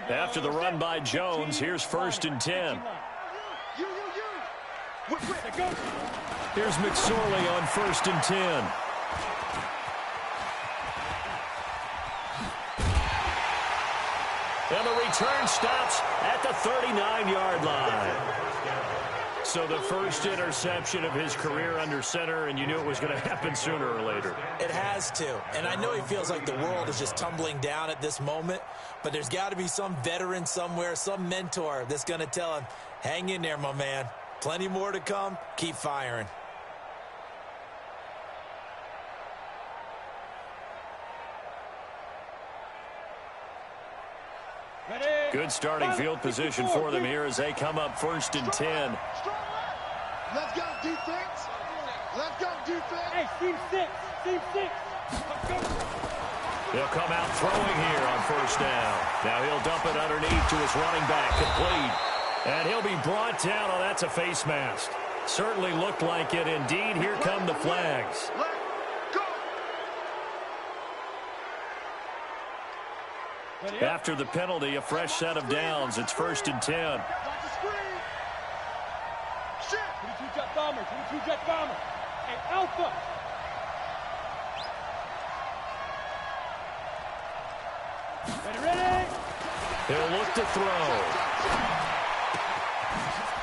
After the run by Jones, here's 1st and 10. Here's McSorley on 1st and 10. And the return stops at the 39-yard line. So the first interception of his career under center, and you knew it was going to happen sooner or later. It has to. And I know he feels like the world is just tumbling down at this moment, but there's got to be some veteran somewhere, some mentor that's going to tell him, hang in there, my man. Plenty more to come. Keep firing. Good starting field position for them here as they come up 1st and 10. Let's go, defense. Let's go, defense. Hey, team 6. Team 6. Let's go. He'll come out throwing here on 1st down. Now he'll dump it underneath to his running back, complete. And he'll be brought down. Oh, that's a face mask. Certainly looked like it. Indeed, here come the flags. After the penalty, a fresh set of downs. It's 1st and 10. 22 jet bomber. 22 jet bomber. Hey, Alpha. Ready. He'll look to throw.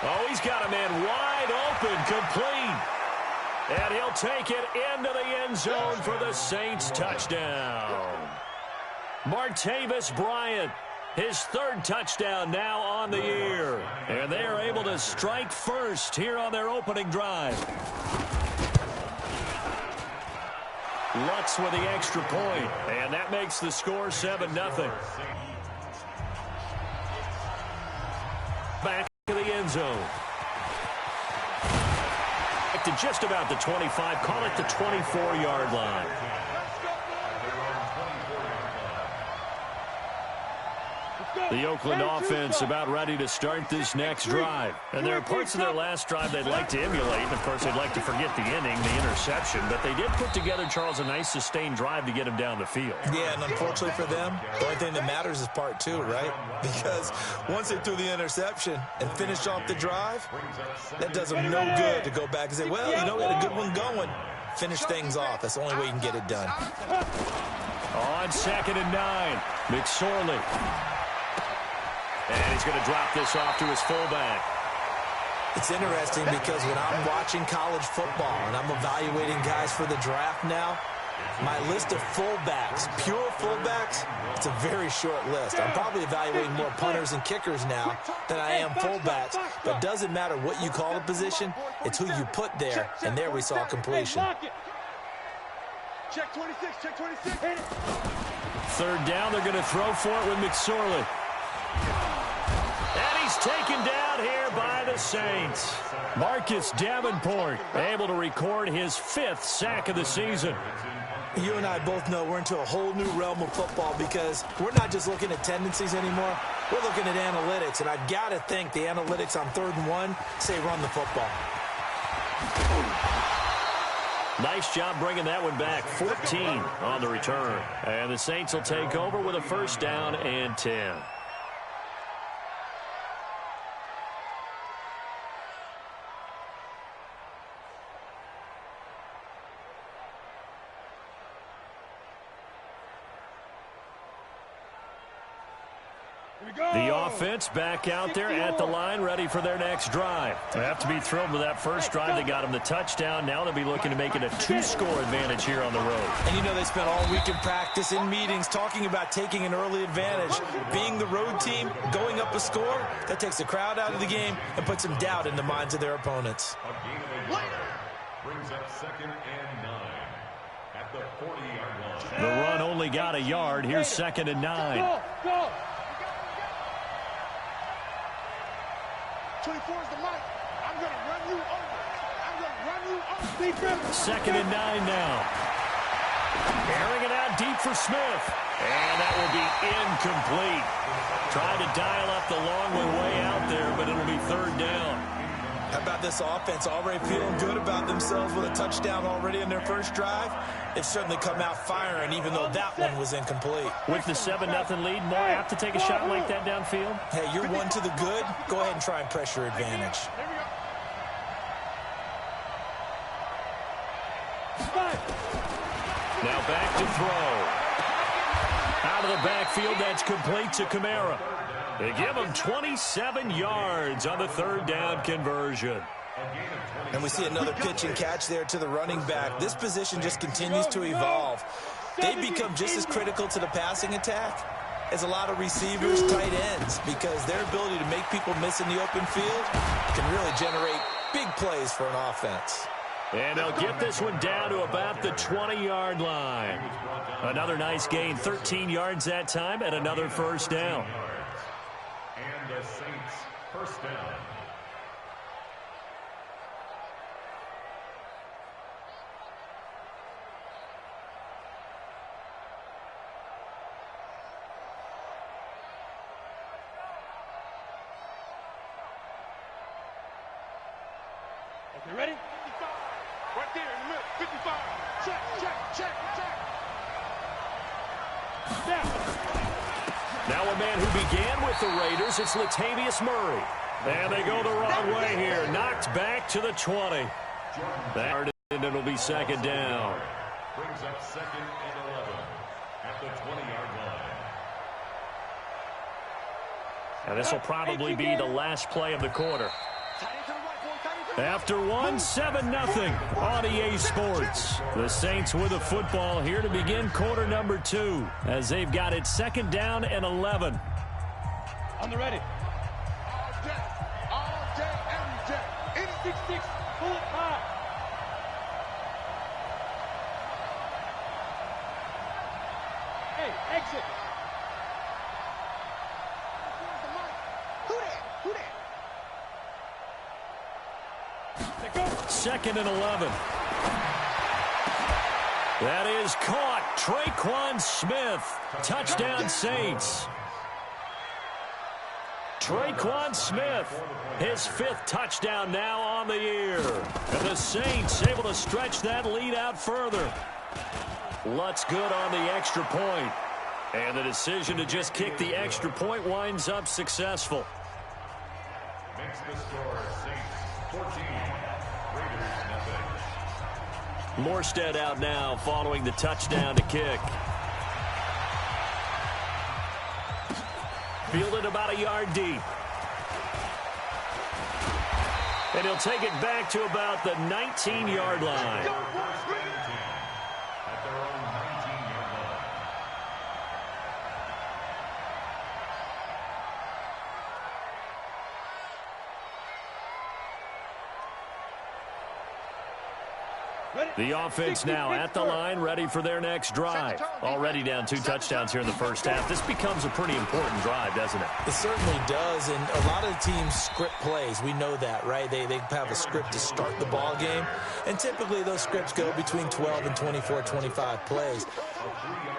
Oh, he's got a man wide open, complete. And he'll take it into the end zone for the Saints touchdown. Martavis Bryant, his 3rd touchdown now on the year. And they are able to strike first here on their opening drive. Lutz with the extra point, and that makes the score 7-0. Back to the end zone. Back to just about the 25, call it the 24-yard line. The Oakland offense about ready to start this next drive. And there are parts of their last drive they'd like to emulate. And, of course, they'd like to forget the inning, the interception. But they did put together, Charles, a nice sustained drive to get him down the field. Yeah, and unfortunately for them, the only thing that matters is part 2, right? Because once they threw the interception and finished off the drive, that does them no good to go back and say, well, you know, we had a good one going. Finish things off. That's the only way you can get it done. On 2nd and 9, McSorley. And he's going to drop this off to his fullback. It's interesting because when I'm watching college football and I'm evaluating guys for the draft now, my list of fullbacks, pure fullbacks, it's a very short list. I'm probably evaluating more punters and kickers now than I am fullbacks. But it doesn't matter what you call the position, it's who you put there. And there we saw completion. Check 26, check 26. 3rd down, they're going to throw for it with McSorley. And he's taken down here by the Saints. Marcus Davenport able to record his 5th sack of the season. You and I both know we're into a whole new realm of football because we're not just looking at tendencies anymore. We're looking at analytics, and I've got to think the analytics on 3rd and 1 say run the football. Nice job bringing that one back. 14 on the return. And the Saints will take over with a 1st down and 10. The offense back out there at the line, ready for their next drive. They have to be thrilled with that first drive. They got them the touchdown. Now they'll be looking to make it a 2-score advantage here on the road. And you know they spent all week in practice, in meetings, talking about taking an early advantage. Being the road team, going up a score, that takes the crowd out of the game and puts some doubt in the minds of their opponents. Brings up 2nd and 9 at the 40-yard line. The run only got a yard. Here's 2nd and 9. Go. 24 is the mic. I'm going to run you over. I'm going to run you over. 2nd and 9 now. Airing it out deep for Smith. And that will be incomplete. Tried to dial up the long one way out there, but it'll be 3rd down. How about this offense already feeling good about themselves with a touchdown already in their first drive? They've certainly come out firing, even though that one was incomplete. With the 7-0 lead, more apt to take a shot like that downfield? Hey, you're one to the good. Go ahead and try and press your advantage. Now back to throw. Out of the backfield, that's complete to Kamara. They give him 27 yards on the third down conversion. And we see another pitch and catch there to the running back. This position just continues to evolve. They become just as critical to the passing attack as a lot of receivers, tight ends, because their ability to make people miss in the open field can really generate big plays for an offense. And they'll get this one down to about the 20-yard line. Another nice gain, 13 yards that time, and another first down. And the Saints first down. Okay, ready? Right there in the middle. 55. Check, check, check, check. Now a man who began with the Raiders, it's Latavius Murray. And they go the wrong way here. Knocked back to the 20. And it'll be second down. Brings up second and 11 at the 20-yard line. And this will probably be the last play of the quarter. After one, 7-0 on EA Sports. The Saints with the football here to begin quarter number 2 as they've got it second down and 11. On the ready. All day, every day. 6-6, pull it high. Hey, exit. Who that? Second and 11. That is caught. Traquan Smith. Touchdown Saints. Traquan Smith, his 5th touchdown now on the year. And the Saints able to stretch that lead out further. Lutz good on the extra point. And the decision to just kick the extra point winds up successful. Makes the score Saints 14, Raiders nothing. Morstead out now following the touchdown to kick. Fielded about a yard deep. And he'll take it back to about the 19-yard line. At their own 19-yard line. The offense now at the line, ready for their next drive. Already down 2 touchdowns here in the first half. This becomes a pretty important drive, doesn't it? It certainly does, and a lot of the teams script plays. We know that, right? They have a script to start the ball game, and typically those scripts go between 12 and 24, 25 plays.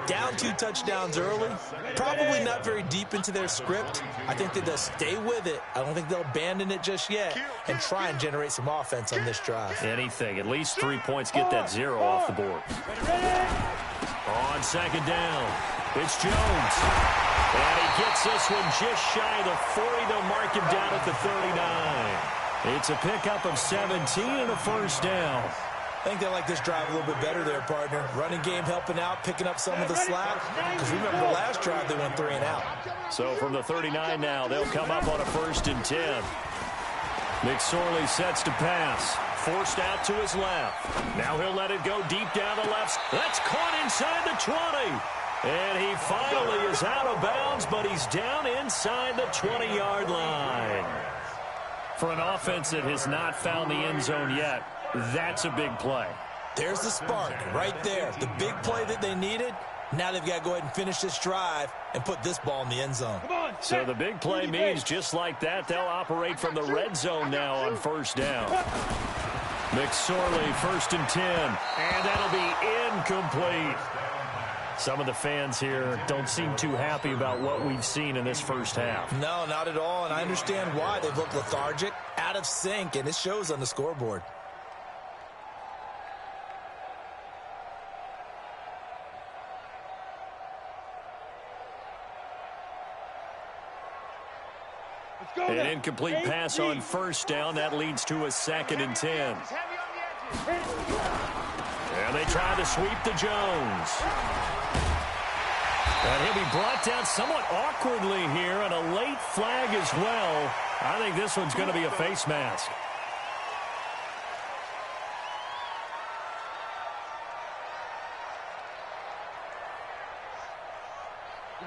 Down 2 touchdowns early, probably not very deep into their script. I think that they'll stay with it. I don't think they'll abandon it just yet and try and generate some offense on this drive. Anything, at least 3 points, get that 0 off the board. On second down, it's Jones. And he gets this one just shy of the 40. They'll mark him down at the 39. It's a pickup of 17 and a first down. I think they like this drive a little bit better there, partner. Running game helping out, picking up some of the slack. Because remember the last drive, they went 3 and out. So from the 39 now, they'll come up on a 1st and 10. McSorley sets to pass. Forced out to his left. Now he'll let it go deep down the left. That's caught inside the 20. And he finally is out of bounds, but he's down inside the 20-yard line. For an offense that has not found the end zone yet, that's a big play. There's the spark right there. The big play that they needed. Now they've got to go ahead and finish this drive and put this ball in the end zone. So the big play means just like that, they'll operate from the red zone now on first down. McSorley, 1st and 10. And that'll be incomplete. Some of the fans here don't seem too happy about what we've seen in this first half. No, not at all, and I understand why. They've looked lethargic, out out of sync, and it shows on the scoreboard. An incomplete pass on first down. That leads to a 2nd and 10. And they try to sweep to Jones. And he'll be brought down somewhat awkwardly here, and a late flag as well. I think this one's going to be a face mask.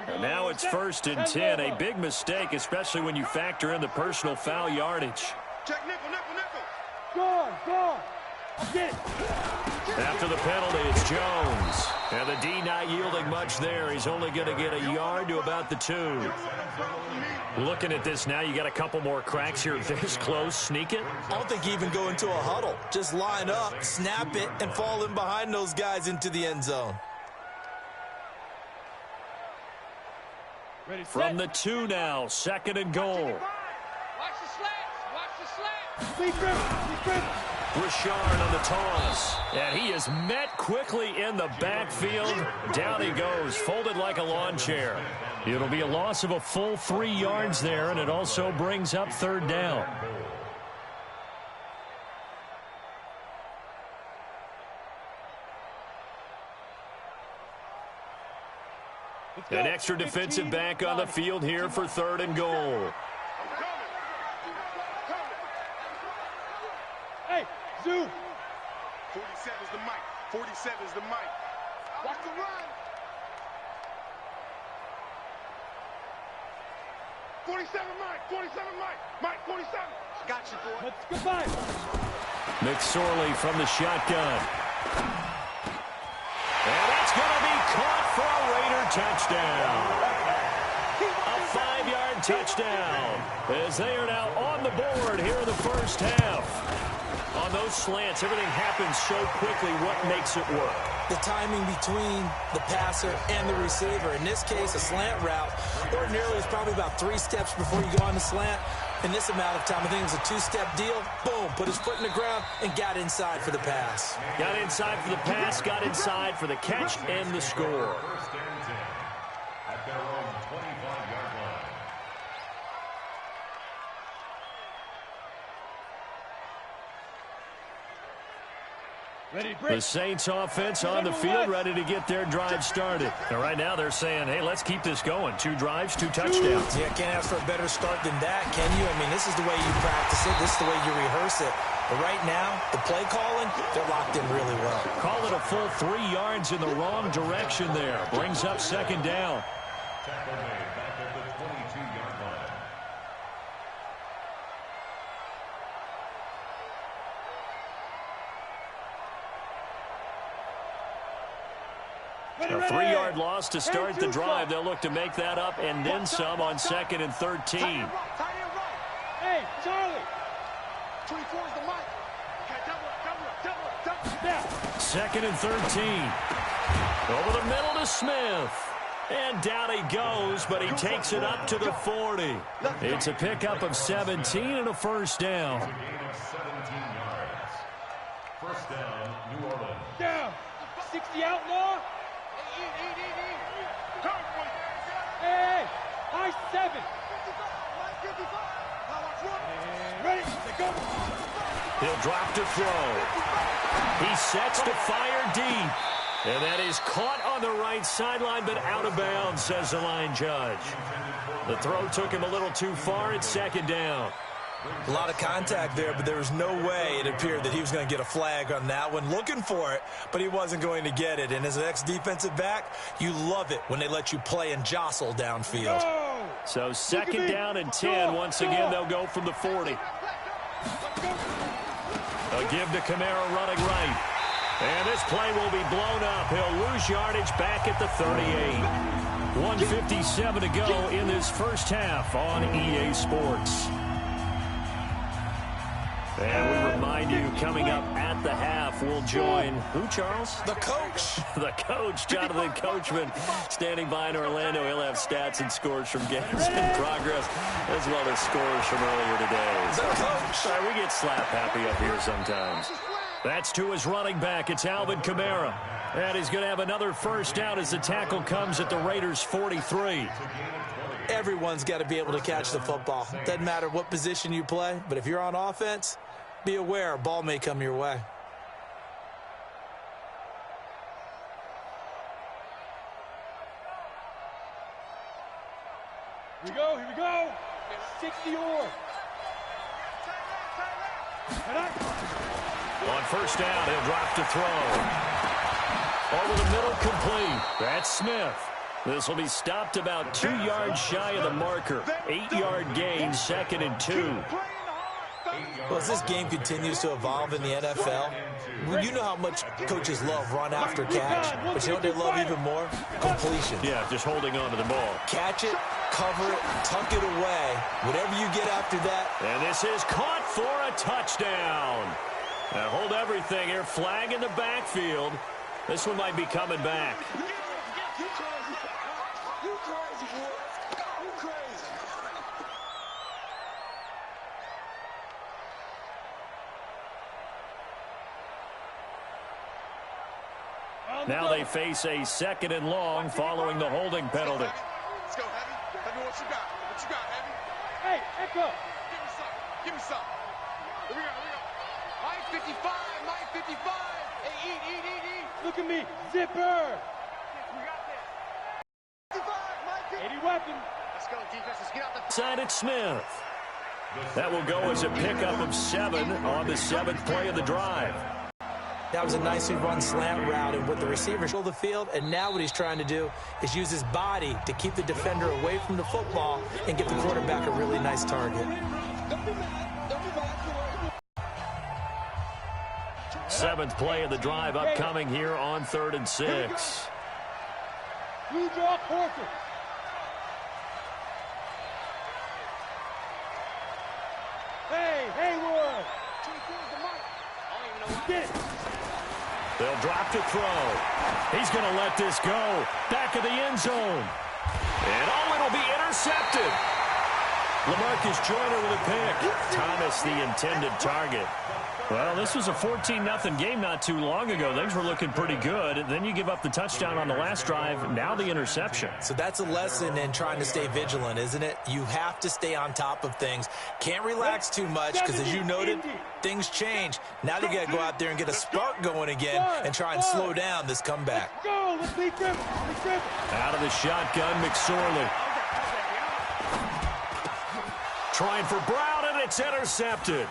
And now it's 1st and 10. A big mistake, especially when you factor in the personal foul yardage. Check nickel, nickel, nickel. Go on. Get it. After the penalty, it's Jones. And the D not yielding much there. He's only going to get a yard to about the 2. Looking at this now, you got a couple more cracks here. This close, sneak it. I don't think you even go into a huddle. Just line up, snap it, and fall in behind those guys into the end zone. Ready, From the 2 now, 2nd and goal. Watch the slats. Watch the slats. Be critical. Richard on the toss. And he is met quickly in the backfield. Down he goes, folded like a lawn chair. It'll be a loss of a full 3 yards there, and it also brings up 3rd down. An extra defensive back on the field here for 3rd and goal. Hey, Zoo. 47's the mic. 47's the mic. Watch the run. 47 Mike. 47 Mike. Mike 47. Got you, boy. Let's goodbye. McSorley from the shotgun. And that's going to be caught for a Raider touchdown. A 5-yard touchdown as they are now on the board here in the first half. On those slants, everything happens so quickly. What makes it work? The timing between the passer and the receiver. In this case, a slant route ordinarily is probably about 3 steps before you go on the slant. In this amount of time, I think it was a 2-step deal. Boom, put his foot in the ground and got inside for the pass. Got inside for the pass, got inside for the catch and the score. First and 10 at their own 25-yard line. The Saints offense on the field, ready to get their drive started. And right now they're saying, hey, let's keep this going. 2 drives, 2 touchdowns. Yeah, can't ask for a better start than that, can you? I mean, this is the way you practice it. This is the way you rehearse it. But right now, the play calling, they're locked in really well. Call it a full 3 yards in the wrong direction there. Brings up 2nd down. Tackle made back at the 22-yard line. A 3-yard loss to start the drive. They'll look to make that up and then some on 2nd and 13. Hey, Charlie. 24 is the mic. Now. 2nd and 13. Over the middle to Smith. And down he goes, but he takes it up to the 40. It's a pickup of 17 and a first down. Gain of 17 yards. First down, New Orleans. Down. 60 outlaw. Hey, high 7. Ready, they go. He'll drop to throw. He sets to fire deep. And that is caught on the right sideline, but out of bounds, says the line judge. The throw took him a little too far. It's 2nd down. A lot of contact there, but there was no way it appeared that he was going to get a flag on that one. Looking for it, but he wasn't going to get it. And as an ex-defensive back, you love it when they let you play and jostle downfield. So 2nd down and 10. Once again, they'll go from the 40. A give to Kamara running right. And this play will be blown up. He'll lose yardage back at the 38. 1:57 to go in this first half on EA Sports. And we remind you, coming up at the half, we'll join who, Charles? The coach. The coach, Jonathan Coachman, standing by in Orlando. He'll have stats and scores from games in progress, as well as scores from earlier today. The coach. Sorry, we get slap happy up here sometimes. That's to his running back. It's Alvin Kamara. And he's going to have another first down as the tackle comes at the Raiders' 43. Everyone's got to be able to catch the football. Doesn't matter what position you play, but if you're on offense, be aware a ball may come your way. Here we go, here we go. 60 or. On first down, he'll drop to throw. Over the middle, complete. That's Smith. This will be stopped about 2 yards shy of the marker. 8-yard gain, 2nd and 2. Well, as this game continues to evolve in the NFL, you know how much coaches love run after catch, but you know what they love even more? Completion. Yeah, just holding on to the ball. Catch it, cover it, tuck it away. Whatever you get after that. And this is caught for a touchdown. Now hold everything here. Flag in the backfield. This one might be coming back. Now they face a 2nd and long following the holding penalty. Let's go, Heavy. Heavy, what you got? What you got, Heavy? Hey, Echo. Give me some. Give me some. Here we go, here we go. Mike 55, Mike 55. Hey, eat. Look at me. Zipper. We got this. 55, Mike 80 weapon. Let's go, defense. Let's get out the Side at Smith. That will go as a pickup of 7 on the 7th play of the drive. That was a nicely run slant route, and with the receiver show the field, and now what he's trying to do is use his body to keep the defender away from the football and give the quarterback a really nice target. 7th play of the drive upcoming here on 3rd and 6. You draw Corker. Hey, Hayward. Get it. They'll drop to throw. He's going to let this go. Back of the end zone. And it'll be intercepted. LaMarcus Joyner with a pick. Thomas the intended target. Well, this was a 14-0 game not too long ago. Things were looking pretty good. Then you give up the touchdown on the last drive. Now the interception. So that's a lesson in trying to stay vigilant, isn't it? You have to stay on top of things. Can't relax too much because, as you noted, things change. Now they got to go out there and get a spark going again and try and slow down this comeback. Out of the shotgun, McSorley. Trying for Brown, and it's intercepted.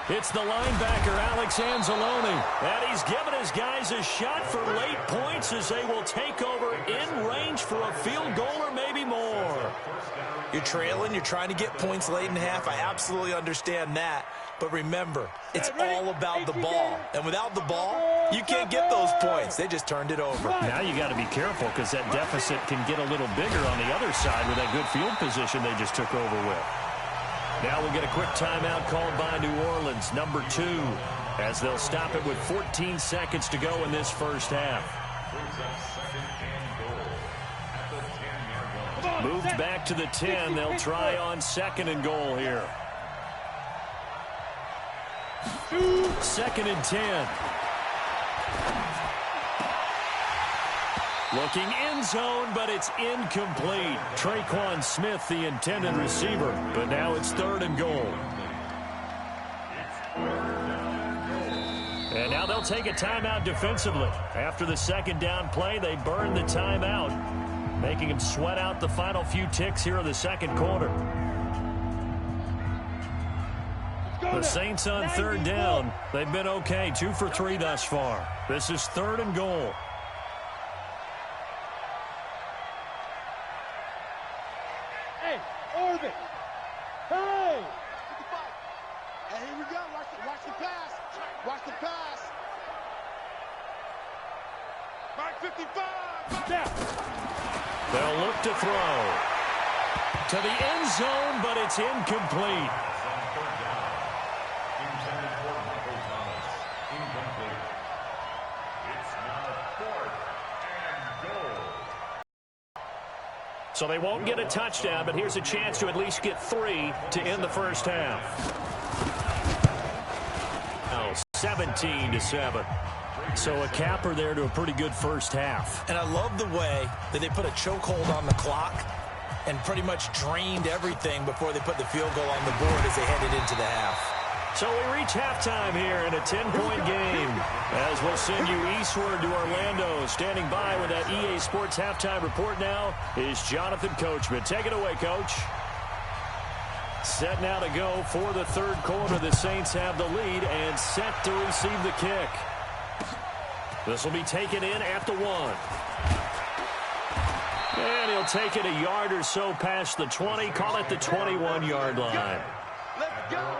It's the linebacker, Alex Anzalone. And he's given his guys a shot for late points as they will take over in range for a field goal or maybe more. You're trailing. You're trying to get points late in half. I absolutely understand that. But remember, it's all about the ball. And without the ball, you can't get those points. They just turned it over. Now you got to be careful because that deficit can get a little bigger on the other side with that good field position they just took over with. Now we'll get a quick timeout called by New Orleans, number 2, as they'll stop it with 14 seconds to go in this first half. Moved back to the 10. They'll try on 2nd and goal here. 2nd and 10. Looking end zone, but it's incomplete. Traquan Smith, the intended receiver, but now it's 3rd and goal. And now they'll take a timeout defensively. After the 2nd down play, they burn the timeout, making them sweat out the final few ticks here in the 2nd quarter. The Saints on 3rd down. They've been okay, 2 for 3 thus far. This is 3rd and goal. Hey! And here we go. Watch the pass. Watch the pass. Mark 55. Down. They'll look to throw. To the end zone, but it's incomplete. So they won't get a touchdown, but here's a chance to at least get 3 to end the first half. Now 17-7. So a capper there to a pretty good first half. And I love the way that they put a chokehold on the clock and pretty much drained everything before they put the field goal on the board as they headed into the half. So we reach halftime here in a 10-point game as we'll send you eastward to Orlando. Standing by with that EA Sports halftime report now is Jonathan Coachman. Take it away, Coach. Set now to go for the third quarter. The Saints have the lead and set to receive the kick. This will be taken in at the 1. And he'll take it a yard or so past the 20. Call it the 21-yard line. Let's go.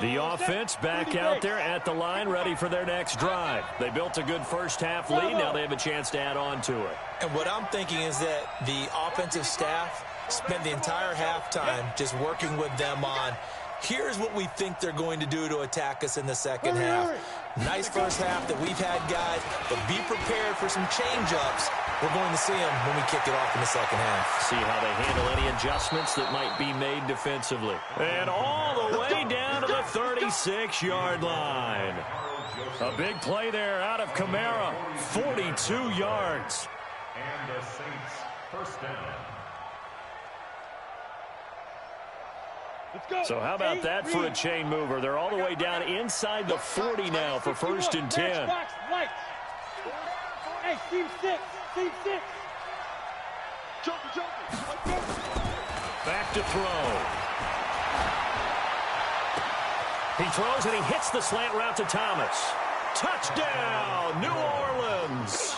The offense back out there at the line, ready for their next drive. They built a good first-half lead. Now they have a chance to add on to it. And what I'm thinking is that the offensive staff spent the entire halftime just working with them on, here's what we think they're going to do to attack us in the second half. Nice first half that we've had, guys, but be prepared for some change-ups. We're going to see them when we kick it off in the second half. See how they handle any adjustments that might be made defensively. And all the way down to the 36-yard line. A big play there out of Kamara. 42 yards. And the Saints first down. So how about that for a chain mover? They're all the way down inside the 40 now for 1st and 10. Hey, team 6. Team 6. Back to throw. He throws and he hits the slant route to Thomas. Touchdown, New Orleans.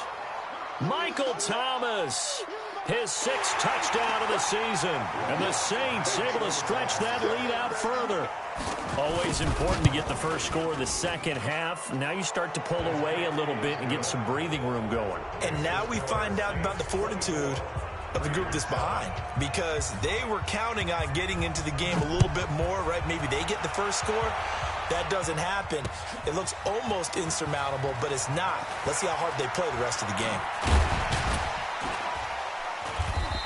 Michael Thomas, his 6th touchdown of the season. And the Saints able to stretch that lead out further. Always important to get the first score of the second half. Now you start to pull away a little bit and get some breathing room going. And now we find out about the fortitude of the group that's behind, because they were counting on getting into the game a little bit more, right? Maybe they get the first score. That doesn't happen. It looks almost insurmountable, but it's not. Let's see how hard they play the rest of the game.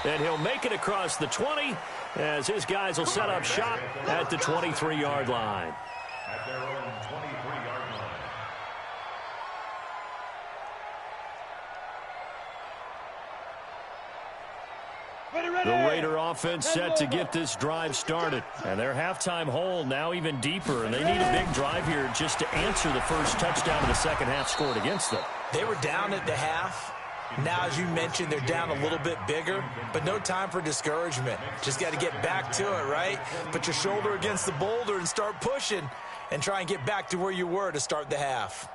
And he'll make it across the 20 as his guys will set up shop at the 23-yard line. At their own 23-yard line. The Raider offense set to get this drive started. And their halftime hole now even deeper. And they need a big drive here just to answer the first touchdown of the second half scored against them. They were down at the half. Now, as you mentioned, they're down a little bit bigger, but no time for discouragement. Just got to get back to it, right? Put your shoulder against the boulder and start pushing and try and get back to where you were to start the half.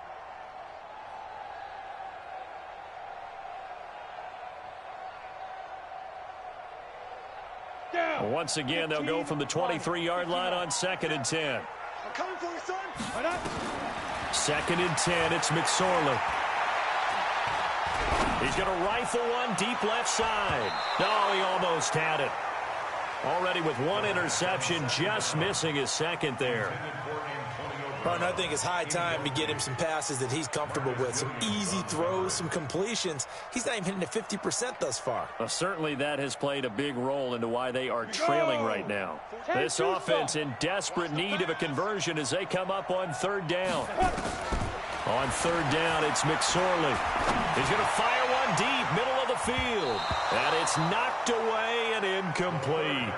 Once again, they'll go from the 23-yard line on 2nd and 10. I'm coming for you, son. 2nd and 10, it's McSorley. He's going to rifle one deep left side. No, he almost had it. Already with 1 interception, just missing his 2nd there. And I think it's high time to get him some passes that he's comfortable with. Some easy throws, some completions. He's not even hitting the 50% thus far. Well, certainly that has played a big role into why they are trailing right now. This offense in desperate need of a conversion as they come up on 3rd down. On 3rd down, it's McSorley. He's going to fire one deep, middle of the field. And it's knocked away and incomplete.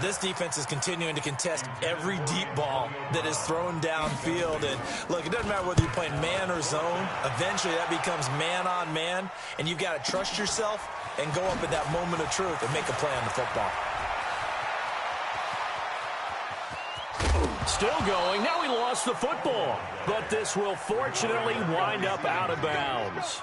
This defense is continuing to contest every deep ball that is thrown downfield. And, look, it doesn't matter whether you're playing man or zone. Eventually, that becomes man on man. And you've got to trust yourself and go up at that moment of truth and make a play on the football. Still going. Now he lost the football. But this will fortunately wind up out of bounds.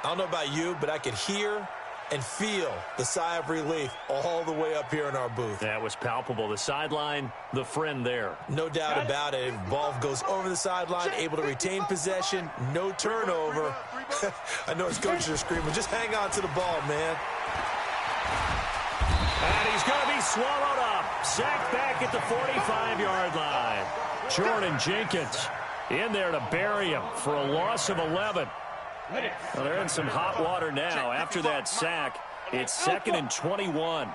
I don't know about you, but I could hear and feel the sigh of relief all the way up here in our booth. That was palpable. The sideline, the friend there. No doubt about it. Ball goes over the sideline, able to retain possession, no turnover. I know his coaches are screaming, just hang on to the ball, man. And he's going to be swallowed up. Sacked back at the 45-yard line. Jordan Jenkins in there to bury him for a loss of 11. Well, they're in some hot water now. After that sack, it's 2nd and 21.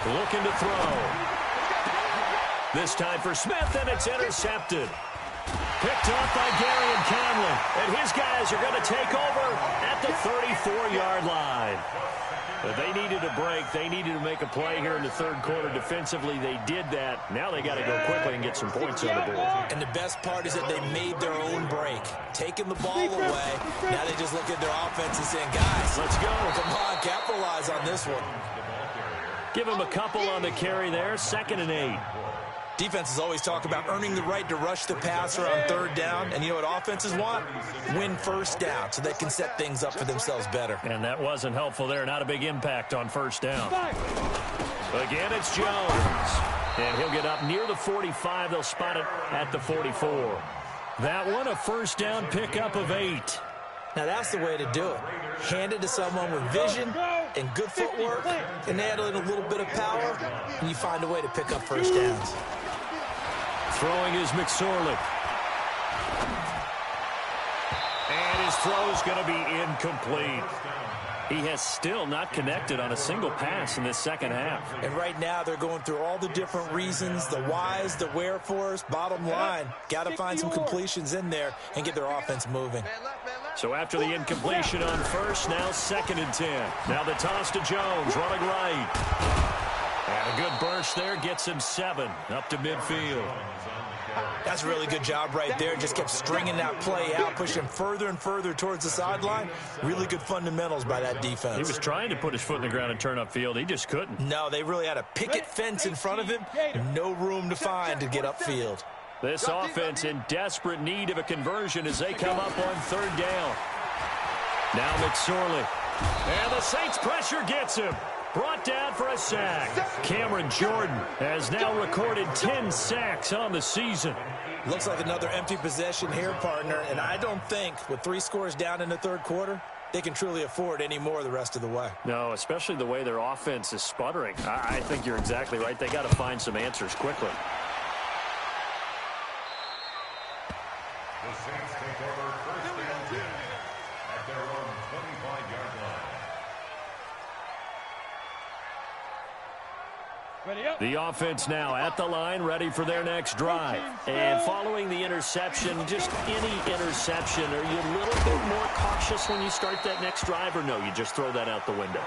Looking to throw. This time for Smith, and it's intercepted. Picked up by Gary and Conley. And his guys are going to take over at the 34-yard line. But they needed a break. They needed to make a play here in the third quarter. Defensively, they did that. Now they got to go quickly and get some points on the board. And the best part is that they made their own break. Taking the ball away. Now they just look at their offense and saying, guys, let's go. Come on, capitalize on this one. Give him a couple on the carry there. 2nd and 8. Defenses always talk about earning the right to rush the passer on third down. And you know what offenses want? Win first down so they can set things up for themselves better. And that wasn't helpful there. Not a big impact on first down. Again, it's Jones. And he'll get up near the 45. They'll spot it at the 44. That one, a first down pickup of 8. Now that's the way to do it. Hand it to someone with vision and good footwork, and add in a little bit of power, and you find a way to pick up first downs. Throwing is McSorley. And his throw's going to be incomplete. He has still not connected on a single pass in this second half. And right now they're going through all the different reasons, the whys, the wherefores. Bottom line, got to find some completions in there and get their offense moving. So after the incompletion on first, now 2nd and 10. Now the toss to Jones, running right. And a good burst there gets him 7 up to midfield. That's a really good job right there. Just kept stringing that play out, pushing further and further towards the sideline. Really good fundamentals by that defense. He was trying to put his foot in the ground and turn upfield. He just couldn't. No, they really had a picket fence in front of him. No room to find to get upfield. This offense in desperate need of a conversion as they come up on third down. Now McSorley. And the Saints pressure gets him. Brought down for a sack. Cameron Jordan has now recorded 10 sacks on the season. Looks like another empty possession here, partner. And I don't think with 3 scores down in the third quarter, they can truly afford any more the rest of the way. No, especially the way their offense is sputtering. I think you're exactly right. They got to find some answers quickly. The Saints take over first and 10 at their own 25-yard line. The offense now at the line, ready for their next drive. And following the interception, just any interception, are you a little bit more cautious when you start that next drive, or no, you just throw that out the window?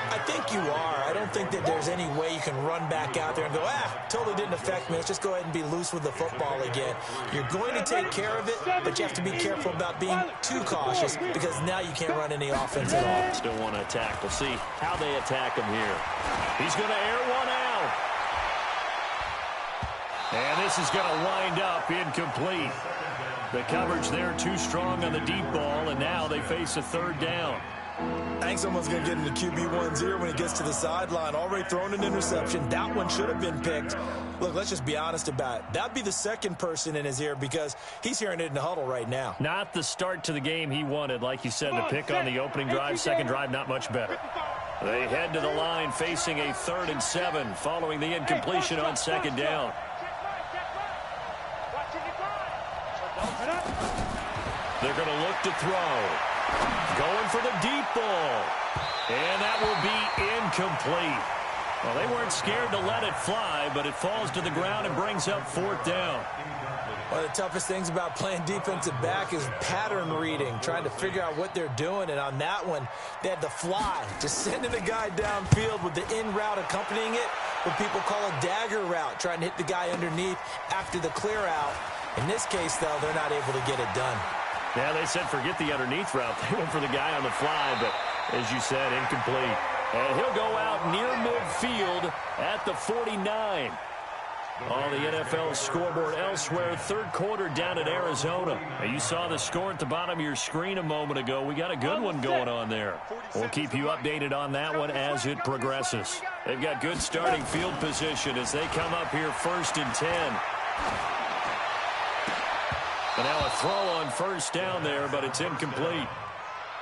I think you are. I don't think that there's any way you can run back out there and go, totally didn't affect me. Let's just go ahead and be loose with the football again. You're going to take care of it, but you have to be careful about being too cautious because now you can't run any offense at all. Still want to attack. We'll see how they attack him here. He's going to air one out. And this is going to wind up incomplete. The coverage there too strong on the deep ball, and now they face a third down. I think someone's going to get into QB1's ear when he gets to the sideline. Already thrown an interception. That one should have been picked. Look, let's just be honest about it. That'd be the second person in his ear because he's hearing it in the huddle right now. Not the start to the game he wanted. Like you said, the pick on the opening drive, second drive, not much better. They head to the line facing a 3rd and 7 following the incompletion on second down. They're going to look to throw. Going for the deep ball. And that will be incomplete. Well, they weren't scared to let it fly, but it falls to the ground and brings up 4th down. One of the toughest things about playing defensive back is pattern reading, trying to figure out what they're doing. And on that one, they had the fly, just sending the guy downfield with the in route accompanying it, what people call a dagger route, trying to hit the guy underneath after the clear out. In this case, though, they're not able to get it done. Yeah, they said forget the underneath route. They went for the guy on the fly, but as you said, incomplete. And he'll go out near midfield at the 49. On the NFL scoreboard elsewhere, third quarter down in Arizona. Now, you saw the score at the bottom of your screen a moment ago. We got a good one going on there. We'll keep you updated on that one as it progresses. They've got good starting field position as they come up here 1st and 10. And now a throw on first down there, but it's incomplete.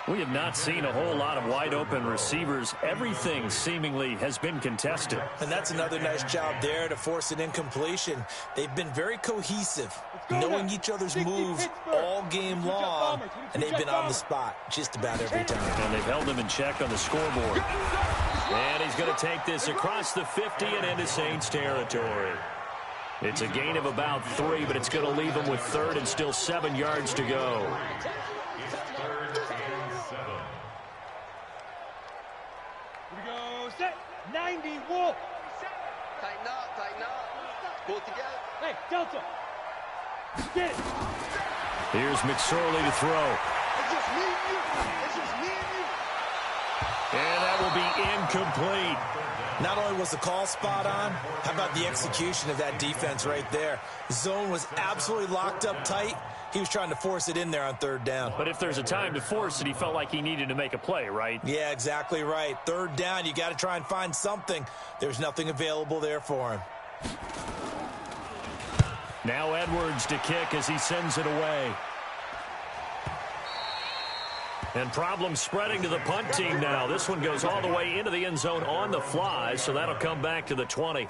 We have not seen a whole lot of wide-open receivers. Everything seemingly has been contested. And that's another nice job there to force an incompletion. They've been very cohesive, knowing each other's moves all game long, and they've been on the spot just about every time. And they've held them in check on the scoreboard. And he's going to take this across the 50 and into Saints territory. It's a gain of about 3, but it's going to leave them with 3rd and still 7 yards to go. Here we go, set, 90, Wolf. Tighten up, pull it together. Hey, Delta, get it. Here's McSorley to throw. It's just me and you. It's just me and you. And that will be incomplete. Not only was the call spot on, how about the execution of that defense right there? The zone was absolutely locked up tight. He was trying to force it in there on 3rd down. But if there's a time to force it, he felt like he needed to make a play, right? Yeah, exactly right. 3rd down, you got to try and find something. There's nothing available there for him. Now Edwards to kick as he sends it away. And problems spreading to the punt team now. This one goes all the way into the end zone on the fly, so that'll come back to the 20.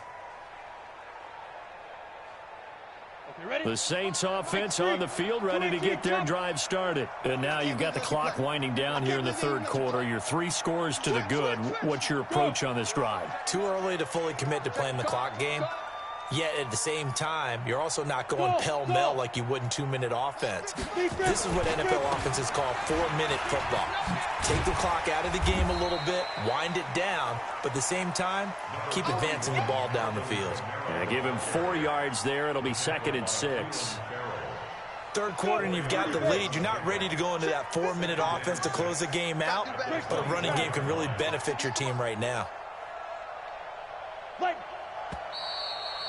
The Saints offense on the field, ready to get their drive started. And now you've got the clock winding down here in the 3rd quarter. You're 3 scores to the good. What's your approach on this drive? Too early to fully commit to playing the clock game. Yet at the same time, you're also not going pell-mell like you would in 2-minute offense. This is what NFL offenses call 4-minute football. Take the clock out of the game a little bit, wind it down, but at the same time, keep advancing the ball down the field. Yeah, give him 4 yards there. It'll be 2nd and 6. 3rd quarter and you've got the lead. You're not ready to go into that 4-minute offense to close the game out, but a running game can really benefit your team right now.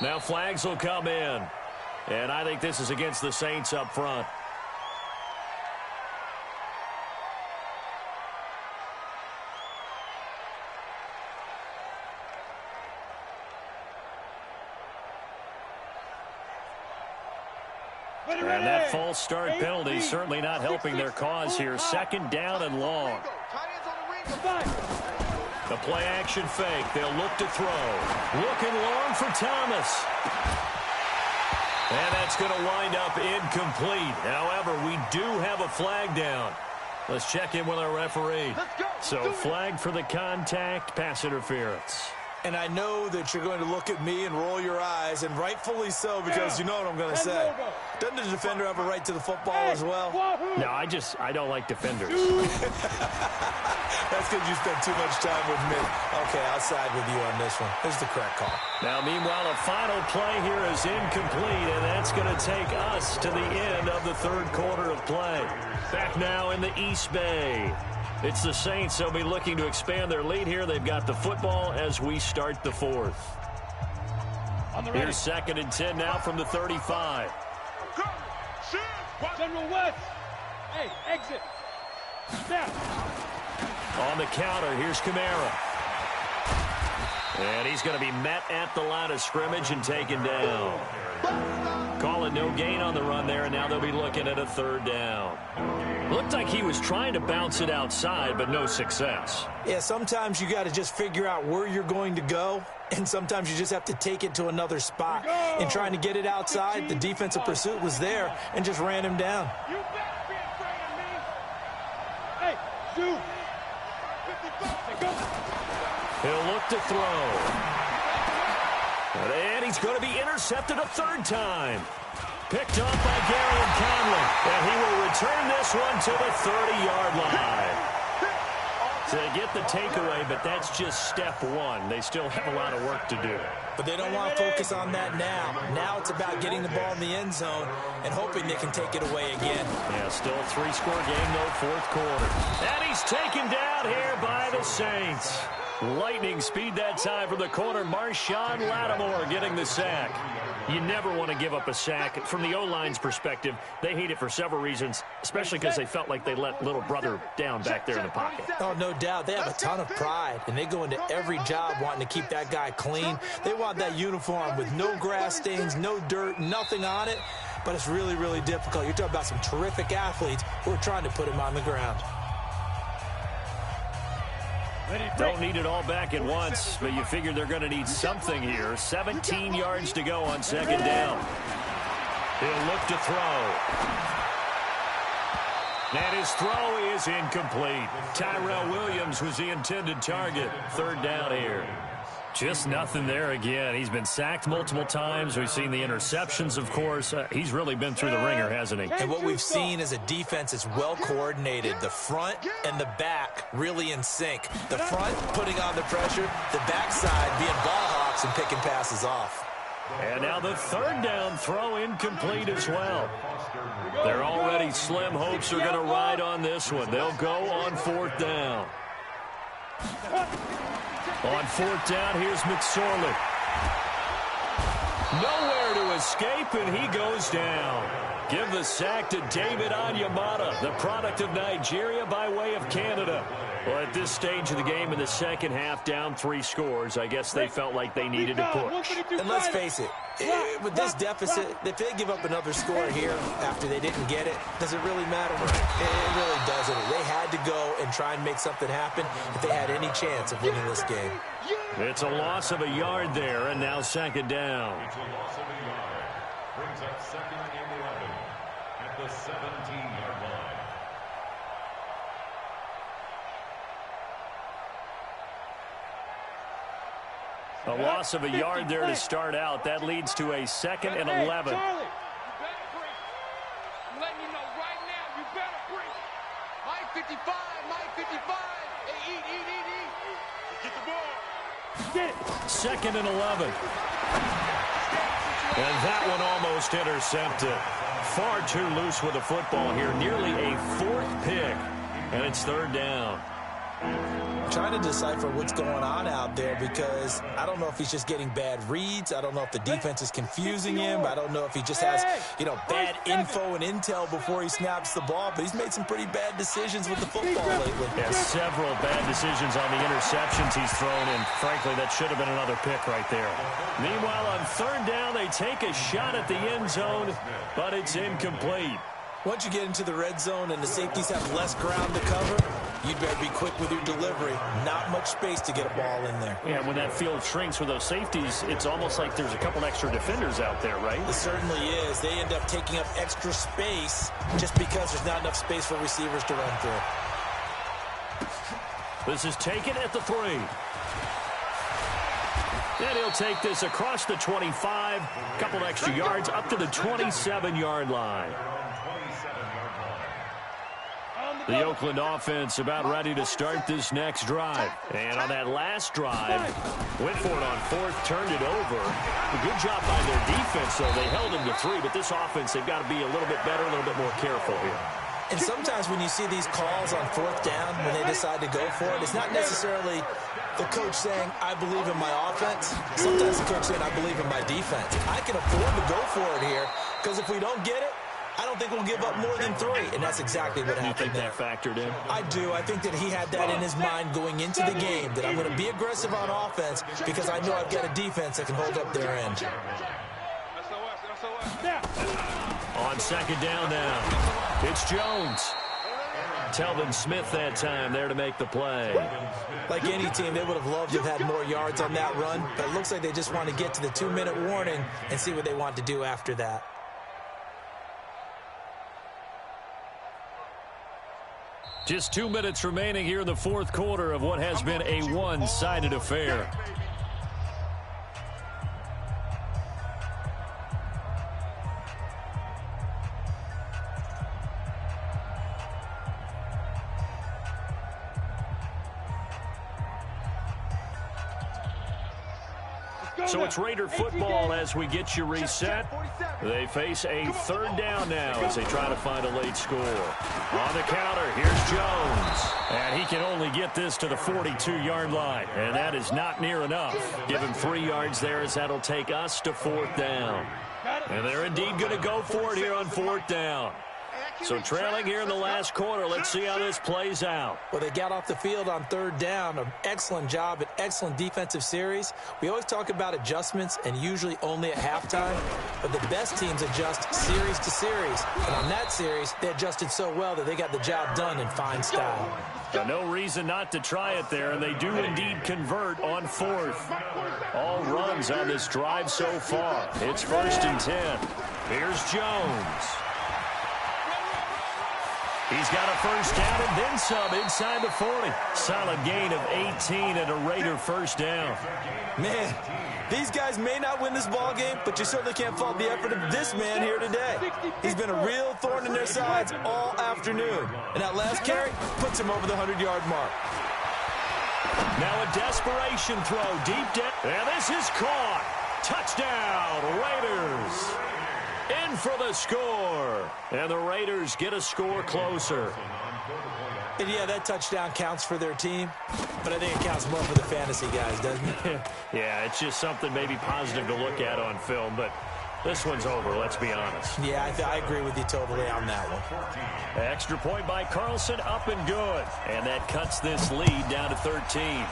Now flags will come in. And I think this is against the Saints up front. And that false start penalty certainly not helping their cause here. 2nd down and long. The play action fake. They'll look to throw. Looking long for Thomas. And that's going to wind up incomplete. However, we do have a flag down. Let's check in with our referee. So flag for the contact, pass interference. And I know that you're going to look at me and roll your eyes, and rightfully so, because you know what I'm going to say. Doesn't the defender have a right to the football as well? No, I don't like defenders. That's because you spent too much time with me. Okay, I'll side with you on this one. Here's the correct call. Now, meanwhile, a final play here is incomplete, and that's going to take us to the end of the 3rd quarter of play. Back now in the East Bay. It's the Saints. They'll be looking to expand their lead here. They've got the football as we start the 4th. Here's 2nd and 10 now from the 35. General West. Hey, exit. Snap. On the counter, here's Kamara. And he's going to be met at the line of scrimmage and taken down. Call it no gain on the run there, and now they'll be looking at a 3rd down. Looked like he was trying to bounce it outside, but no success. Yeah, sometimes you got to just figure out where you're going to go, and sometimes you just have to take it to another spot. In trying to get it outside, the defensive pursuit was there and just ran him down. You better be afraid of me. Hey, shoot. 55. He'll look to throw. And he's going to be intercepted a 3rd time. Picked up by Gary Conley. And he will return this one to the 30-yard line. To get the takeaway, but that's just step 1. They still have a lot of work to do. But they don't want to focus on that now. Now it's about getting the ball in the end zone and hoping they can take it away again. Yeah, still a 3-score game, though, 4th quarter. And he's taken down here by the Saints. Lightning speed that time from the corner. Marshawn Lattimore getting the sack. You never want to give up a sack. From the O-line's perspective, they hate it for several reasons, especially because they felt like they let little brother down back there in the pocket. Oh, no doubt. They have a ton of pride, and they go into every job wanting to keep that guy clean. They want that uniform with no grass stains, no dirt, nothing on it, but it's really, really difficult. You're talking about some terrific athletes who are trying to put him on the ground. Don't need it all back at once, but you figure they're going to need something here. 17 yards to go on second down. He'll look to throw. And his throw is incomplete. Tyrell Williams was the intended target. Third down here. Just nothing there again. He's been sacked multiple times. We've seen the interceptions, of course. He's really been through the ringer, hasn't he? And what we've seen is a defense that's well coordinated. The front and the back really in sync. The front putting on the pressure, the backside being ball hawks and picking passes off. And now the third down throw incomplete as well. They're already slim hopes are going to ride on this one. They'll go on fourth down. On fourth down, here's McSorley. Nowhere to escape, and he goes down. Give the sack to David Onyemata, the product of Nigeria by way of Canada. Well, at this stage of the game in the second half, down 3 scores, I guess they felt like they needed to push. And let's face it, with this deficit, if they give up another score here after they didn't get it, does it really matter? It really doesn't. They had to go and try and make something happen if they had any chance of winning this game. It's a loss of a yard there, and now second down. It's a loss of a yard. Brings up second and 11 at the 17-yard line. A loss of a yard there to start out. That leads to a second and 11. Charlie. I'm letting you know right now, you better bring it. Mike 55, Mike 55. Hey, eat. Get the ball. Get it. Second and 11. And that one almost intercepted. Far too loose with the football here. Nearly a 4th pick. And it's third down. I'm trying to decipher what's going on out there because I don't know if he's just getting bad reads. I don't know if the defense is confusing him. I don't know if he just has, bad info and intel before he snaps the ball. But he's made some pretty bad decisions with the football lately. Yeah, several bad decisions on the interceptions he's thrown, and frankly, that should have been another pick right there. Meanwhile, on third down, they take a shot at the end zone, but it's incomplete. Once you get into the red zone and the safeties have less ground to cover, you'd better be quick with your delivery. Not much space to get a ball in there. Yeah, when that field shrinks with those safeties, it's almost like there's a couple extra defenders out there, right? It certainly is. They end up taking up extra space just because there's not enough space for receivers to run through. This is taken at the 3. And he'll take this across the 25, a couple extra yards, up to the 27-yard line. The Oakland offense about ready to start this next drive. And on that last drive, went for it on 4th, turned it over. A good job by their defense, though. They held him to 3, but this offense, they've got to be a little bit better, a little bit more careful here. And sometimes when you see these calls on 4th down, when they decide to go for it, it's not necessarily the coach saying, I believe in my offense. Sometimes the coach saying, I believe in my defense. I can afford to go for it here, because if we don't get it, I don't think we'll give up more than 3, and that's exactly what happened. You think that factored in? I do. I think that he had that in his mind going into the game, that I'm going to be aggressive on offense because I know I've got a defense that can hold up their end. On second down now, it's Jones. Telvin Smith that time there to make the play. Like any team, they would have loved to have had more yards on that run, but it looks like they just want to get to the 2-minute warning and see what they want to do after that. Just 2 minutes remaining here in the 4th quarter of what has been a one-sided affair. So it's Raider football as we get you reset. They face a third down now as they try to find a late score. On the counter, here's Jones. And he can only get this to the 42-yard line. And that is not near enough. Give him 3 yards there as that'll take us to 4th down. And they're indeed going to go for it here on 4th down. So trailing here in the last quarter. Let's see how this plays out. Well, they got off the field on third down. An excellent job, an excellent defensive series. We always talk about adjustments and usually only at halftime, but the best teams adjust series to series. And on that series, they adjusted so well that they got the job done in fine style. No reason not to try it there, and they do indeed convert on fourth. All runs on this drive so far. It's 1st and 10. Here's Jones. He's got a first down and then some inside the 40. Solid gain of 18 and a Raider first down. Man, these guys may not win this ball game, but you certainly can't fault the effort of this man here today. He's been a real thorn in their sides all afternoon. And that last carry puts him over the 100-yard mark. Now a desperation throw deep down. And this is caught. Touchdown, Raiders. In for the score. And the Raiders get a score closer. And yeah, that touchdown counts for their team, but I think it counts more for the fantasy guys, doesn't it? Yeah, it's just something maybe positive to look at on film, but this one's over, let's be honest. Yeah, I agree with you totally on that one. Extra point by Carlson, up and good. And that cuts this lead down to 13.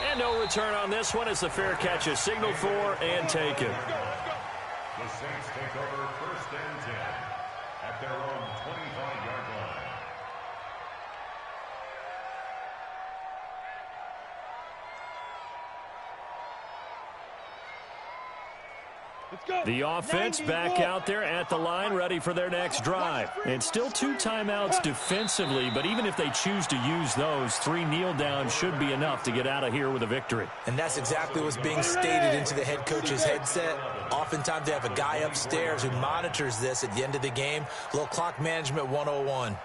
And no return on this one as the fair catch is signaled for and taken. The Saints take over 1st and 10 at their own 25-yard line. The offense back out there at the line, ready for their next drive. And still 2 timeouts defensively, but even if they choose to use those, 3 kneel downs should be enough to get out of here with a victory. And that's exactly what's being stated into the head coach's headset. Oftentimes they have a guy upstairs who monitors this at the end of the game. A little clock management 101.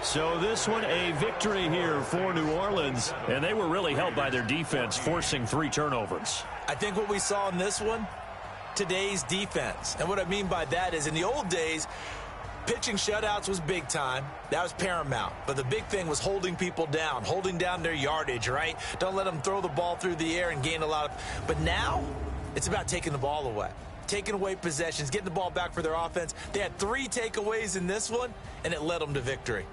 So this one a victory here for New Orleans, and they were really helped by their defense forcing 3 turnovers. I think what we saw in this one, today's defense. And what I mean by that is in the old days, pitching shutouts was big time. That was paramount. But the big thing was holding people down, holding down their yardage, right? Don't let them throw the ball through the air and gain a lot of... But now, it's about taking the ball away. Taking away possessions, getting the ball back for their offense. They had 3 takeaways in this one, and it led them to victory.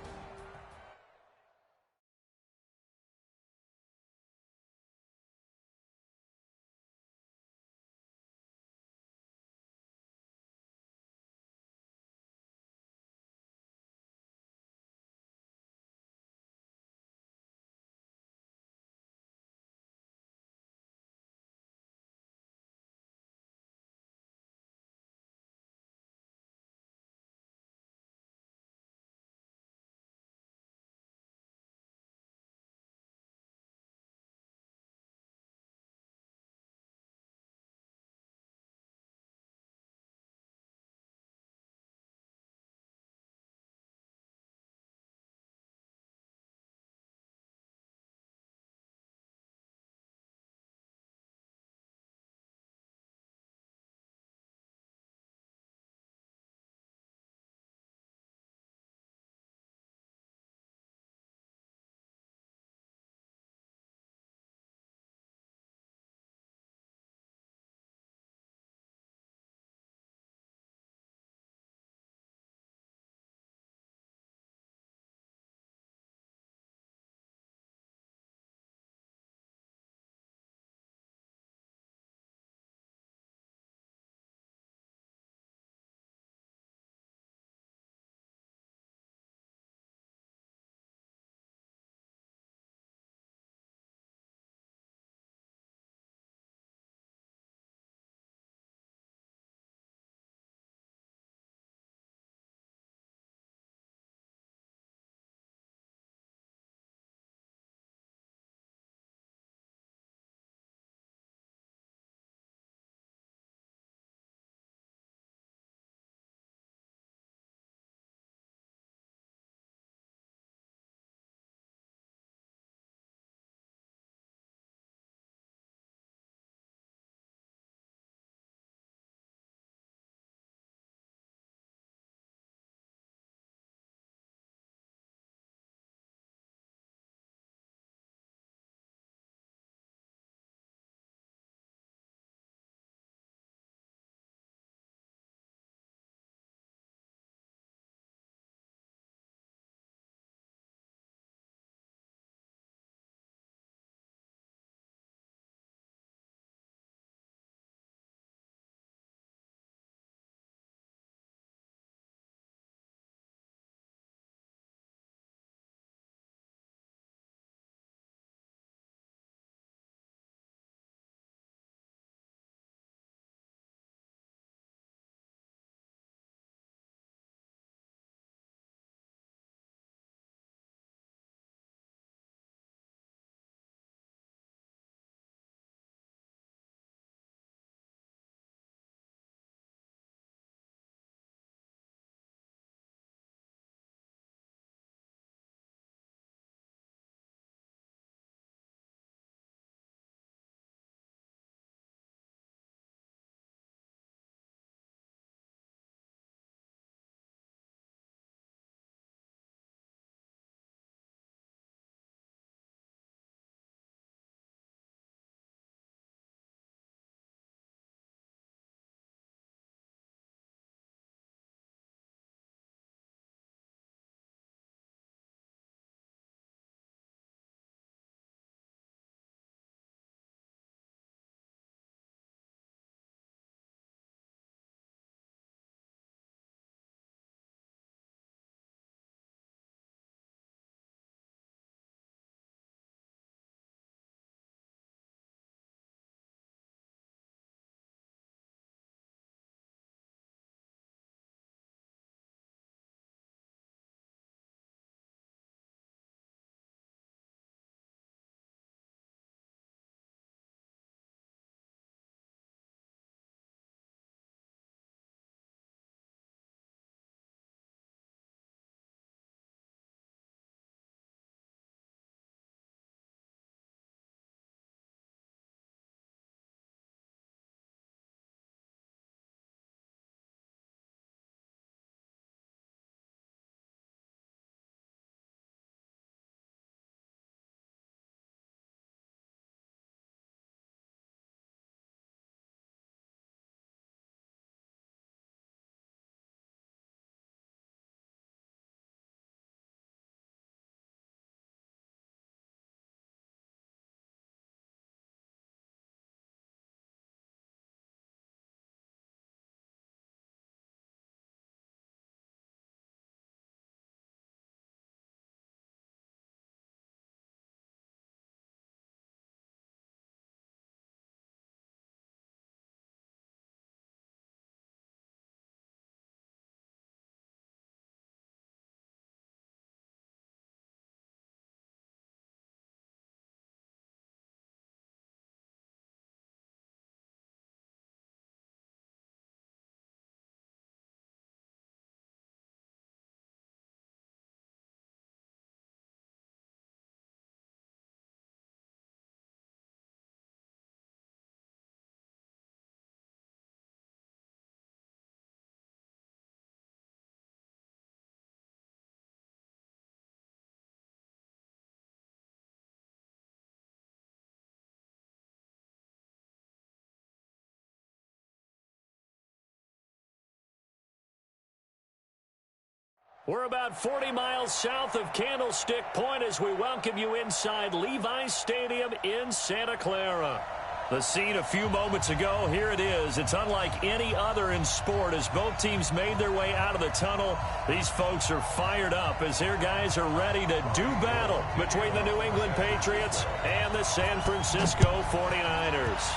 We're about 40 miles south of Candlestick Point as we welcome you inside Levi's Stadium in Santa Clara. The scene a few moments ago, here it is. It's unlike any other in sport as both teams made their way out of the tunnel. These folks are fired up as their guys are ready to do battle between the New England Patriots and the San Francisco 49ers.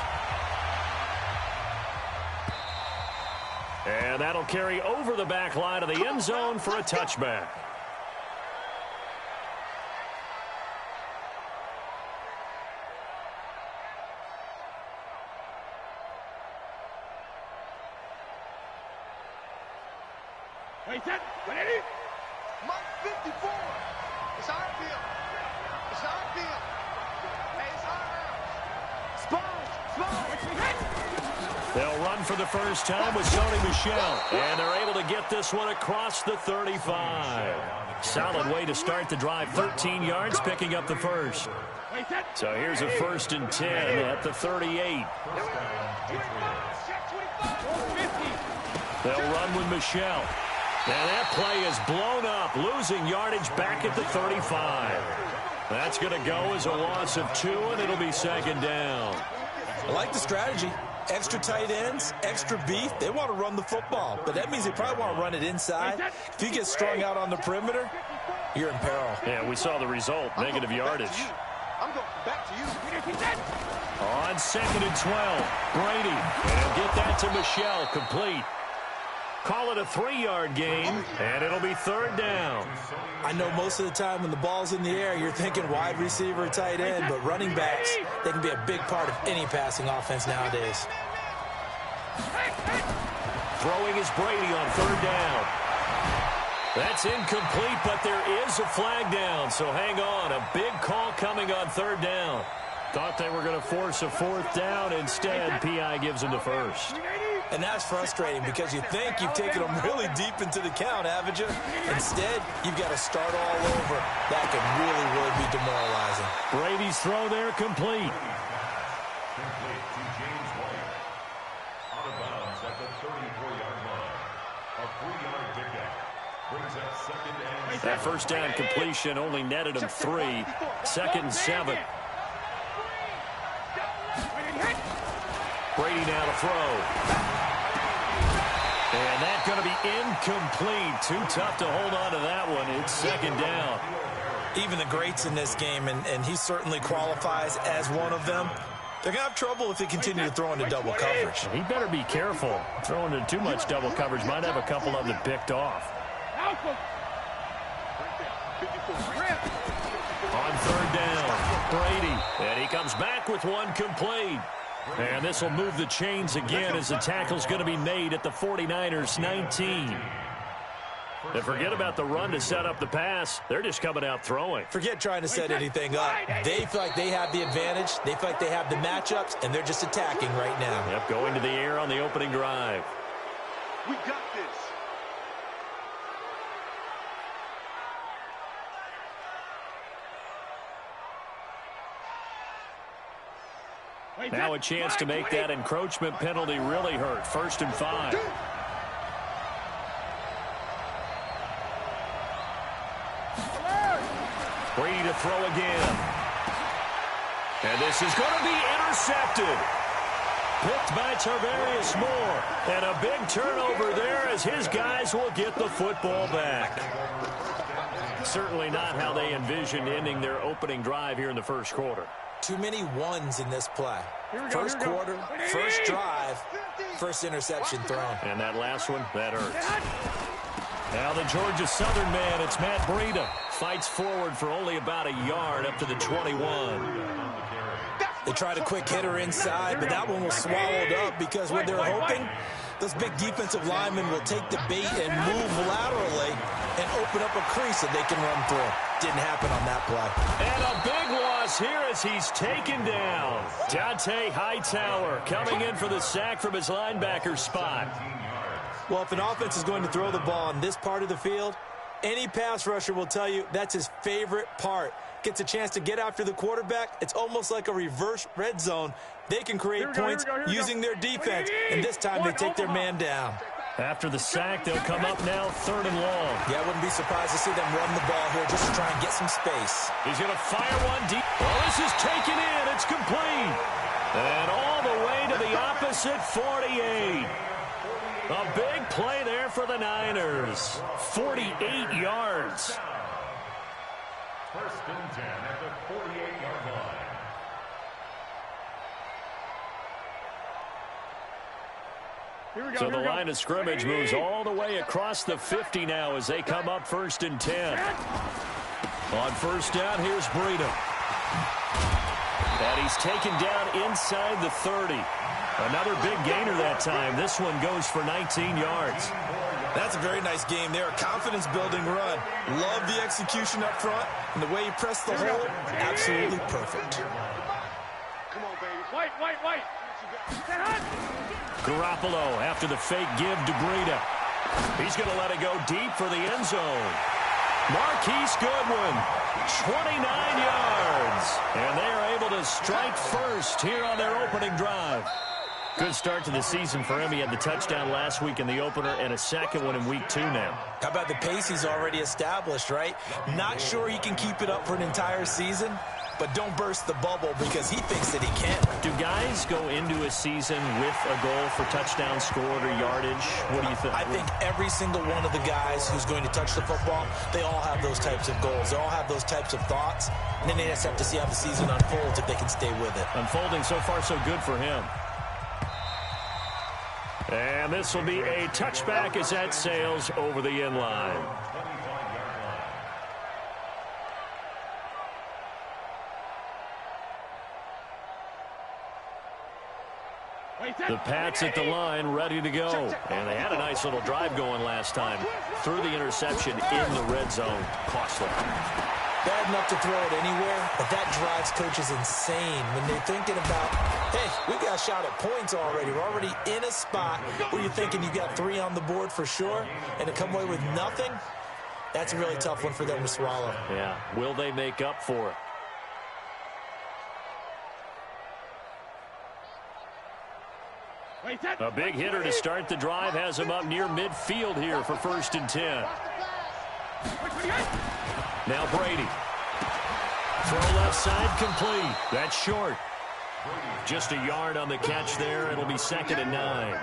And that'll carry over the back line of the end zone for a touchback. Wait, set, ready? Mike 54. It's our field. It's our field. Hey, it's our house. Sponge. They'll run for the first time with Sony Michel. And they're able to get this one across the 35. Solid way to start the drive. 13 yards, picking up the first. So here's a 1st and 10 at the 38. They'll run with Michel. And that play is blown up, losing yardage back at the 35. That's going to go as a loss of 2, and it'll be 2nd down. I like the strategy. Extra tight ends, extra beef. They want to run the football, but that means they probably want to run it inside. If you get strung out on the perimeter, you're in peril. Yeah, we saw the result, negative yardage. I'm going back to you. On 2nd and 12, Brady. And he'll get that to Michel, complete. Call it a 3-yard gain, and it'll be 3rd down. I know most of the time when the ball's in the air, you're thinking wide receiver, tight end, but running backs, they can be a big part of any passing offense nowadays. Throwing is Brady on 3rd down. That's incomplete, but there is a flag down, so hang on. A big call coming on 3rd down. Thought they were going to force a 4th down. Instead, P.I. gives them the first. And that's frustrating because you think you've taken them really deep into the count, haven't you? Instead, you've got to start all over. That can really, really be demoralizing. Brady's throw there complete. Complete to James White. Out of bounds at the 34-yard line. A 3-yard pickup. Brings up 2nd and 7. That 1st down completion only netted him 3. 2nd and 7. Brady now to throw. And that's going to be incomplete. Too tough to hold on to that one. It's 2nd down. Even the greats in this game, and he certainly qualifies as one of them, they're going to have trouble if they continue to throw into double coverage. He better be careful. Throwing into too much double coverage might have a couple of them picked off. On 3rd down, Brady. And he comes back with one complete. And this will move the chains again as the tackle's going to be made at the 49ers 19. And forget about the run to set up the pass. They're just coming out throwing. Forget trying to set anything up. They feel like they have the advantage. They feel like they have the matchups, and they're just attacking right now. Yep, going to the air on the opening drive. We got this. Now a chance to make that encroachment penalty really hurt. 1st and 5. Brady to throw again. And this is going to be intercepted. Picked by Tarvarius Moore. And a big turnover there as his guys will get the football back. Certainly not how they envisioned ending their opening drive here in the 1st quarter. Too many ones in this play. First quarter, first drive, first interception thrown. And that last one, that hurts. Now the Georgia Southern man, it's Matt Breida. Fights forward for only about a yard up to the 21. They tried a quick hitter inside, but that one was swallowed up because what they're hoping, those big defensive linemen will take the bait and move laterally and open up a crease that they can run through. Didn't happen on that play. And a big loss here as he's taken down. Dante Hightower coming in for the sack from his linebacker spot. Well, if an offense is going to throw the ball in this part of the field, any pass rusher will tell you that's his favorite part. Gets a chance to get after the quarterback. It's almost like a reverse red zone. They can create points using their defense, and this time they take their man down. After the sack, they'll come up now 3rd and long. Yeah, I wouldn't be surprised to see them run the ball here just to try and get some space. He's going to fire one deep. Well, this is taken in. It's complete. And all the way to the opposite 48. A big play there for the Niners. 48 yards. 1st and 10 at the 48-yard line. So the line of scrimmage moves all the way across the 50 now as they come up 1st and 10. On 1st down, here's Breida. And he's taken down inside the 30. Another big gainer that time. This one goes for 19 yards. That's a very nice game there. A confidence-building run. Love the execution up front. And the way he pressed the hole, absolutely perfect. Come on, baby. White. Garoppolo after the fake give to Breida. He's going to let it go deep for the end zone. Marquise Goodwin, 29 yards. And they are able to strike first here on their opening drive. Good start to the season for him. He had the touchdown last week in the opener and a second one in week 2 now. How about the pace he's already established, right? Not sure he can keep it up for an entire season, but don't burst the bubble because he thinks that he can. Do guys go into a season with a goal for touchdown scored or yardage? What do you think? I think every single one of the guys who's going to touch the football, they all have those types of goals. They all have those types of thoughts. And then they just have to see how the season unfolds if they can stay with it. Unfolding so far so good for him. And this will be a touchback as that sails over the end line. The Pats at the line, ready to go. And they had a nice little drive going last time. Threw the interception in the red zone. Costly. Bad enough to throw it anywhere, but that drives coaches insane when they're thinking about, hey, we got a shot at points already. We're already in a spot where you're thinking you got 3 on the board for sure, and to come away with nothing, that's a really tough one for them to swallow. Yeah, will they make up for it? A big hitter to start the drive has him up near midfield here for 1st and 10. Now Brady. Throw left side complete. That's short. Just a yard on the catch there. It'll be 2nd and 9.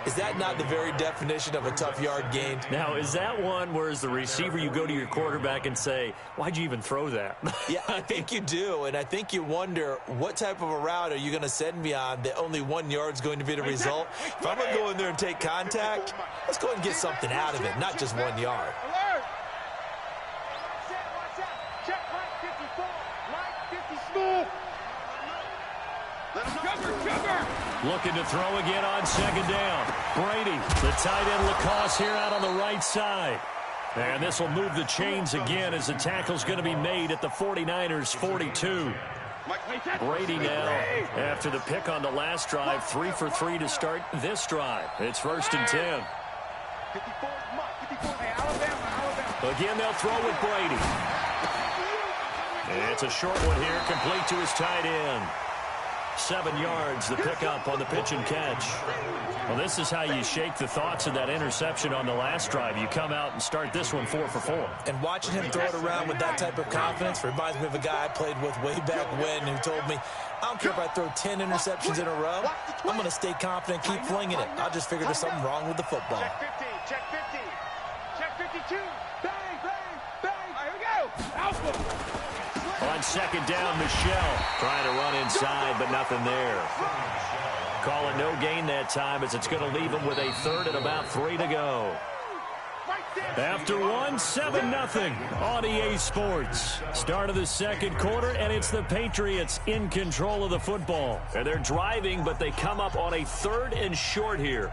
Is that not the very definition of a tough yard gained? Now, is that one where as the receiver you go to your quarterback and say, why'd you even throw that? Yeah, I think you do, and I think you wonder what type of a route are you going to send me on that only 1 yard's going to be the result? If I'm going to go in there and take contact, let's go ahead and get something out of it, not just 1 yard. Looking to throw again on 2nd down. Brady, the tight end Lacoste here out on the right side. And this will move the chains again as the tackle's going to be made at the 49ers 42. Brady now, after the pick on the last drive, 3 for 3 to start this drive. It's 1st and 10. Again, they'll throw with Brady. It's a short one here, complete to his tight end. 7 yards, the pickup on the pitch and catch. Well, this is how you shake the thoughts of that interception on the last drive. You come out and start this one 4 for 4. And watching him throw it around with that type of confidence reminds me of a guy I played with way back when who told me, I don't care if I throw 10 interceptions in a row. I'm going to stay confident, keep flinging it. I just figured there's something wrong with the football. Check 50, check 50, check 52. Bang, bang, bang. All right, here we go. Alpha. On 2nd down, Michelle trying to run inside, but nothing there. Call it no gain that time as it's going to leave him with a 3rd and about 3 to go. After 1, 7-0 on EA Sports. Start of the 2nd quarter, and it's the Patriots in control of the football. And they're driving, but they come up on a 3rd and short here.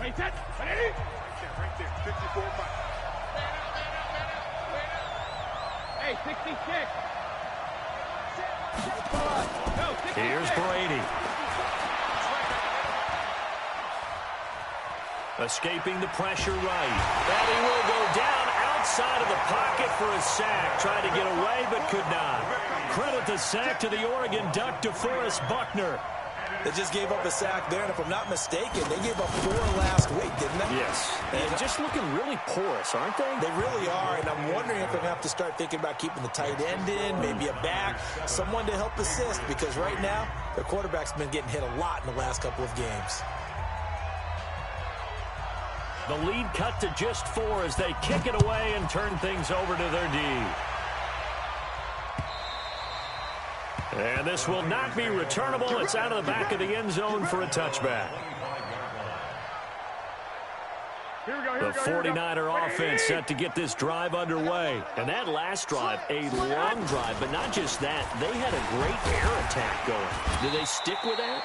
Wait, that. Right there, 54 miles. Hey, 66. Here's Brady. Escaping the pressure right. And he will go down outside of the pocket for a sack. Tried to get away, but could not. Credit the sack to the Oregon Duck, DeForest Buckner. They just gave up a sack there, and if I'm not mistaken, they gave up 4 last week, didn't they? Yes. And just looking really porous, aren't they? They really are, and I'm wondering if they're going to have to start thinking about keeping the tight end in, maybe a back, someone to help assist, because right now, their quarterback's been getting hit a lot in the last couple of games. The lead cut to just 4 as they kick it away and turn things over to their D. And this will not be returnable. It's out of the back of the end zone for a touchback. The 49er offense set to get this drive underway. And that last drive, a long drive, but not just that. They had a great air attack going. Do they stick with that?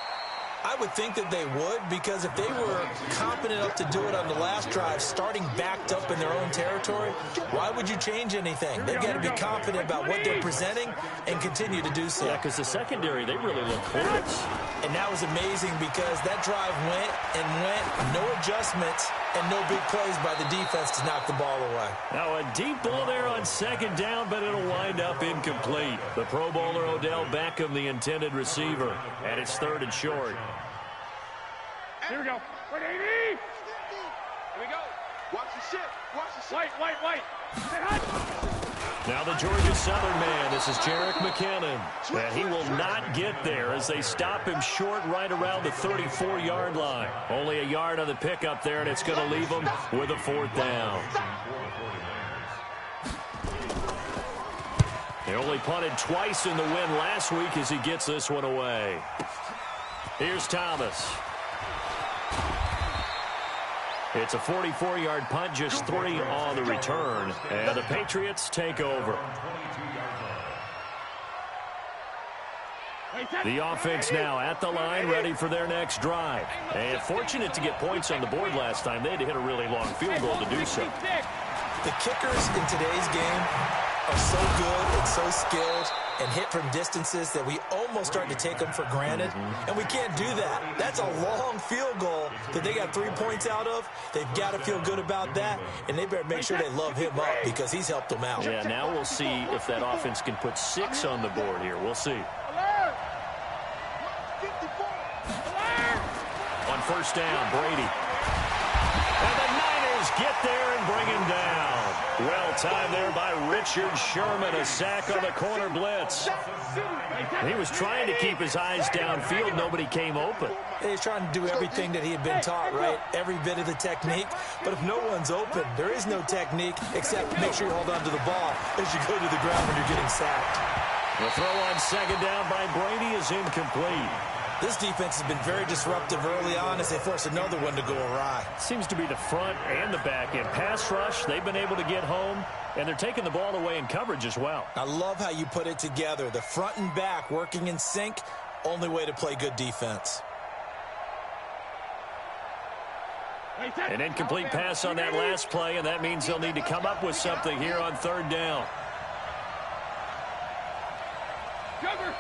I would think that they would, because if they were confident enough to do it on the last drive, starting backed up in their own territory, why would you change anything? They've got to be confident about what they're presenting and continue to do so. Yeah, because the secondary, they really look close. And that was amazing because that drive went and went, no adjustments, and no big plays by the defense to knock the ball away. Now a deep ball there on second down, but it'll wind up incomplete. The Pro Bowler Odell Beckham, the intended receiver, and it's 3rd and short. Here we go. 180. Here we go. Watch the shit. Watch the shit. White. Now the Georgia Southern man, this is Jerick McKinnon. And he will not get there as they stop him short right around the 34-yard line. Only a yard on the pickup there, and it's going to leave him with a 4th down. They only punted twice in the win last week as he gets this one away. Here's Thomas. It's a 44-yard punt, just 3 on the return. And the Patriots take over. The offense now at the line, ready for their next drive. And fortunate to get points on the board last time. They had to hit a really long field goal to do so. The kickers in today's game are so good and so skilled and hit from distances that we almost start to take them for granted. And we can't do that. That's a long field goal that they got 3 points out of. They've got to feel good about that, and they better make sure they love him up because he's helped them out. Yeah, now we'll see if that offense can put 6 on the board here. We'll see. On 1st down, Brady. And the Niners get there and bring him down. Well timed there by Richard Sherman, a sack on the corner blitz. He was trying to keep his eyes downfield. Nobody came open. He's trying to do everything that he had been taught, right? Every bit of the technique. But if no one's open, there is no technique except make sure you hold on to the ball as you go to the ground when you're getting sacked. The throw on 2nd down by Brady is incomplete. This defense has been very disruptive early on as they force another one to go awry. Seems to be the front and the back end. Pass rush, they've been able to get home, and they're taking the ball away in coverage as well. I love how you put it together. The front and back working in sync, only way to play good defense. An incomplete pass on that last play, and that means they'll need to come up with something here on 3rd down. Cover!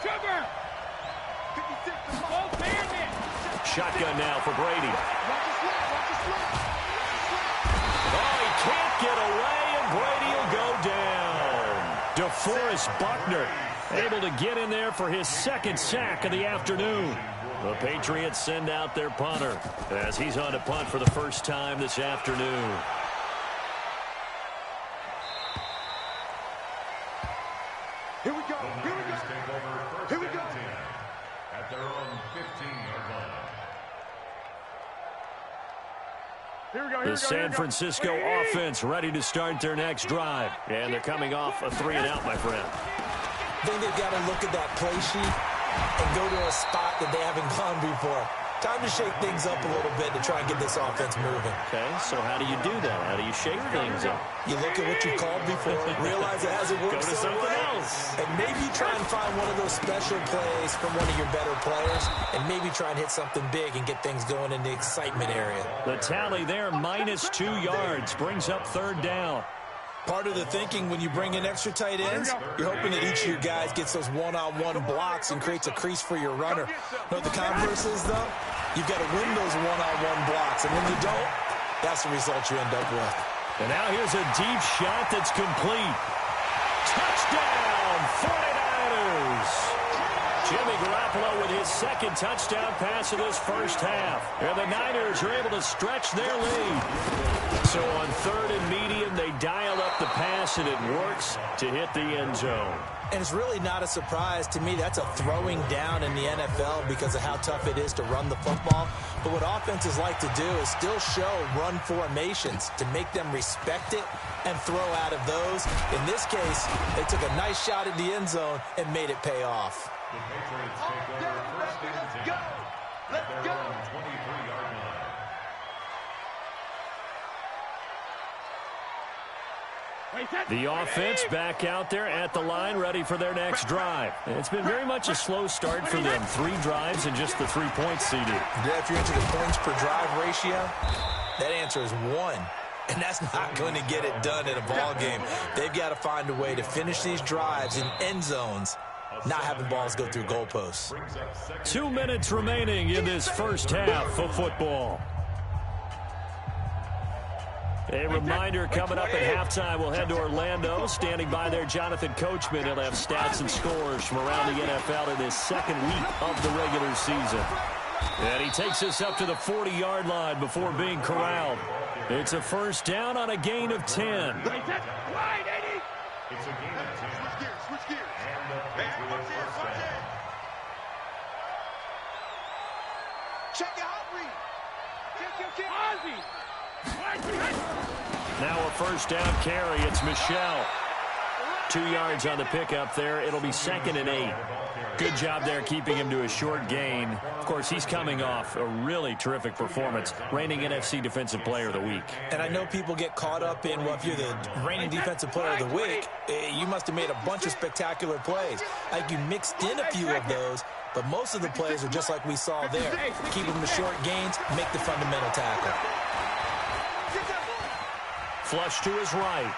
Shotgun now for Brady. Oh, he can't get away, and Brady will go down. DeForest Buckner able to get in there for his 2nd sack of the afternoon. The Patriots send out their punter as he's on to punt for the first time this afternoon. Here we go. At their own 15-yard line. The San Francisco offense ready to start their next drive. And they're coming off a 3-and-out, my friend. I think they've got to look at that play sheet and go to a spot that they haven't gone before. Time to shake things up a little bit to try and get this offense moving. Okay, so how do you do that? How do you shake things up? You look at what you called before, realize it hasn't worked Go to so something well, else. and maybe try and find one of those special plays from one of your better players, and maybe try and hit something big and get things going in the excitement area. The tally there, -2 yards, brings up 3rd down. Part of the thinking when you bring in extra tight ends, you're hoping that each of your guys gets those one-on-one blocks and creates a crease for your runner. You know what the converse is, though? You've got to win those one-on-one blocks, and when you don't, that's the result you end up with. And now here's a deep shot that's complete. Touchdown, 49ers! Jimmy Garoppolo Garoppolo with his second touchdown pass of this first half. And the Niners are able to stretch their lead. So on third and medium, they dial up the pass, and it works to hit the end zone. And it's really not a surprise to me. That's a throwing down in the NFL because of how tough it is to run the football. But what offenses like to do is still show run formations to make them respect it and throw out of those. In this case, they took a nice shot at the end zone and made it pay off. The Patriots take over first and 10 at their own 23-yard line. The offense back out there at the line, ready for their next drive. It's been very much a slow start for them. 3 drives and just the 3 points CD. Yeah, if you're into the points per drive ratio, that answer is 1. And that's not going to get it done in a ball game. They've got to find a way to finish these drives in end zones, not having balls go through goalposts. 2 minutes remaining in this first half of football. A reminder coming up at halftime, we'll head to Orlando. Standing by there, Jonathan Coachman. He'll have stats and scores from around the NFL in this second week of the regular season. And he takes us up to the 40-yard line before being corralled. It's a first down on a gain of 10. It's a gain of 10. Switch gears. And the Patriots first down. Check your hot read. Kick. Ozzy. Now a first down carry. It's Michel. 2 yards on the pickup there. It'll be 2nd and 8. Good job there keeping him to a short gain. Of course, he's coming off a really terrific performance. Reigning NFC Defensive Player of the Week. And I know people get caught up in, well, if you're the reigning Defensive Player of the Week, you must have made a bunch of spectacular plays. Like you mixed in a few of those, but most of the plays are just like we saw there. Keep them to short gains, make the fundamental tackle. Flush to his right.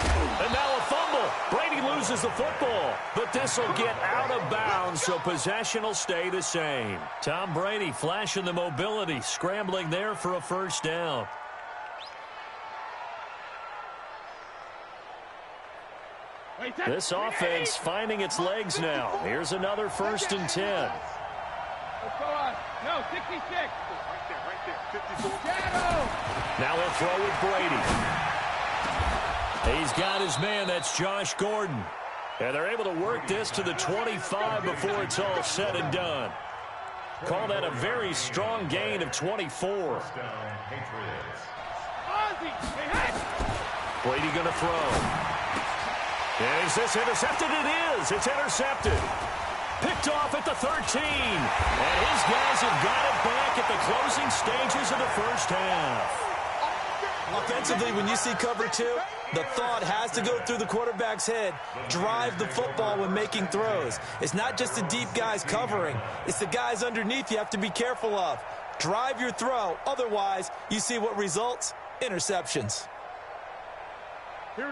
And now a fumble. Brady loses the football, but this will get out of bounds, so possession will stay the same. Tom Brady flashing the mobility, scrambling there for a first down. This offense finding its legs now. Here's another 1st and 10. Let's go on. No, 66. Right there. 54. Now he'll throw with Brady. He's got his man. That's Josh Gordon. And they're able to work this to the 25 before it's all said and done. Call that a very strong gain of 24. Brady going to throw. Is this intercepted? It is. It's intercepted. Picked off at the 13. And his guys have got it back at the closing stages of the first half. Offensively, when you see cover 2, the thought has to go through the quarterback's head. Drive the football when making throws. It's not just the deep guys covering. It's the guys underneath you have to be careful of. Drive your throw. Otherwise, you see what results? Interceptions. The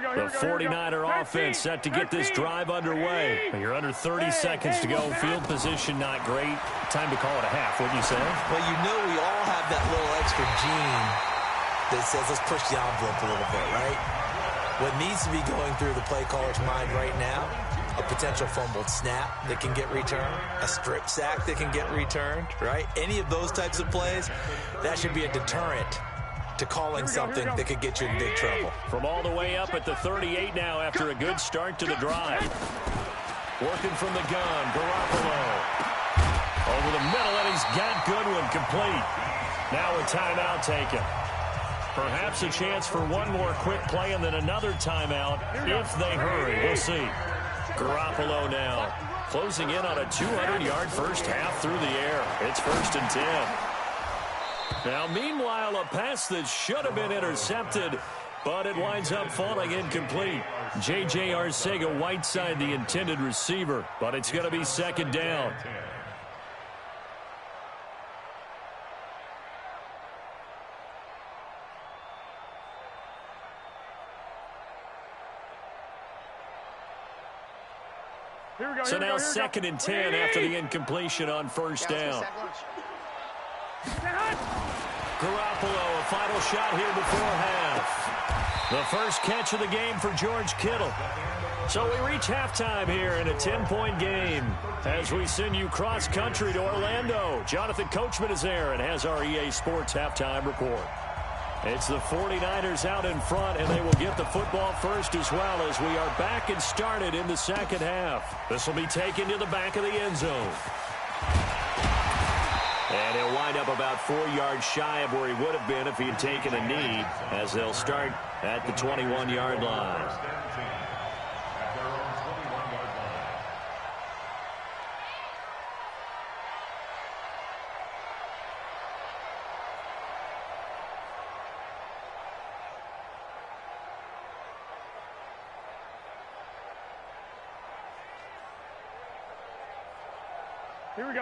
49er offense set to get this drive underway. You're under 30 seconds to go. Field position not great. Time to call it a half, wouldn't you say? Well, you know we all have that little extra gene that says let's push the envelope a little bit, right? What needs to be going through the play caller's mind right now, a potential fumbled snap that can get returned, a strip sack that can get returned, right? Any of those types of plays, that should be a deterrent to calling something that could get you in big trouble. From all the way up at the 38 now after a good start to the drive. Working from the gun, Garoppolo. Over the middle, and he's got Goodwin complete. Now a timeout taken. Perhaps a chance for one more quick play and then another timeout if they hurry. We'll see. Garoppolo now closing in on a 200-yard first half through the air. It's 1st and 10. Now, meanwhile, a pass that should have been intercepted, but it winds up falling incomplete. J.J. Arcega-Whiteside, the intended receiver, but it's going to be 2nd down. So now 2nd and 10 after the incompletion on 1st down. Garoppolo, a final shot here before half. The first catch of the game for George Kittle. So we reach halftime here in a 10-point game as we send you cross-country to Orlando. Jonathan Coachman is there and has our EA Sports halftime report. It's the 49ers out in front, and they will get the football first as well as we are back and started in the second half. This will be taken to the back of the end zone. And he'll wind up about 4 yards shy of where he would have been if he had taken a knee, as they'll start at the 21-yard line.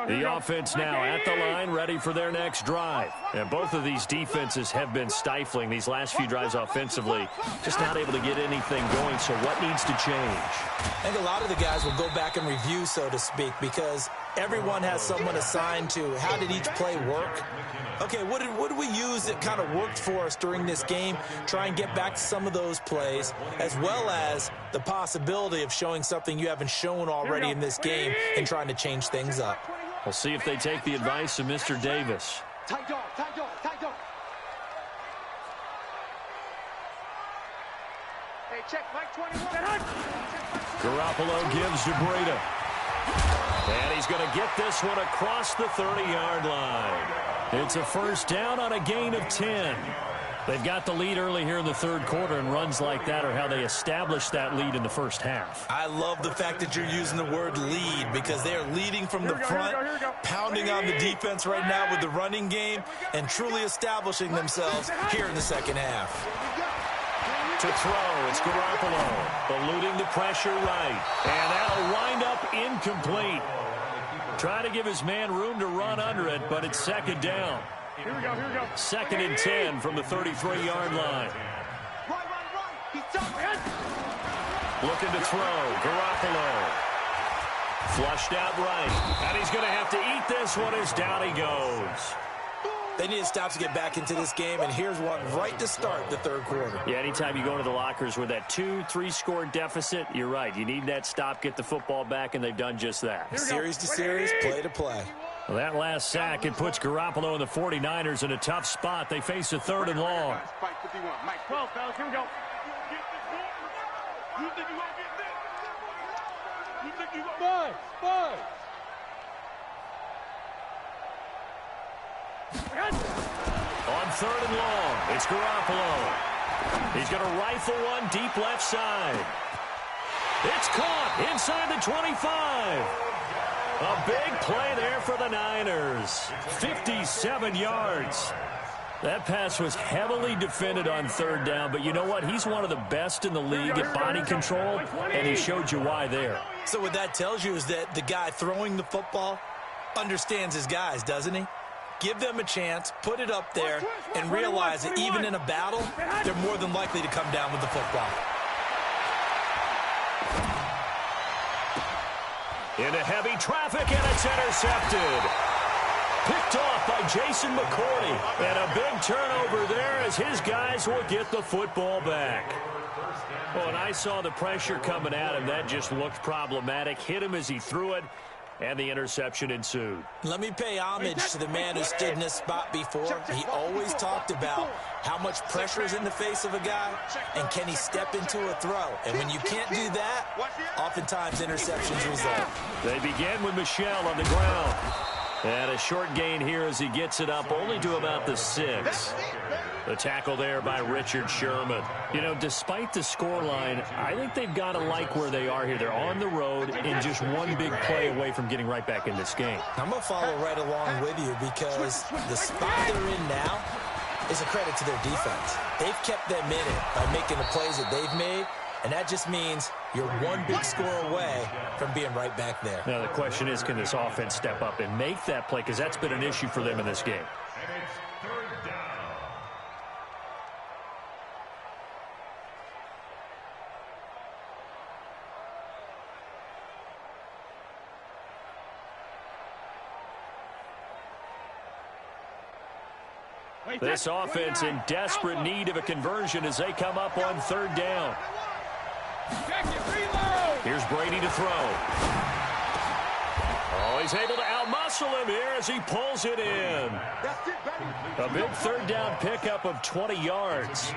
The offense now at the line, ready for their next drive. And both of these defenses have been stifling these last few drives offensively. Just not able to get anything going, so what needs to change? I think a lot of the guys will go back and review, so to speak, because everyone has someone assigned to how did each play work. Okay, what did we use that kind of worked for us during this game? Try and get back to some of those plays, as well as the possibility of showing something you haven't shown already in this game and trying to change things up. We'll see if they take the advice of Mr. Davis. Tight dog, tight dog, tight dog. Hey, check Mike 21. Garoppolo gives to Breida. And he's going to get this one across the 30-yard line. It's a first down on a gain of 10. They've got the lead early here in the third quarter, and runs like that are how they established that lead in the first half. I love the fact that you're using the word lead, because they are leading from the front, pounding on the defense right now with the running game, and truly establishing themselves here in the second half. To throw, it's Garoppolo, eluding the pressure right. And that'll wind up incomplete. Trying to give his man room to run under it, but it's second down. Here we go, here we go. Second and 10 from the 33-yard line. Run. He's jumping. Looking to throw, Garoppolo. Flushed out right. And he's going to have to eat this one as down he goes. They need to stop to get back into this game, and here's one right to start the third quarter. Yeah, anytime you go into the lockers with that 2-3 score deficit, you're right. You need that stop, get the football back, and they've done just that. Series to series, play to play. Well, that last sack, it puts Garoppolo and the 49ers in a tough spot. They face a third and long. Spike 51. Mike 12, fellas. Here we go. You think you won't get this? You think you won't? Five. On third and long, it's Garoppolo. He's going to rifle one deep left side. It's caught inside the 25. A big play there for the Niners. 57 yards. That pass was heavily defended on third down, but you know what? He's one of the best in the league at body control, and he showed you why there. So what that tells you is that the guy throwing the football understands his guys, doesn't he? Give them a chance, put it up there, and realize that even in a battle, they're more than likely to come down with the football. Into heavy traffic, and it's intercepted. Picked off by Jason McCourty. And a big turnover there as his guys will get the football back. Well, and I saw the pressure coming at him. That just looked problematic. Hit him as he threw it, and the interception ensued. Let me pay homage to the man who stood in this spot before. He always talked about how much pressure is in the face of a guy, and can he step into a throw. And when you can't do that, oftentimes interceptions result. They begin with Michel on the ground. And a short gain here as he gets it up only to about the 6. The tackle there by Richard Sherman. You know, despite the scoreline, I think they've got to like where they are here. They're on the road and just one big play away from getting right back in this game. I'm going to follow right along with you because the spot they're in now is a credit to their defense. They've kept them in it by making the plays that they've made, and that just means you're one big score away from being right back there. Now, the question is, can this offense step up and make that play? Because that's been an issue for them in this game. And it's third down. This offense in desperate need of a conversion as they come up on third down. Check it, reload! Here's Brady to throw. Oh, he's able to outmuscle him here as he pulls it in. A big third down pickup of 20 yards.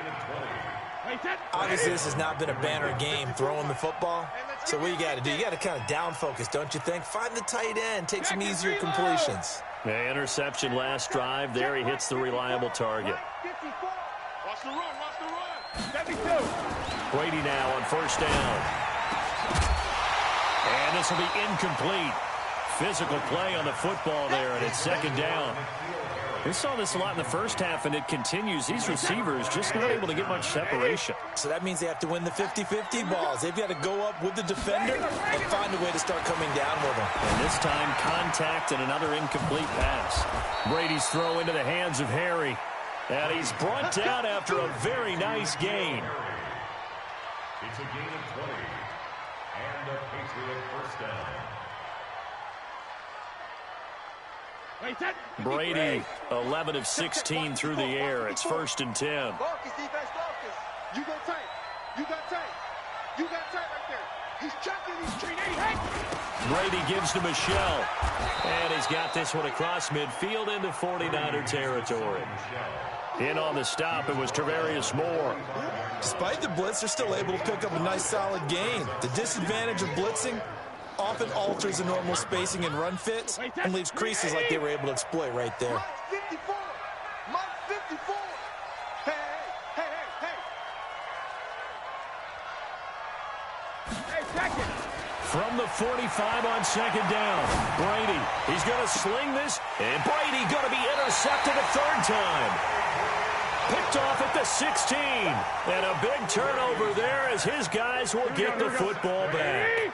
Obviously, this has not been a banner game throwing the football. So what you got to do, you got to kind of down focus, don't you think? Find the tight end, take some easier completions. The interception last drive. There he hits the reliable target. Watch the run, watch the run. 72. Brady now on first down. And this will be incomplete. Physical play on the football there, and it's second down. We saw this a lot in the first half, and it continues. These receivers just not able to get much separation. So that means they have to win the 50-50 balls. They've got to go up with the defender and find a way to start coming down with them. And this time, contact and another incomplete pass. Brady's throw into the hands of Harry. And he's brought down after a very nice gain. It's a gain of 20. And a Patriot first down. Brady, 11 of 16 through the air. It's 1st and 10. Focus, defense, focus. You go tight. You got tight. You got tight right there. He's checking, he's treating. Brady gives to Michelle. And he's got this one across midfield into 49er territory. In on the stop, it was Travarius Moore. Despite the blitz, they're still able to pick up a nice solid gain. The disadvantage of blitzing often alters the normal spacing and run fits and leaves creases like they were able to exploit right there. Mike 54. Mike 54. Hey, hey, hey, hey. Hey, second. From the 45 on second down. Brady, he's going to sling this. And Brady going to be intercepted a third time. Picked off at the 16. And a big turnover there as his guys will get the football back.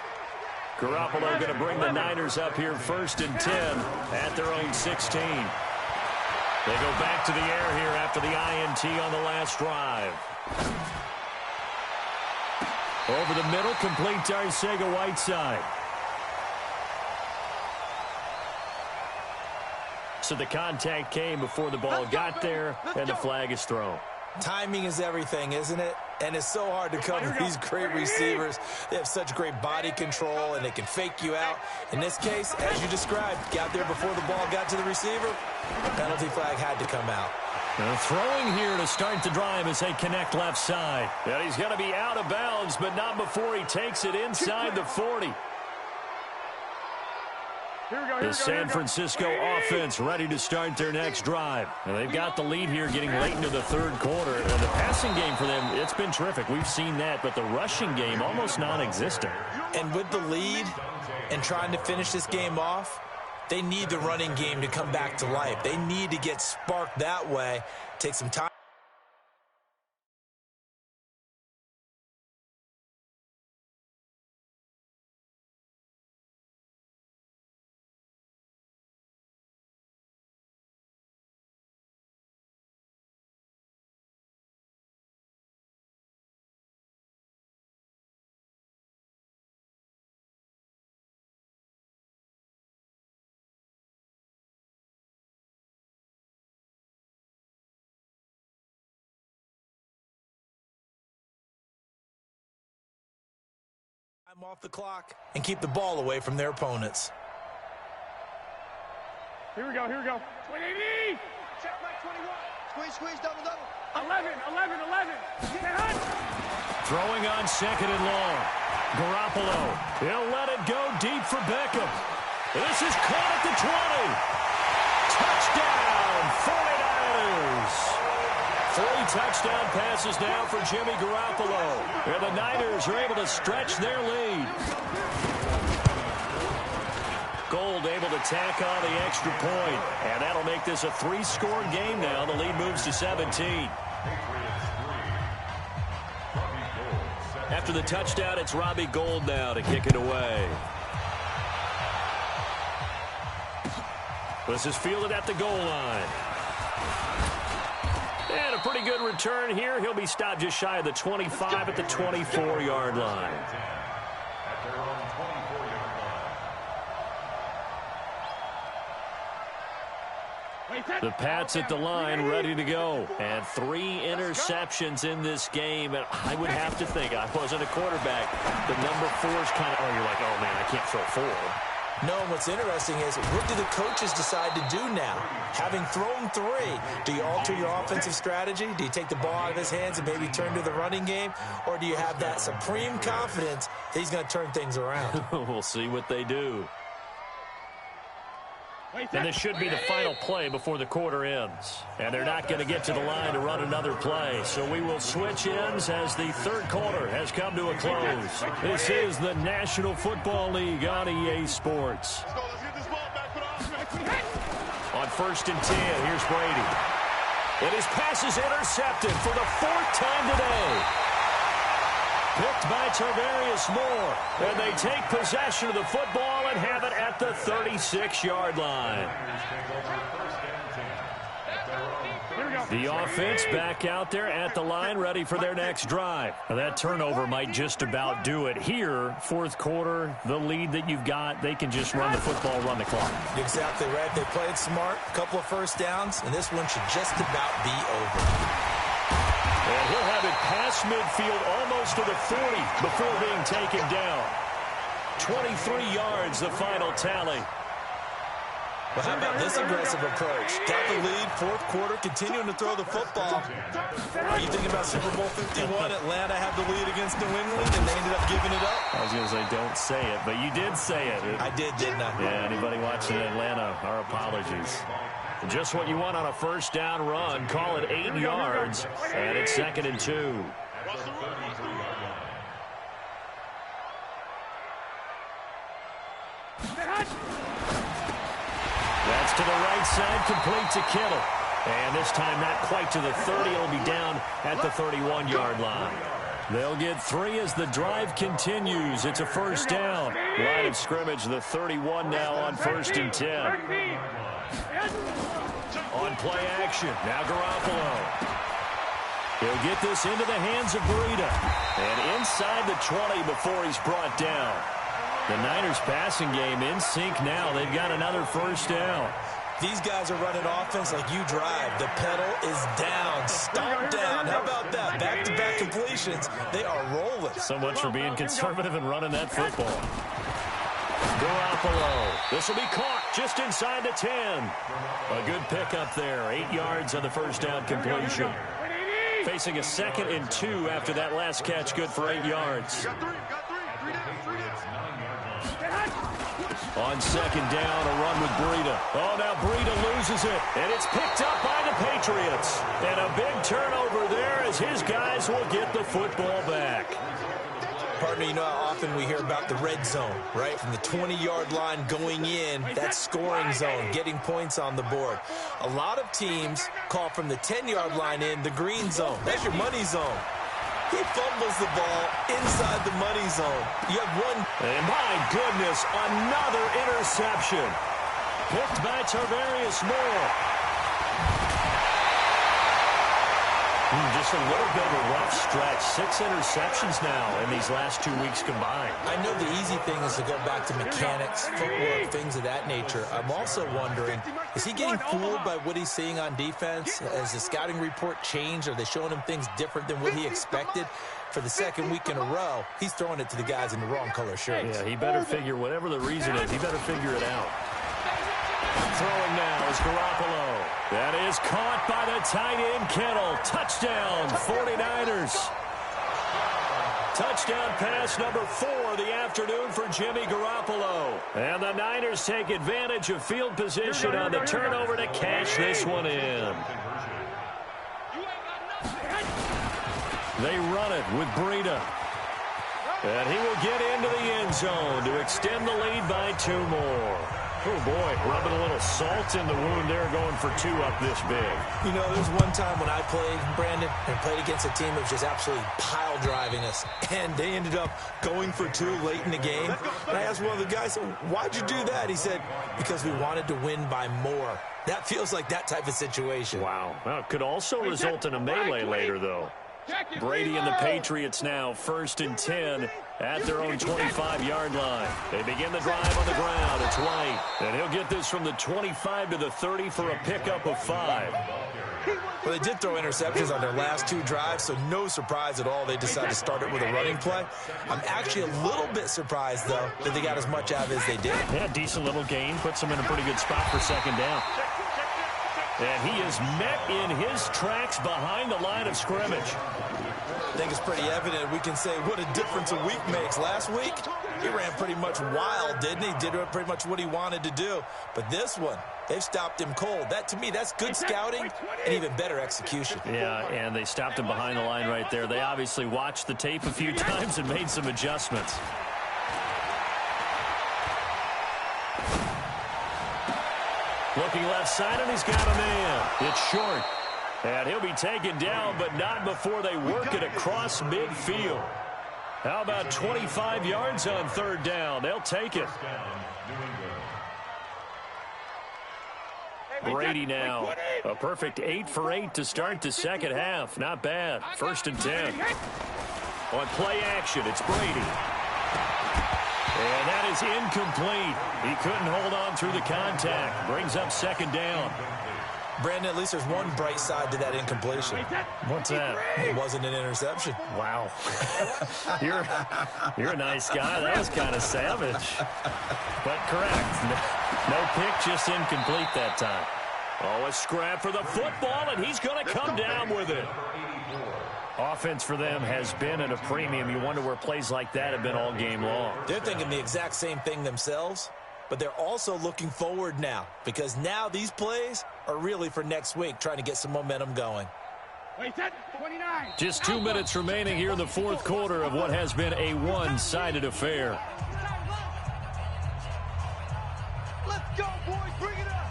Garoppolo going to bring the Niners up here 1st and 10 at their own 16. They go back to the air here after the INT on the last drive. Over the middle, complete to Arcega-Whiteside. So the contact came before the ball got there, and the flag is thrown. Timing is everything, isn't it? And it's so hard to cover these great receivers. They have such great body control, and they can fake you out. In this case, as you described, got there before the ball got to the receiver. Penalty flag had to come out. Throwing here to start the drive as they connect left side. And he's going to be out of bounds, but not before he takes it inside the 40. The San Francisco offense ready to start their next drive. And they've got the lead here getting late into the third quarter. And the passing game for them, it's been terrific. We've seen that, but the rushing game almost non-existent. And with the lead and trying to finish this game off, they need the running game to come back to life. They need to get sparked that way, take some time. Off the clock and keep the ball away from their opponents. Here we go, here we go. 2080. Check Mike 21. Squeeze, squeeze, double, double. 11. Throwing on second and long. Garoppolo. He'll let it go deep for Beckham. This is caught at the 20. Touchdown, 49ers. 3 touchdown passes now for Jimmy Garoppolo. And the Niners are able to stretch their lead. Gold able to tack on the extra point. And that'll make this a 3-score game now. The lead moves to 17. After the touchdown, it's Robbie Gould now to kick it away. This is fielded at the goal line. And a pretty good return here. He'll be stopped just shy of the 25 at the 24-yard line. The Pats at the line, ready to go. And 3 interceptions in this game. And I would have to think, I wasn't a quarterback, the number 4 is kind of, you're like, oh, man, I can't throw 4. No, and what's interesting is, what do the coaches decide to do now? Having thrown 3, do you alter your offensive strategy? Do you take the ball out of his hands and maybe turn to the running game? Or do you have that supreme confidence that he's going to turn things around? We'll see what they do. And this should be the final play before the quarter ends. And they're not going to get to the line to run another play. So we will switch ends as the third quarter has come to a close. This is the National Football League on EA Sports. On 1st and 10, here's Brady. And his pass is intercepted for the 4th time today. Picked by Tarvarius Moore. And they take possession of the football and have it at the 36-yard line. The offense back out there at the line, ready for their next drive. Now that turnover might just about do it here. 4th quarter, the lead that you've got, they can just run the football, run the clock. Exactly right. They played smart, a couple of first downs, and this one should just about be over. And he'll have it past midfield almost to the 40 before being taken down. 23 yards, the final tally. Well, how about this aggressive approach? Got the lead, 4th quarter, continuing to throw the football. Are you thinking about Super Bowl 51? Atlanta had the lead against New England, and they ended up giving it up? I was going to say, don't say it, but you did say it. I did, didn't I? Yeah, anybody watching Atlanta, our apologies. Just what you want on a first down run. Call it 8 yards, and it's 2nd and 2. That's to the right side, complete to Kittle. And this time not quite to the 30. It'll be down at the 31-yard line. They'll get 3 as the drive continues. It's a first down. Line of scrimmage, the 31 now on 1st and 10. On play action, now Garoppolo. He'll get this into the hands of Breida. And inside the 20 before he's brought down. The Niners passing game in sync now. They've got another first down. These guys are running offense like you drive. The pedal is down, stomped down. How about that? Back-to-back completions. They are rolling. So much for being conservative and running that football. Garoppolo. This will be caught just inside the 10. A good pickup there. 8 yards on the first down completion. Facing a 2nd and 2 after that last catch. Good for 8 yards. On 2nd down, a run with Breida. Oh, now Breida loses it. And it's picked up by the Patriots. And a big turnover there as his guys will get the football back. Partner, you know how often we hear about the red zone, right? From the 20-yard line going in, that scoring zone, getting points on the board. A lot of teams call from the 10-yard line in the green zone. That's your money zone. He fumbles the ball inside the money zone. You have one. And my goodness, another interception. Picked by Tarvarius Moore. Just a little bit of a rough stretch. 6 interceptions now in these last 2 weeks combined. I know the easy thing is to go back to mechanics, footwork, things of that nature. I'm also wondering, is he getting fooled by what he's seeing on defense? Has the scouting report changed? Are they showing him things different than what he expected? For the 2nd week in a row, he's throwing it to the guys in the wrong color shirts. Yeah, he better figure, whatever the reason is, he better figure it out. Throwing now is Garoppolo. That is caught by the tight end, Kittle. Touchdown, 49ers. Touchdown pass number 4 of the afternoon for Jimmy Garoppolo. And the Niners take advantage of field position on the turnover to cash this one in. They run it with Breida. And he will get into the end zone to extend the lead by 2 more. Oh, boy, rubbing a little salt in the wound there, going for 2 up this big. You know, there's one time when I played, Brandon, and played against a team that was just absolutely pile driving us, and they ended up going for 2 late in the game. And I asked one of the guys, why'd you do that? He said, because we wanted to win by more. That feels like that type of situation. Wow. Well, it could also result in a melee later, though. Brady and the Patriots now 1st and 10 at their own 25-yard line. They begin the drive on the ground. It's White, and he'll get this from the 25 to the 30 for a pickup of 5. Well, they did throw interceptions on their last 2 drives, so no surprise at all they decided to start it with a running play. I'm actually a little bit surprised, though, that they got as much out of it as they did. Yeah, decent little gain. Puts them in a pretty good spot for 2nd down. And he is met in his tracks behind the line of scrimmage. I think it's pretty evident we can say what a difference a week makes. Last week, he ran pretty much wild, didn't he? Did pretty much what he wanted to do. But this one, they've stopped him cold. That, to me, that's good scouting and even better execution. Yeah, and they stopped him behind the line right there. They obviously watched the tape a few times and made some adjustments. Looking left side, and he's got a man. It's short. And he'll be taken down, but not before they work it across midfield. How about 25 yards on 3rd down? They'll take it. Brady now. A perfect 8 for 8 to start the 2nd half. Not bad. 1st and 10. On play action, it's Brady. And that is incomplete. He couldn't hold on through the contact. Brings up 2nd down. Brandon, at least there's one bright side to that incompletion. What's that? It wasn't an interception. Wow. You're a nice guy. That was kind of savage. But correct. No pick, just incomplete that time. Oh, a scrap for the football, and he's going to come down with it. Offense for them has been at a premium. You wonder where plays like that have been all game long. They're thinking the exact same thing themselves, but they're also looking forward now because now these plays are really for next week, trying to get some momentum going. Just 2 minutes remaining here in the 4th quarter of what has been a one-sided affair. Let's go, boys. Bring it up.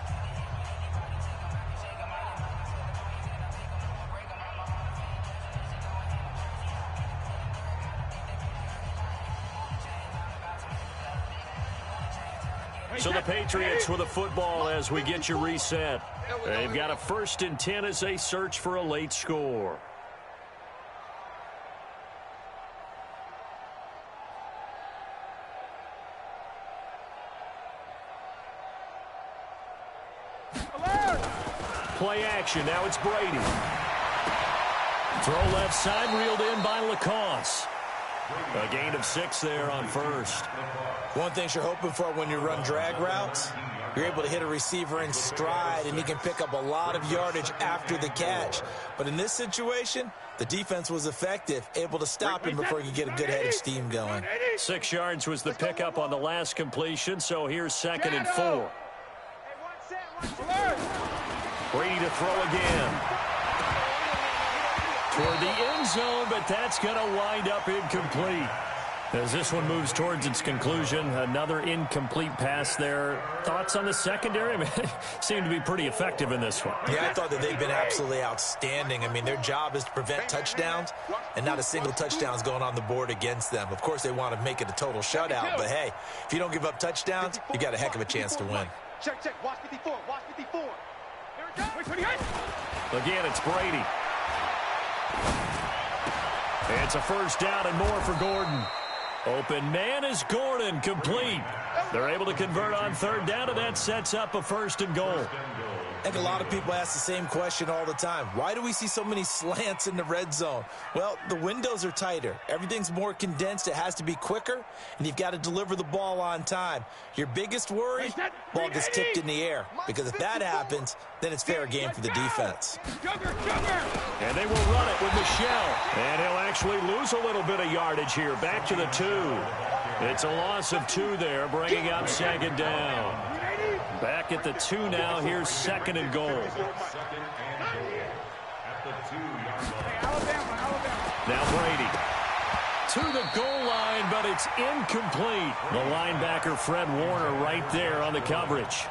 So the Patriots with a football as we get you reset. They've got a 1st and 10 as they search for a late score. Play action. Now it's Brady. Throw left side, reeled in by Lacoste. A gain of 6 there on 1st. One thing you're hoping for when you run drag routes, you're able to hit a receiver in stride, and he can pick up a lot of yardage after the catch. But in this situation, the defense was effective, able to stop him before he could get a good head of steam going. 6 yards was the pickup on the last completion, so here's 2nd and 4. Brady to throw again. Toward the end zone, but that's going to wind up incomplete. As this one moves towards its conclusion, another incomplete pass there. Thoughts on the secondary? I mean, seem to be pretty effective in this one. Yeah, I thought that they've been absolutely outstanding. I mean, their job is to prevent touchdowns, and not a single touchdown is going on the board against them. Of course, they want to make it a total shutout, but hey, if you don't give up touchdowns, you got a heck of a chance to win. Check, check. Watch 54. Watch 54. Here it comes. Again, it's Brady. It's a 1st down and more for Gordon. Open man is Gordon, complete. They're able to convert on 3rd down, and that sets up a 1st and goal. I think a lot of people ask the same question all the time. Why do we see so many slants in the red zone? Well, the windows are tighter. Everything's more condensed. It has to be quicker, and you've got to deliver the ball on time. Your biggest worry, ball gets tipped in the air, because if that happens, then it's fair game for the defense. And they will run it with Michelle, and he'll actually lose a little bit of yardage here. Back to the 2. It's a loss of 2 there, bringing up 2nd down. Back at the 2 now. Here's 2nd and goal. Now Brady to the goal line, but it's incomplete. The linebacker, Fred Warner, right there on the coverage.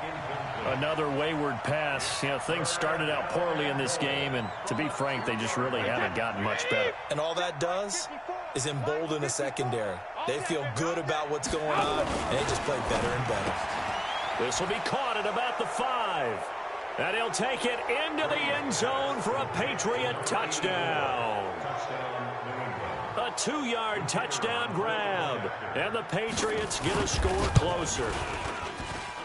Another wayward pass. You know, things started out poorly in this game, and to be frank, they just really haven't gotten much better. And all that does is embolden the secondary. They feel good about what's going on, and they just play better and better. This will be caught at about the 5. And he'll take it into the end zone for a Patriot touchdown. A 2-yard touchdown grab. And the Patriots get a score closer.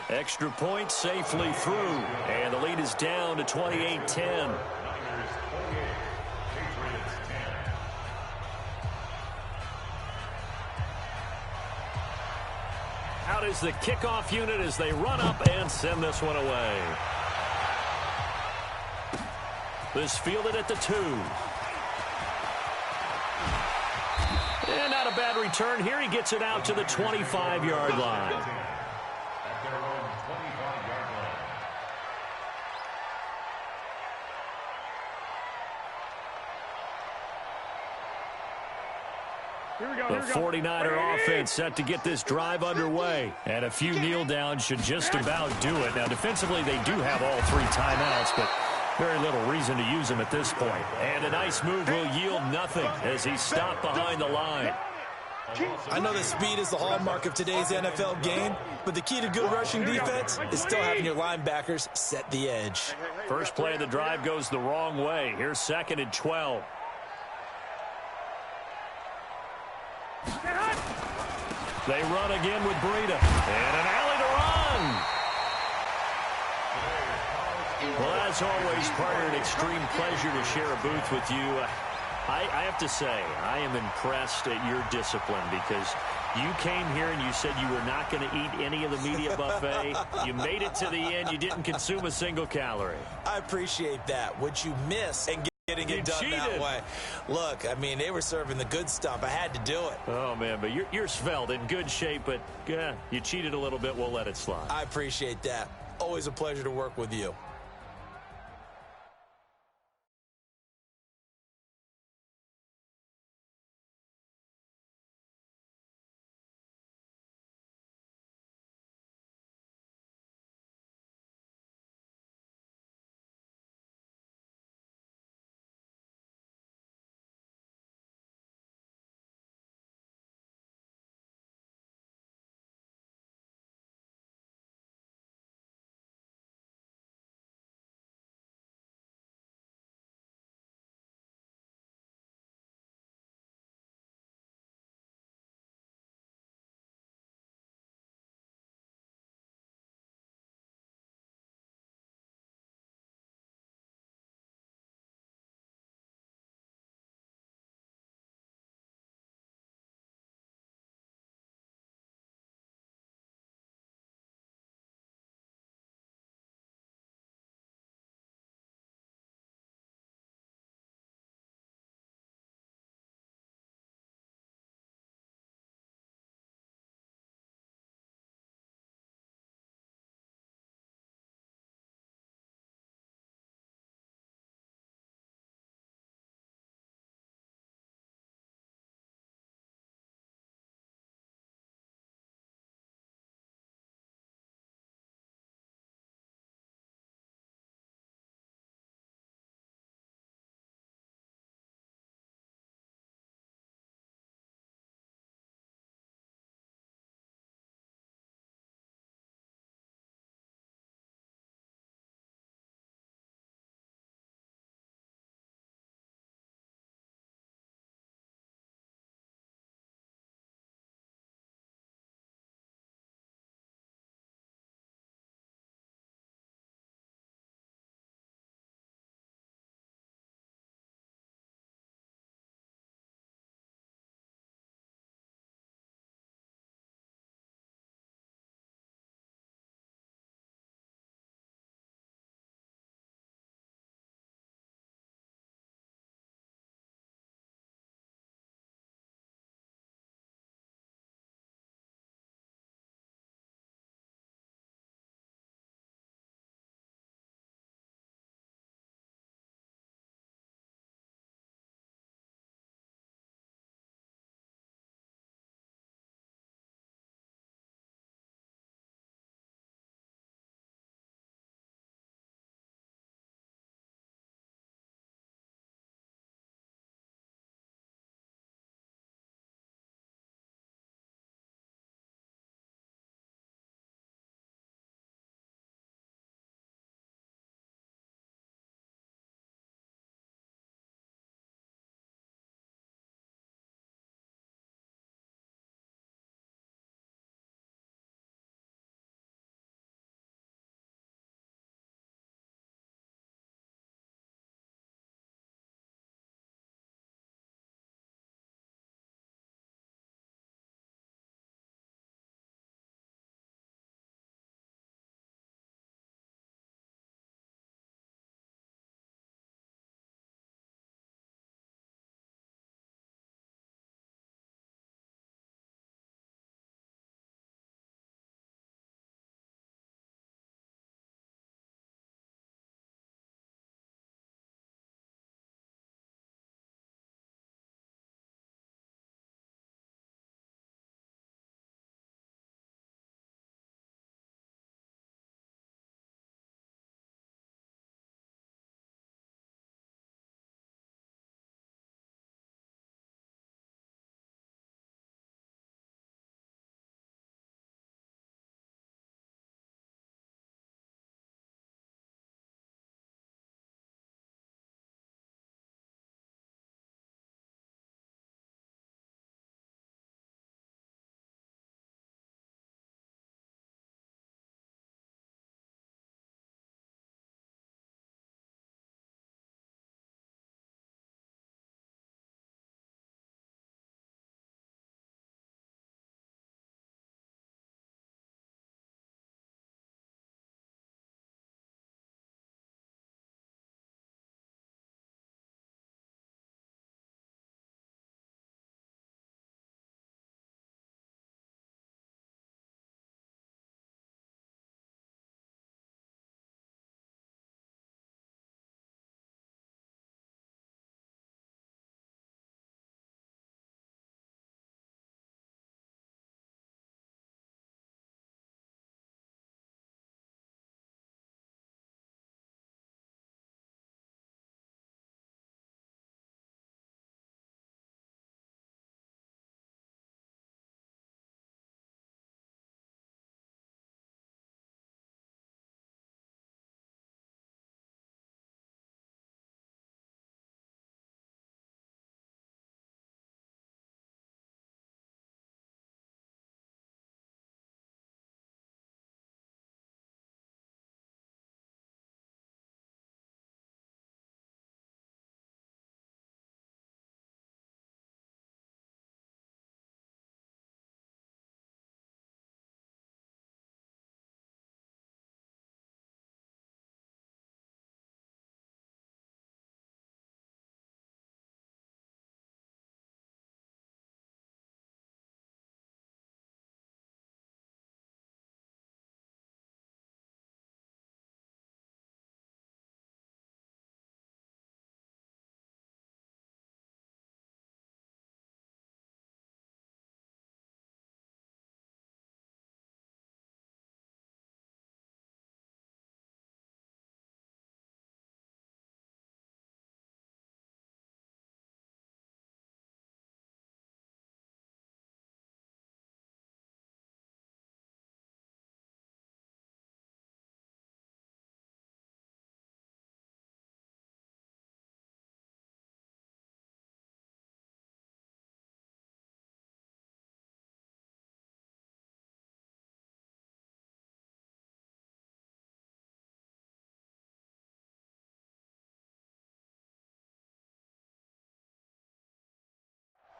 Extra point safely through. And the lead is down to 28-10. Out is the kickoff unit as they run up and send this one away. This fielded at the 2. And not a bad return here. He gets it out to the 25-yard line. At their own 25-yard line. The 49er offense set to get this drive underway. And a few kneel downs should just about do it. Now, defensively, they do have all 3 timeouts, but very little reason to use them at this point. And a nice move will yield nothing as he's stopped behind the line. I know that speed is the hallmark of today's NFL game, but the key to good rushing defense is still having your linebackers set the edge. First play of the drive goes the wrong way. Here's 2nd and 12. They run again with Breida. And an alley to run. Well, as always, partner, an extreme pleasure to share a booth with you. I have to say, I am impressed at your discipline because you came here and you said you were not going to eat any of the media buffet. You made it to the end. You didn't consume a single calorie. I appreciate that. What you miss and getting it done that way. Look, I mean, they were serving the good stuff. I had to do it. Oh, man, but you're svelte, in good shape, but you cheated a little bit. We'll let it slide. I appreciate that. Always a pleasure to work with you.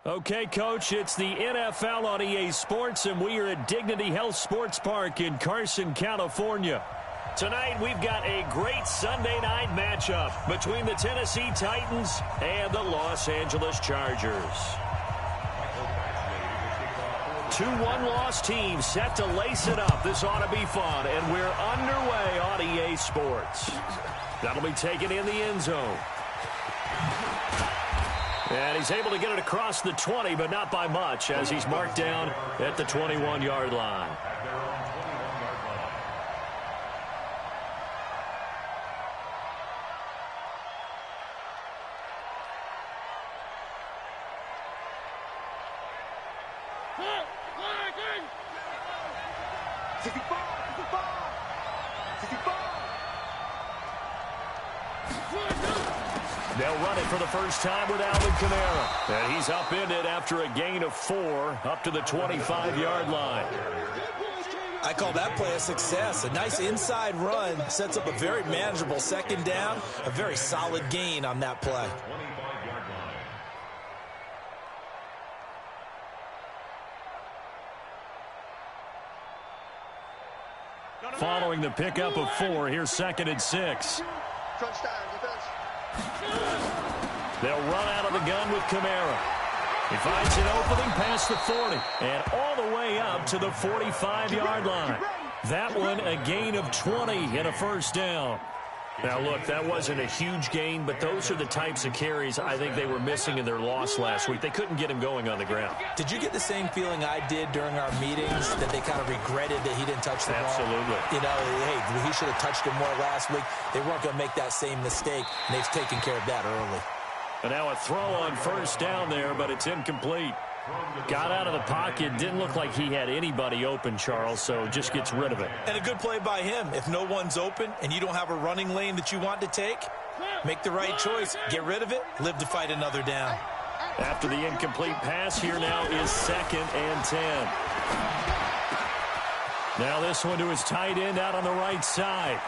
Okay, Coach, it's the NFL on EA Sports, and we are at Dignity Health Sports Park in Carson, California. Tonight, we've got a great Sunday night matchup between the Tennessee Titans and the Los Angeles Chargers. Two one-loss teams set to lace it up. This ought to be fun, and we're underway on EA Sports. That'll be taken in the end zone. And he's able to get it across the 20, but not by much, as he's marked down at the 21-yard line. They'll run it for the first time with Alvin Kamara. And he's upended after a gain of 4 up to the 25-yard line. I call that play a success. A nice inside run sets up a very manageable second down. A very solid gain on that play. Following the pickup of 4, here's 2nd and 6. They'll run out of the gun with Kamara. He finds an opening past the 40 and all the way up to the 45-yard line. That one a gain of 20 and a first down. Now, look, that wasn't a huge gain, but those are the types of carries I think they were missing in their loss last week. They couldn't get him going on the ground. Did you get the same feeling I did during our meetings, that they kind of regretted that he didn't touch the ball? Absolutely. You know, hey, he should have touched him more last week. They weren't going to make that same mistake, and they've taken care of that early. And now a throw on first down there, but it's incomplete. Got out of the pocket. Didn't look like he had anybody open, Charles, so just gets rid of it. And a good play by him. If no one's open and you don't have a running lane that you want to take, make the right choice. Get rid of it. Live to fight another down. After the incomplete pass, here now is 2nd and 10. Now this one to his tight end out on the right side.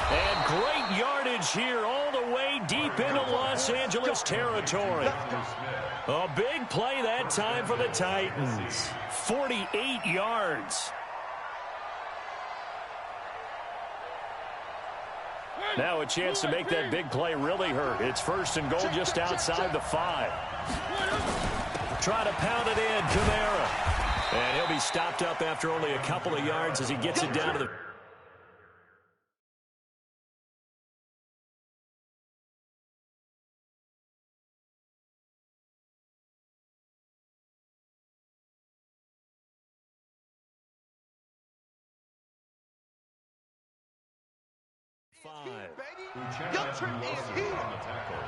And great yardage here all the way deep into Los Angeles territory. A big play that time for the Titans. 48 yards. Now a chance to make that big play really hurt. It's 1st and goal just outside the 5. Try to pound it in, Kamara. And he'll be stopped up after only a couple of yards as he gets it down to the... Your trip is here. On the tackle.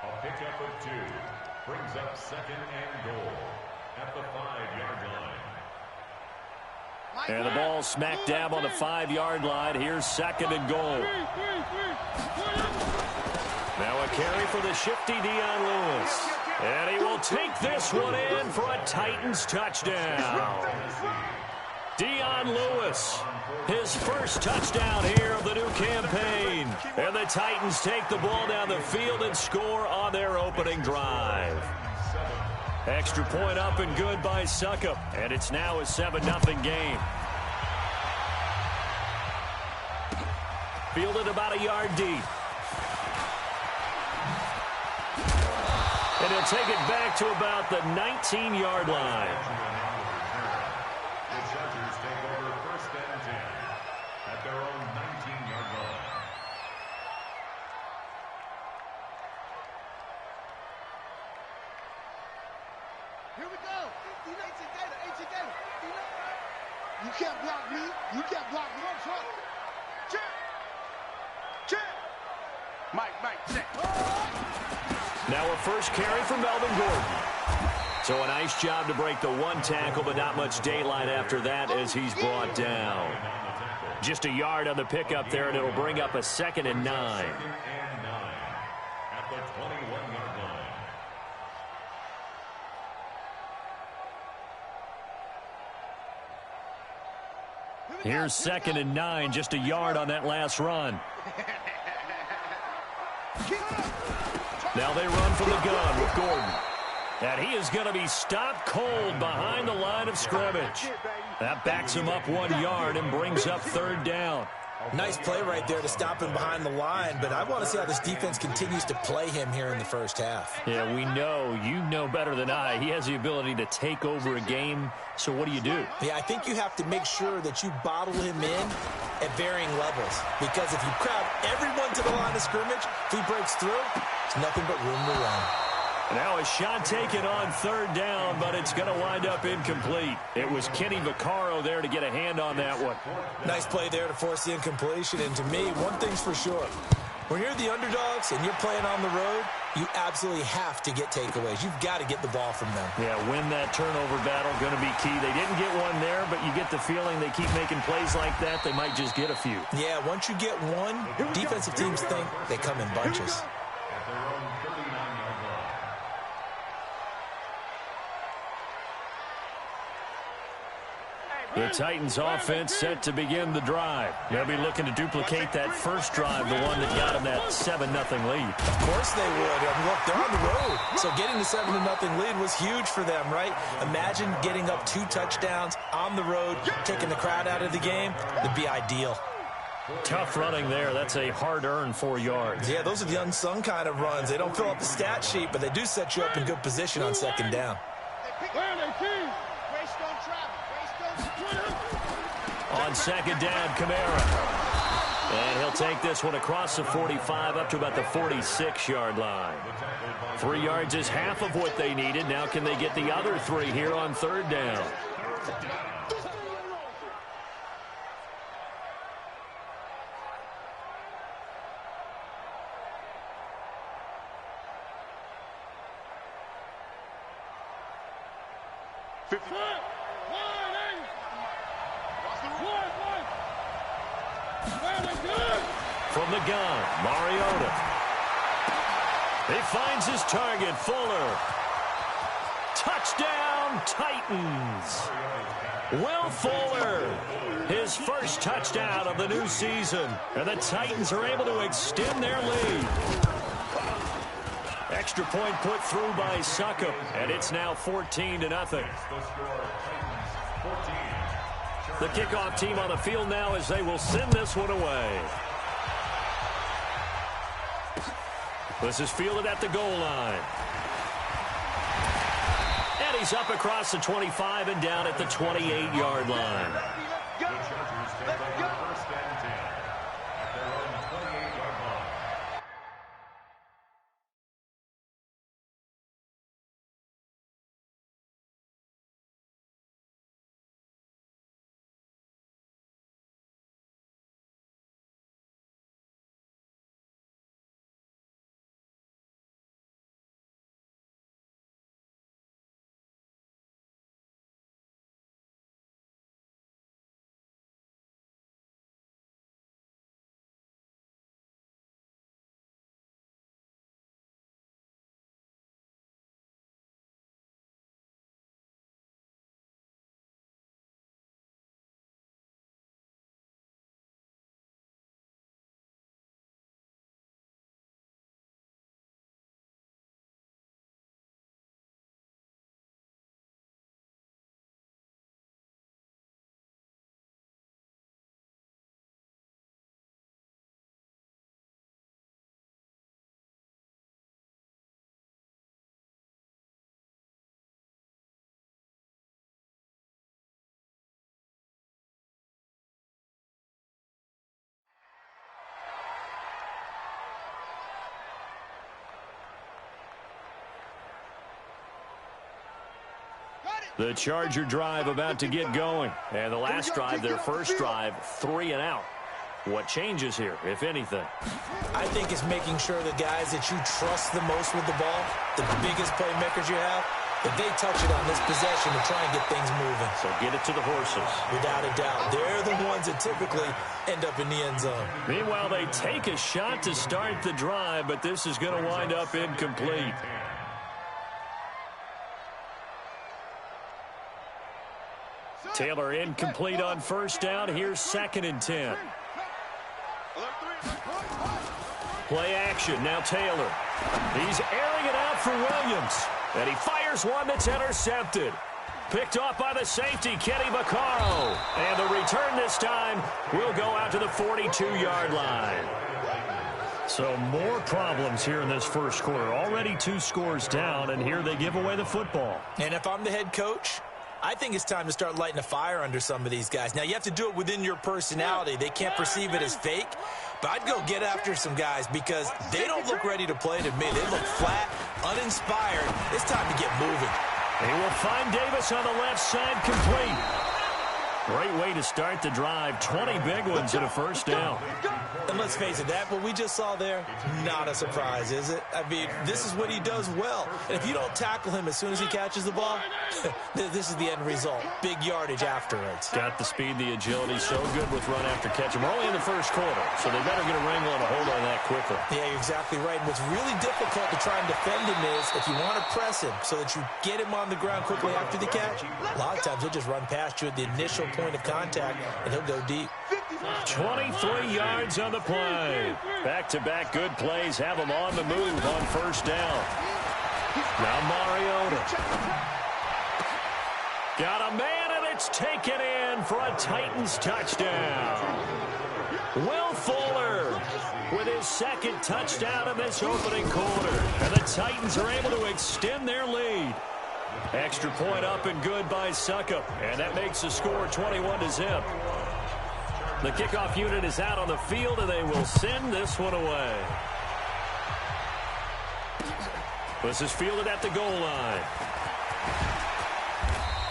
A pickup of 2 brings up 2nd and goal at the 5-yard line. And the ball smack dab on the 5-yard line. Here's 2nd and goal. Now a carry for the shifty Dion Lewis. And he will take this one in for a Titans touchdown. Dion Lewis, his first touchdown here of the new campaign. And the Titans take the ball down the field and score on their opening drive. Extra point up and good by Succop. And it's now a 7-0 game. Fielded about a yard deep. And he'll take it back to about the 19-yard line. Here we go. You can't block me. You can't block me. Check. Mike, check. Now a first carry for Melvin Gordon. So a nice job to break the 1 tackle, but not much daylight after that as he's brought down. Just a yard on the pickup there, and it'll bring up a 2nd and 9. At the 21-yard line. Here's 2nd and 9, just a yard on that last run. Now they run from the gun with Gordon. And he is going to be stopped cold behind the line of scrimmage. That backs him up 1 yard and brings up third down. Nice play right there to stop him behind the line, but I want to see how this defense continues to play him here in the first half. Yeah, we know. You know better than I. He has the ability to take over a game, so what do you do? Yeah, I think you have to make sure that you bottle him in at varying levels, because if you crowd everyone to the line of scrimmage, if he breaks through, there's nothing but room to run. Now a shot taken on third down, but it's going to wind up incomplete. It was Kenny Vaccaro there to get a hand on that one. Nice play there to force the incompletion. And to me, one thing's for sure. When you're the underdogs and you're playing on the road, you absolutely have to get takeaways. You've got to get the ball from them. Yeah, win that turnover battle, going to be key. They didn't get one there, but you get the feeling they keep making plays like that, they might just get a few. Yeah, once you get one, defensive teams think they come in bunches. The Titans offense set to begin the drive. They'll be looking to duplicate that first drive, the one that got them that 7-0 lead. Of course they would. Look, they're on the road. So getting the 7-0 lead was huge for them, right? Imagine getting up 2 touchdowns on the road, taking the crowd out of the game. That'd be ideal. Tough running there. That's a hard-earned 4 yards. Yeah, those are the unsung kind of runs. They don't fill up the stat sheet, but they do set you up in good position on second down. On second down, Kamara. And he'll take this one across the 45 up to about the 46-yard line. 3 yards is half of what they needed. Now can they get the other 3 here on third down? From the gun, Mariota. He finds his target, Fuller. Touchdown, Titans. Will Fuller, his first touchdown of the new season. And the Titans are able to extend their lead. Extra point put through by Succop, and it's now 14-0. The kickoff team on the field now as they will send this one away. This is fielded at the goal line. And he's up across the 25 and down at the 28-yard line. The Charger drive about to get going. And the last drive, their first drive, 3 and out. What changes here, if anything? I think it's making sure the guys that you trust the most with the ball, the biggest playmakers you have, that they touch it on this possession to try and get things moving. So get it to the horses. Without a doubt. They're the ones that typically end up in the end zone. Meanwhile, they take a shot to start the drive, but this is going to wind up incomplete. Taylor incomplete on first down. Here's 2nd and 10. Play action. Now Taylor. He's airing it out for Williams. And he fires one that's intercepted. Picked off by the safety, Kenny Vaccaro. And the return this time will go out to the 42-yard line. So more problems here in this first quarter. Already 2 scores down, and here they give away the football. And if I'm the head coach, I think it's time to start lighting a fire under some of these guys. Now, you have to do it within your personality. They can't perceive it as fake. But I'd go get after some guys because they don't look ready to play to me. They look flat, uninspired. It's time to get moving. He will find Davis on the left side, complete. Great way to start the drive. 20 big ones and a first down. And let's face it, what we just saw there, not a surprise, is it? I mean, this is what he does well. And if you don't tackle him as soon as he catches the ball, this is the end result. Big yardage afterwards. Got the speed, the agility, so good with run after catch. We're only in the first quarter, so they better get a wrangle and a hold on that quickly. Yeah, you're exactly right. And what's really difficult to try and defend him is if you want to press him so that you get him on the ground quickly after the catch, a lot of times he'll just run past you at the initial point of contact, and he'll go deep. 23 yards on the play. Back-to-back good plays have them on the move on first down. Now Mariota. Got a man, and it's taken in for a Titans touchdown. Will Fuller with his second touchdown in this opening quarter. And the Titans are able to extend their lead. Extra point up and good by Suckup. And that makes the score 21-0. The kickoff unit is out on the field, and they will send this one away. This is fielded at the goal line.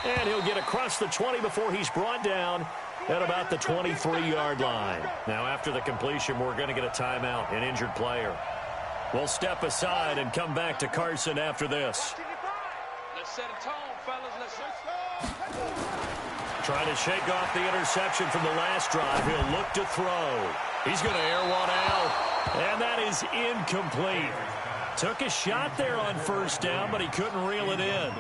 And he'll get across the 20 before he's brought down at about the 23-yard line. Now, after the completion, we're going to get a timeout, an injured player. We'll step aside and come back to Carson after this. Let's set a tone, fellas. Let's set a tone. Trying to shake off the interception from the last drive. He'll look to throw. He's going to air one out. And that is incomplete. Took a shot there on first down, but he couldn't reel it in.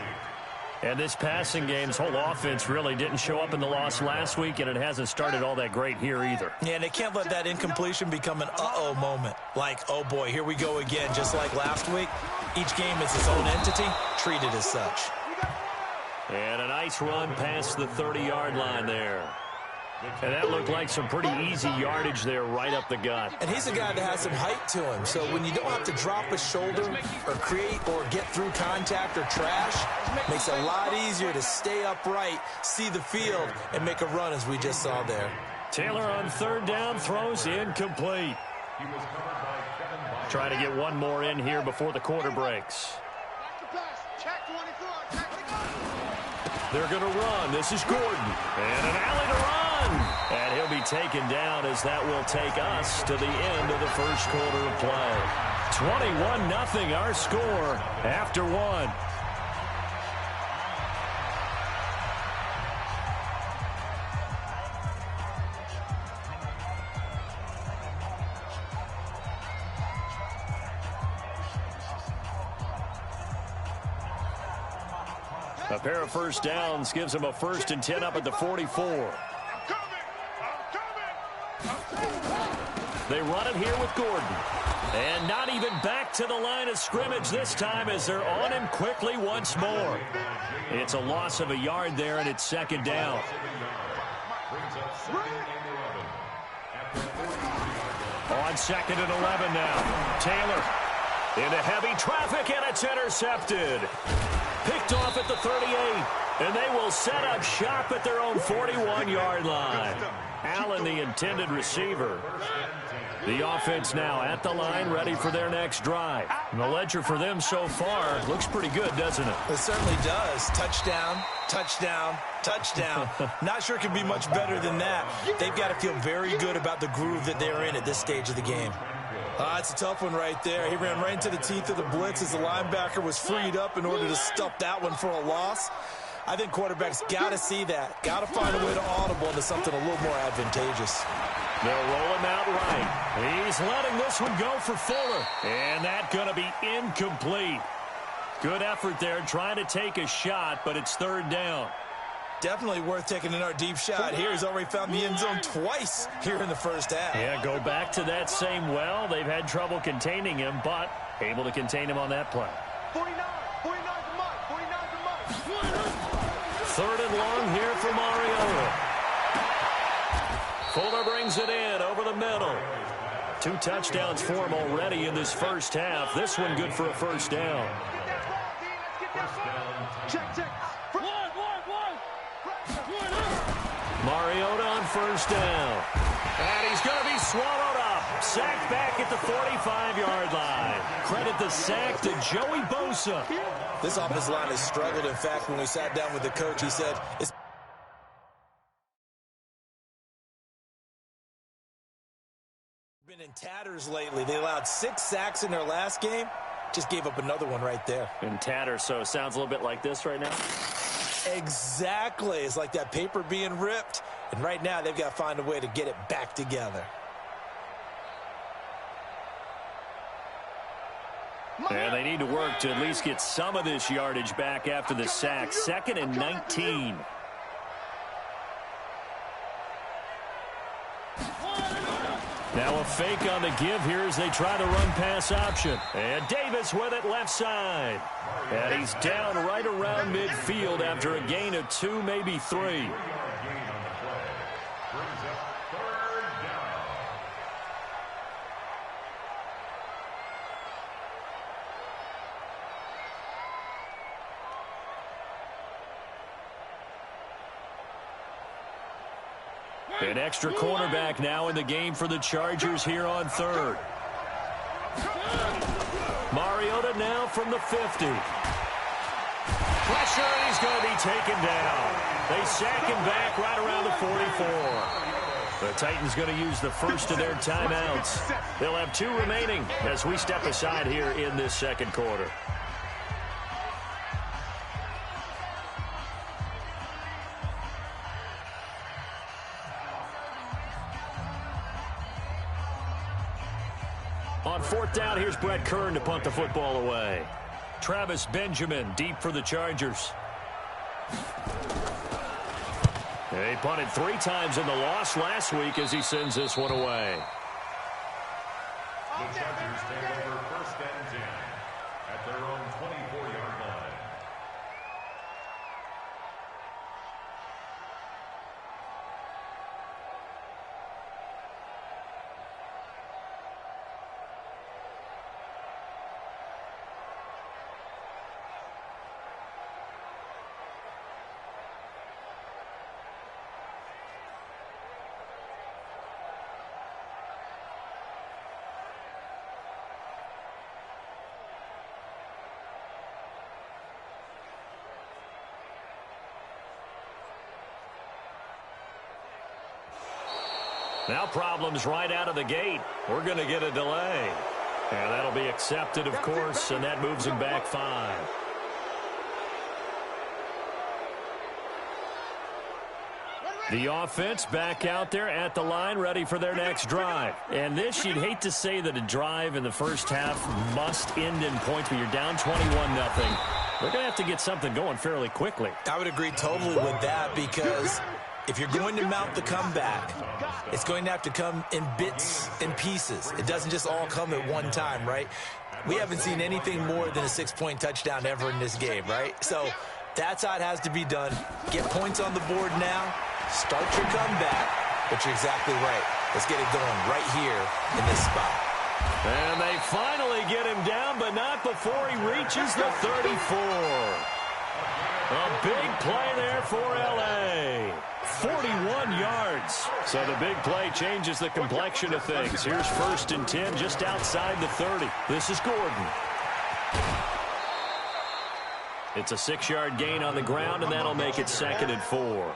And this passing game's whole offense really didn't show up in the loss last week, and it hasn't started all that great here either. Yeah, and they can't let that incompletion become an uh-oh moment. Like, oh boy, here we go again, just like last week. Each game is its own entity, treated as such. And a nice run past the 30-yard line there. And that looked like some pretty easy yardage there right up the gut. And he's a guy that has some height to him. So when you don't have to drop a shoulder or create or get through contact or trash, makes it a lot easier to stay upright, see the field, and make a run as we just saw there. Taylor on third down, throws incomplete. Trying to get one more in here before the quarter breaks. They're going to run. This is Gordon. And an alley to run. And he'll be taken down as that will take us to the end of the first quarter of play. 21-0 our score after one. A pair of first downs gives them a 1st and 10 up at the 44. They run it here with Gordon. And not even back to the line of scrimmage this time as they're on him quickly once more. It's a loss of a yard there, and it's second down. On 2nd and 11 now. Taylor into heavy traffic, and it's intercepted. Picked off at the 38, and they will set up shop at their own 41-yard line. Allen, the intended receiver. The offense now at the line, ready for their next drive. And the ledger for them so far looks pretty good, doesn't it? It certainly does. Touchdown, touchdown, touchdown. Not sure it can be much better than that. They've got to feel very good about the groove that they're in at this stage of the game. It's a tough one right there. He ran right into the teeth of the blitz as the linebacker was freed up in order to stop that one for a loss. I think quarterbacks got to see that. Got to find a way to audible into something a little more advantageous. They'll roll him out right. He's letting this one go for Fuller. And that's going to be incomplete. Good effort there trying to take a shot, but it's third down. Definitely worth taking in our deep shot here. He's already found the end zone twice here in the first half. Yeah, go back to that same well. They've had trouble containing him, but able to contain him on that play. 49, 3rd and long here for Mariota. Fuller brings it in over the middle. 2 touchdowns for him already in this first half. This one good for a first down. Check. Mariota on first down. And he's going to be swallowed up. Sacked back at the 45-yard line. Credit the sack to Joey Bosa. This offensive line has struggled. In fact, when we sat down with the coach, he said it's been in tatters lately. They allowed 6 sacks in their last game. Just gave up another one right there. In tatters, so it sounds a little bit like this right now. Exactly. It's like that paper being ripped. And right now, they've got to find a way to get it back together. And they need to work to at least get some of this yardage back after the sack. 2nd and 19. Now a fake on the give here as they try to run pass option. And Davis with it left side. And he's down right around midfield after a gain of 2, maybe 3. An extra cornerback now in the game for the Chargers here on 3rd. Mariota now from the 50. Pressure, and he's going to be taken down. They sack him back right around the 44. The Titans going to use the first of their timeouts. They'll have 2 remaining as we step aside here in this second quarter. On 4th down, here's Brett Kern to punt the football away. Travis Benjamin deep for the Chargers. They punted 3 times in the loss last week as he sends this one away. The Chargers take over 1st and 10 at their own 24-yard line. Now problems right out of the gate. We're going to get a delay. And that'll be accepted, of course, and that moves them back 5. The offense back out there at the line, ready for their next drive. And this, you'd hate to say that a drive in the first half must end in points, but you're down 21-0. They're going to have to get something going fairly quickly. I would agree totally with that, because if you're going to mount the comeback, it's going to have to come in bits and pieces. It doesn't just all come at one time, right? We haven't seen anything more than a 6-point touchdown ever in this game, right? So that's how it has to be done. Get points on the board now. Start your comeback. But you're exactly right. Let's get it going right here in this spot. And they finally get him down, but not before he reaches the 34. A big play there for L.A. 41 yards. So the big play changes the complexion of things. Here's 1st and 10 just outside the 30. This is Gordon. It's a 6-yard gain on the ground, and that'll make it 2nd and 4.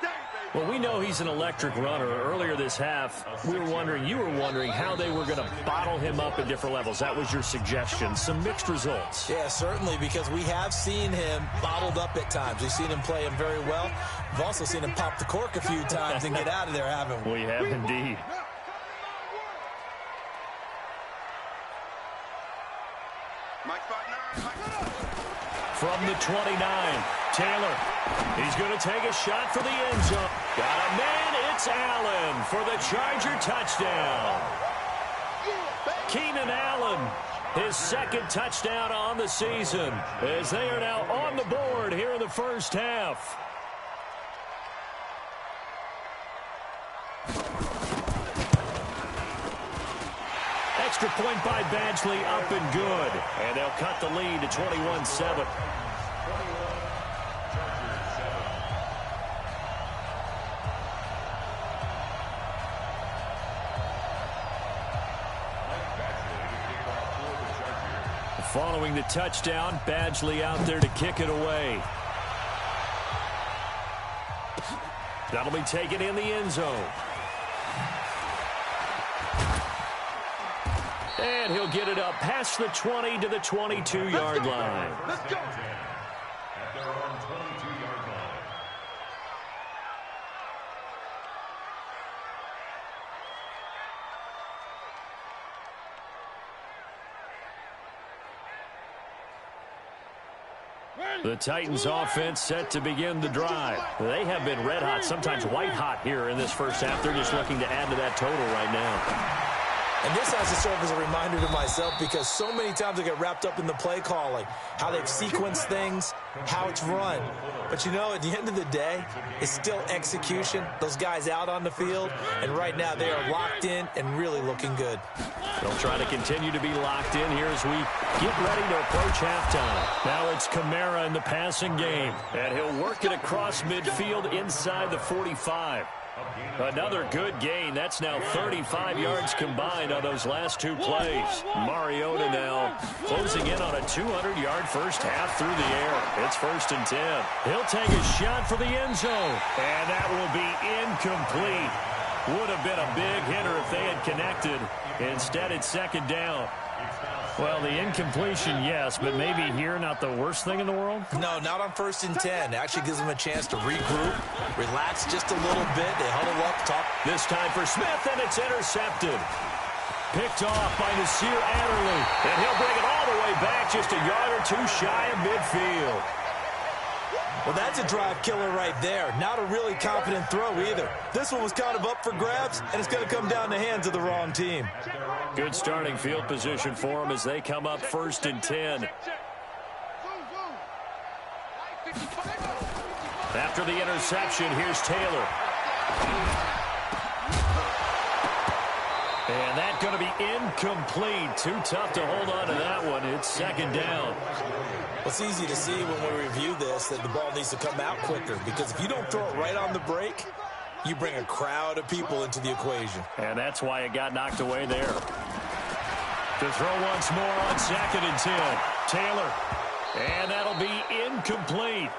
Well, we know he's an electric runner. Earlier this half, you were wondering how they were going to bottle him up at different levels. That was your suggestion. Some mixed results. Yeah, certainly, because we have seen him bottled up at times. We've seen him play him very well. We've also seen him pop the cork a few times and get out of there, haven't we? We have indeed. From the 29, Taylor. He's going to take a shot for the end zone. Got a man. It's Allen for the Charger touchdown. Keenan Allen, his 2nd touchdown on the season, as they are now on the board here in the first half. extra point by Badgley up and good. And they'll cut the lead to 21-7. Following the touchdown, Badgley out there to kick it away. That'll be taken in the end zone. And he'll get it up past the 20 to the 22-yard line. Let's go. At their own 22-yard line. The Titans offense set to begin the drive. They have been red hot, sometimes white hot here in this first half. They're just looking to add to that total right now. And this has to serve as a reminder to myself because so many times I get wrapped up in the play calling, how they've sequenced things, how it's run. But, you know, at the end of the day, it's still execution. Those guys out on the field, and right now they are locked in and really looking good. They'll try to continue to be locked in here as we get ready to approach halftime. Now it's Kamara in the passing game, and he'll work it across midfield inside the 45. Another good gain. That's now 35 yards combined on those last two plays. Mariota now closing in on a 200-yard first half through the air. It's 1st and 10. He'll take a shot for the end zone, and that will be incomplete. Would have been a big hitter if they had connected. Instead, it's 2nd down. Well, the incompletion, yes, but maybe here not the worst thing in the world? No, not on 1st and 10. It actually gives them a chance to regroup, relax just a little bit. They huddle up top. This time for Smith, and it's intercepted. Picked off by Nasir Adderley, and he'll bring it all the way back just a yard or two shy of midfield. Well, that's a drive killer right there. Not a really confident throw either. This one was kind of up for grabs, and it's going to come down the hands of the wrong team. Good starting field position for them as they come up 1st and 10. After the interception, here's Taylor. And that's going to be incomplete. Too tough to hold on to that one. It's 2nd down. It's easy to see when we review this that the ball needs to come out quicker because if you don't throw it right on the break, you bring a crowd of people into the equation. And that's why it got knocked away there. To throw once more on 2nd and 10. Taylor. And that'll be incomplete.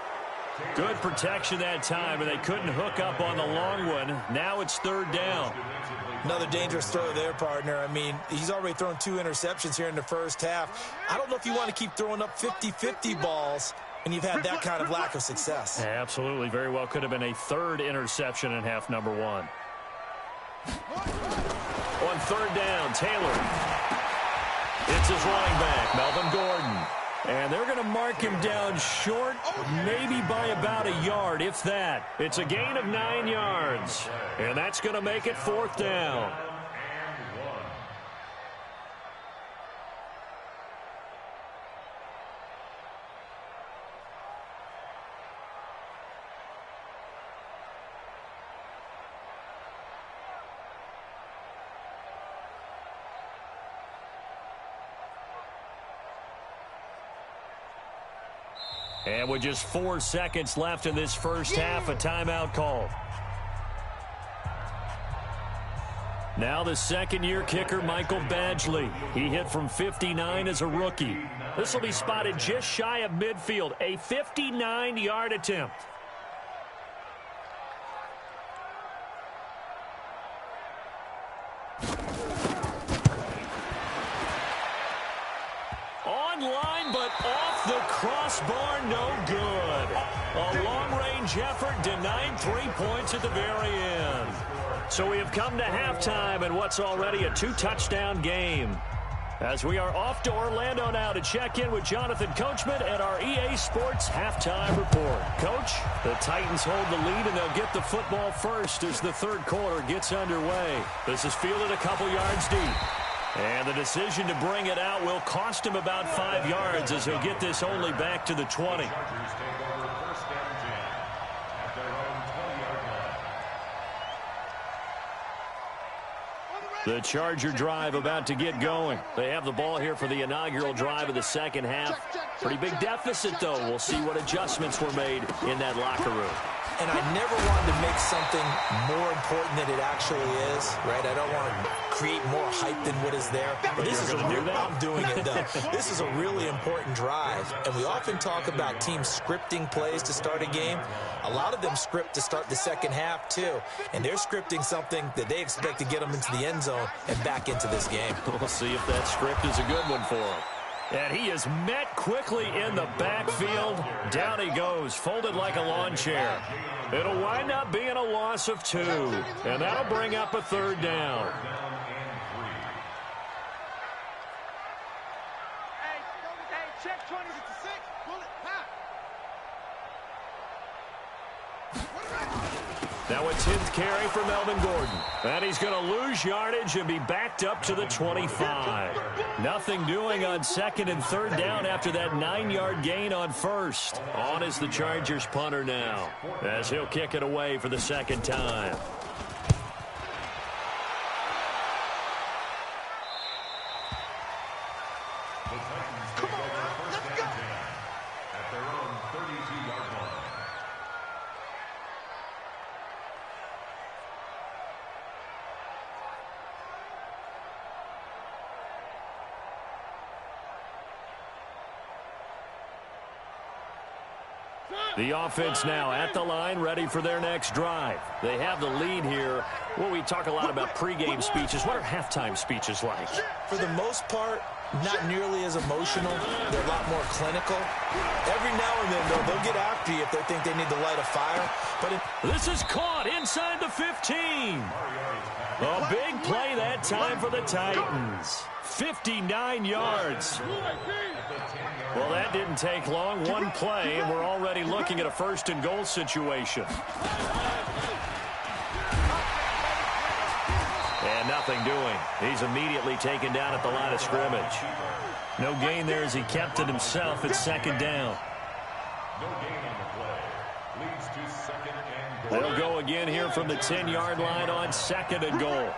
Good protection that time, and they couldn't hook up on the long one. Now it's 3rd down. Another dangerous throw there, partner. I mean, he's already thrown 2 interceptions here in the first half. I don't know if you want to keep throwing up 50-50 balls when you've had that kind of lack of success. Yeah, absolutely. Very well could have been a 3rd interception in half number 1. On 3rd down, Taylor. It's his running back, Melvin Gordon. And they're going to mark him down short, maybe by about a yard, if that. It's a gain of 9 yards. And that's going to make it 4th down. And with just 4 seconds left in this first half, a timeout call. Now the second-year kicker, Michael Badgley. He hit from 59 as a rookie. This will be spotted just shy of midfield, a 59-yard attempt. Online, but off the crossbar, no good. A long-range effort denied 3 points at the very end. So we have come to halftime in what's already a 2-touchdown game. As we are off to Orlando now to check in with Jonathan Coachman at our EA Sports Halftime Report. Coach, the Titans hold the lead and they'll get the football first as the third quarter gets underway. This is fielded a couple yards deep. And the decision to bring it out will cost him about 5 yards as he'll get this only back to the 20. The Charger drive about to get going. They have the ball here for the inaugural drive of the second half. Pretty big deficit, though. We'll see what adjustments were made in that locker room. And I never wanted to make something more important than it actually is, right? I don't want to create more hype than what is there. But this is I'm doing it, though. This is a really important drive. And we often talk about teams scripting plays to start a game. A lot of them script to start the second half, too. And they're scripting something that they expect to get them into the end zone and back into this game. We'll see if that script is a good one for them. And he is met quickly in the backfield. Down he goes, folded like a lawn chair. It'll wind up being a loss of 2. And that'll bring up a third down. Hey, check 20 to 6. Pull it, high. Now a 10th carry for Melvin Gordon. And he's going to lose yardage and be backed up to the 25. Nothing doing on second and third down after that 9-yard gain on first. On is the Chargers punter now, as he'll kick it away for the second time. Come on, let's go. At their own 32-yard line. The offense now at the line, ready for their next drive. They have the lead here. Well, we talk a lot about pregame speeches. What are halftime speeches like? For the most part, not nearly as emotional. They're a lot more clinical. Every now and then, though, they'll get after you if they think they need to light a fire. But this is caught inside the 15. A big play that time for the Titans. 59 yards. Well, that didn't take long. One play, and we're already looking at a first and goal situation. And nothing doing. He's immediately taken down at the line of scrimmage. No gain there as he kept it himself at second down. No gain on the play. Leads to second and goal. They'll go again here from the 10-yard line on second and goal.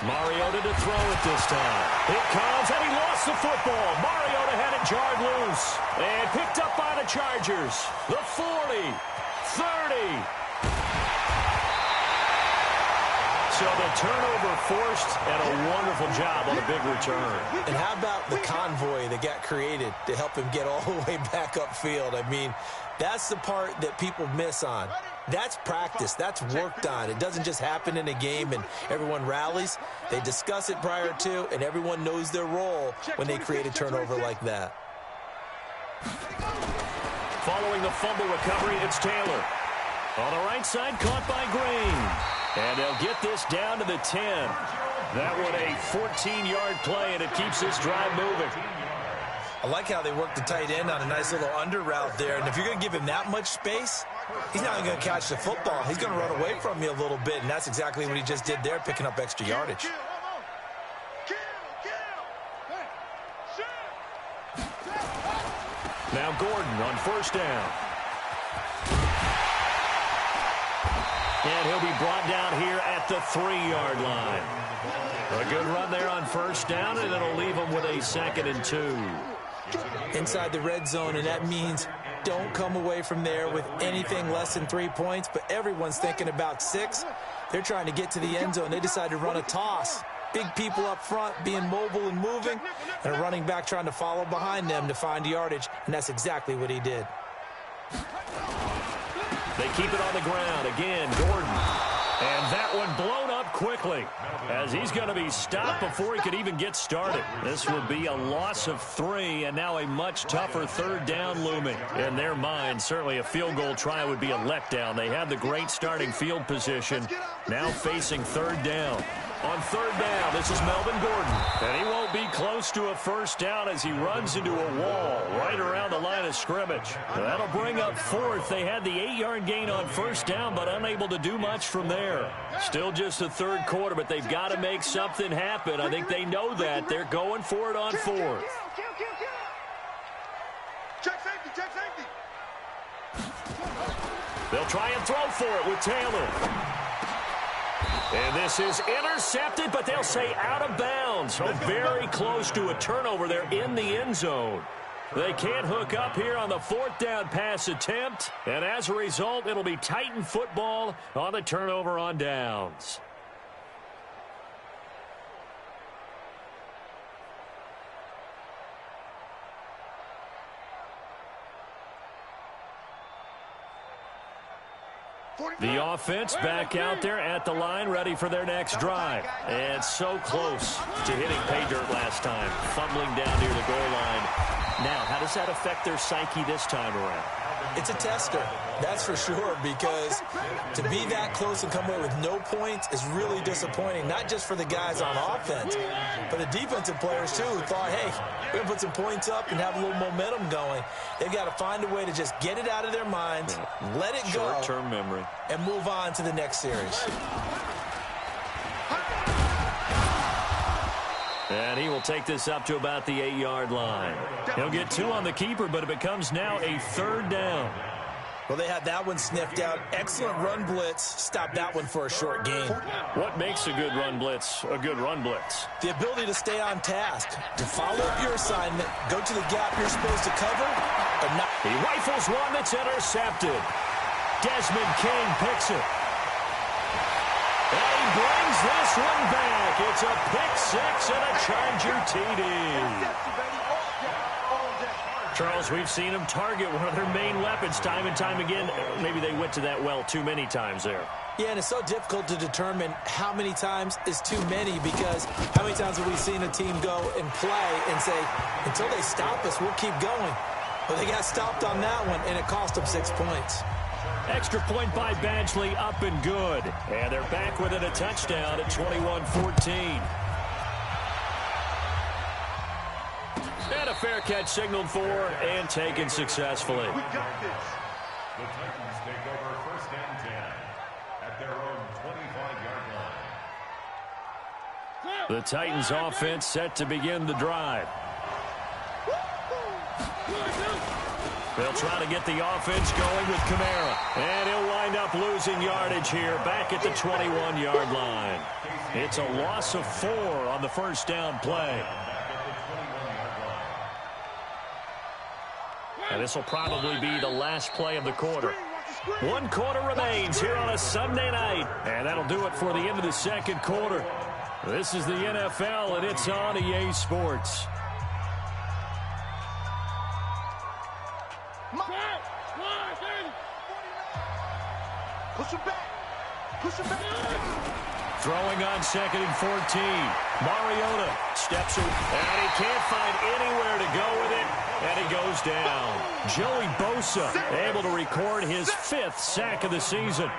Mariota to throw it this time. It comes, and he lost the football. Mariota had it jarred loose. And picked up by the Chargers. The 40, 30. So the turnover forced, and a wonderful job on a big return. And how about the convoy that got created to help him get all the way back upfield? I mean, that's the part that people miss on. That's practice. That's worked on. It doesn't just happen in a game and everyone rallies. They discuss it prior to, and everyone knows their role when they create a turnover like that. Following the fumble recovery, it's Taylor. On the right side, caught by Green. And they'll get this down to the 10. That one a 14-yard play, and it keeps this drive moving. I like how they work the tight end on a nice little under route there. And if you're going to give him that much space, he's not going to catch the football. He's going to run away from you a little bit, and that's exactly what he just did there, picking up extra yardage. Now Gordon on first down. And he'll be brought down here at the 3-yard line. A good run there on first down, and it'll leave him with a 2nd and 2. Inside the red zone, and that means don't come away from there with anything less than 3 points, but everyone's thinking about 6. They're trying to get to the end zone. They decide to run a toss. Big people up front being mobile and moving, and a running back trying to follow behind them to find yardage, and that's exactly what he did. They keep it on the ground. Again, Gordon. And that one blown up quickly as he's going to be stopped before he could even get started. This will be a loss of 3, and now a much tougher third down looming. In their mind, certainly a field goal try would be a letdown. They had the great starting field position, now facing third down. On third down, this is Melvin Gordon. And he won't be close to a first down as he runs into a wall right around the line of scrimmage. That'll bring up 4th. They had the 8-yard gain on first down, but unable to do much from there. Still just the third quarter, but they've got to make something happen. I think they know that. They're going for it on 4th. Check safety, check safety. They'll try and throw for it with Taylor. And this is intercepted, but they'll say out of bounds. So very close to a turnover there in the end zone. They can't hook up here on the fourth down pass attempt. And as a result, it'll be Titan football on the turnover on downs. The offense back out there at the line, ready for their next drive. And so close to hitting pay dirt last time, fumbling down near the goal line. Now, how does that affect their psyche this time around? It's a tester, that's for sure, because to be that close and come away with no points is really disappointing, not just for the guys on offense, but the defensive players, too, who thought, hey, we're going to put some points up and have a little momentum going. They've got to find a way to just get it out of their minds, let it go, short-term memory, and move on to the next series. And he will take this up to about the 8-yard line. He'll get 2 on the keeper, but it becomes now a 3rd down. Well, they had that one sniffed out. Excellent run blitz. Stop that one for a short gain. What makes a good run blitz a good run blitz? The ability to stay on task, to follow up your assignment, go to the gap you're supposed to cover, and not. He rifles one that's intercepted. Desmond King picks it. And he brings this one back. It's a pick-6 and a Charger TD. Charles, we've seen them target one of their main weapons time and time again. Maybe they went to that well too many times there. Yeah, and it's so difficult to determine how many times is too many, because how many times have we seen a team go and play and say, until they stop us, we'll keep going. But they got stopped on that one, and it cost them 6 points. Extra point by Badgley, up and good. And they're back within a touchdown at 21-14. And a fair catch signaled for and taken successfully. We got this. The Titans take over 1st and 10 at their own 25-yard line. The Titans offense set to begin the drive. They'll try to get the offense going with Kamara. And he'll wind up losing yardage here back at the 21-yard line. It's a loss of 4 on the first down play. And this will probably be the last play of the quarter. 1 quarter remains here on a Sunday night. And that'll do it for the end of the second quarter. This is the NFL, and it's on EA Sports. Push him back. Push him back. Throwing on 2nd and 14. Mariota steps in, and he can't find anywhere to go with it, and he goes down. Joey Bosa able to record his 5th sack of the season.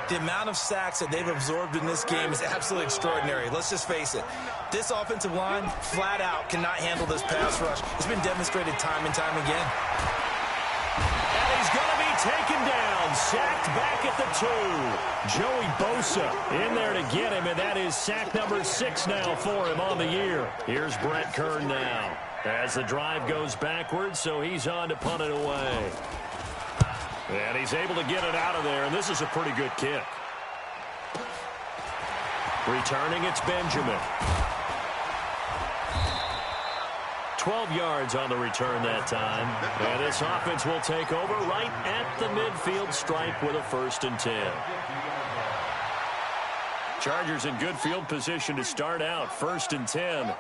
The amount of sacks that they've absorbed in this game is absolutely extraordinary. Let's just face it. This offensive line, flat out, cannot handle this pass rush. It's been demonstrated time and time again. And he's going to be taken down, sacked back at the 2. Joey Bosa in there to get him, and that is sack number 6 now for him on the year. Here's Brett Kern now as the drive goes backwards, so he's on to punt it away. And he's able to get it out of there, and this is a pretty good kick. Returning, it's Benjamin. 12 yards on the return that time. And this offense will take over right at the midfield stripe with a 1st and 10. Chargers in good field position to start out. 1st and 10.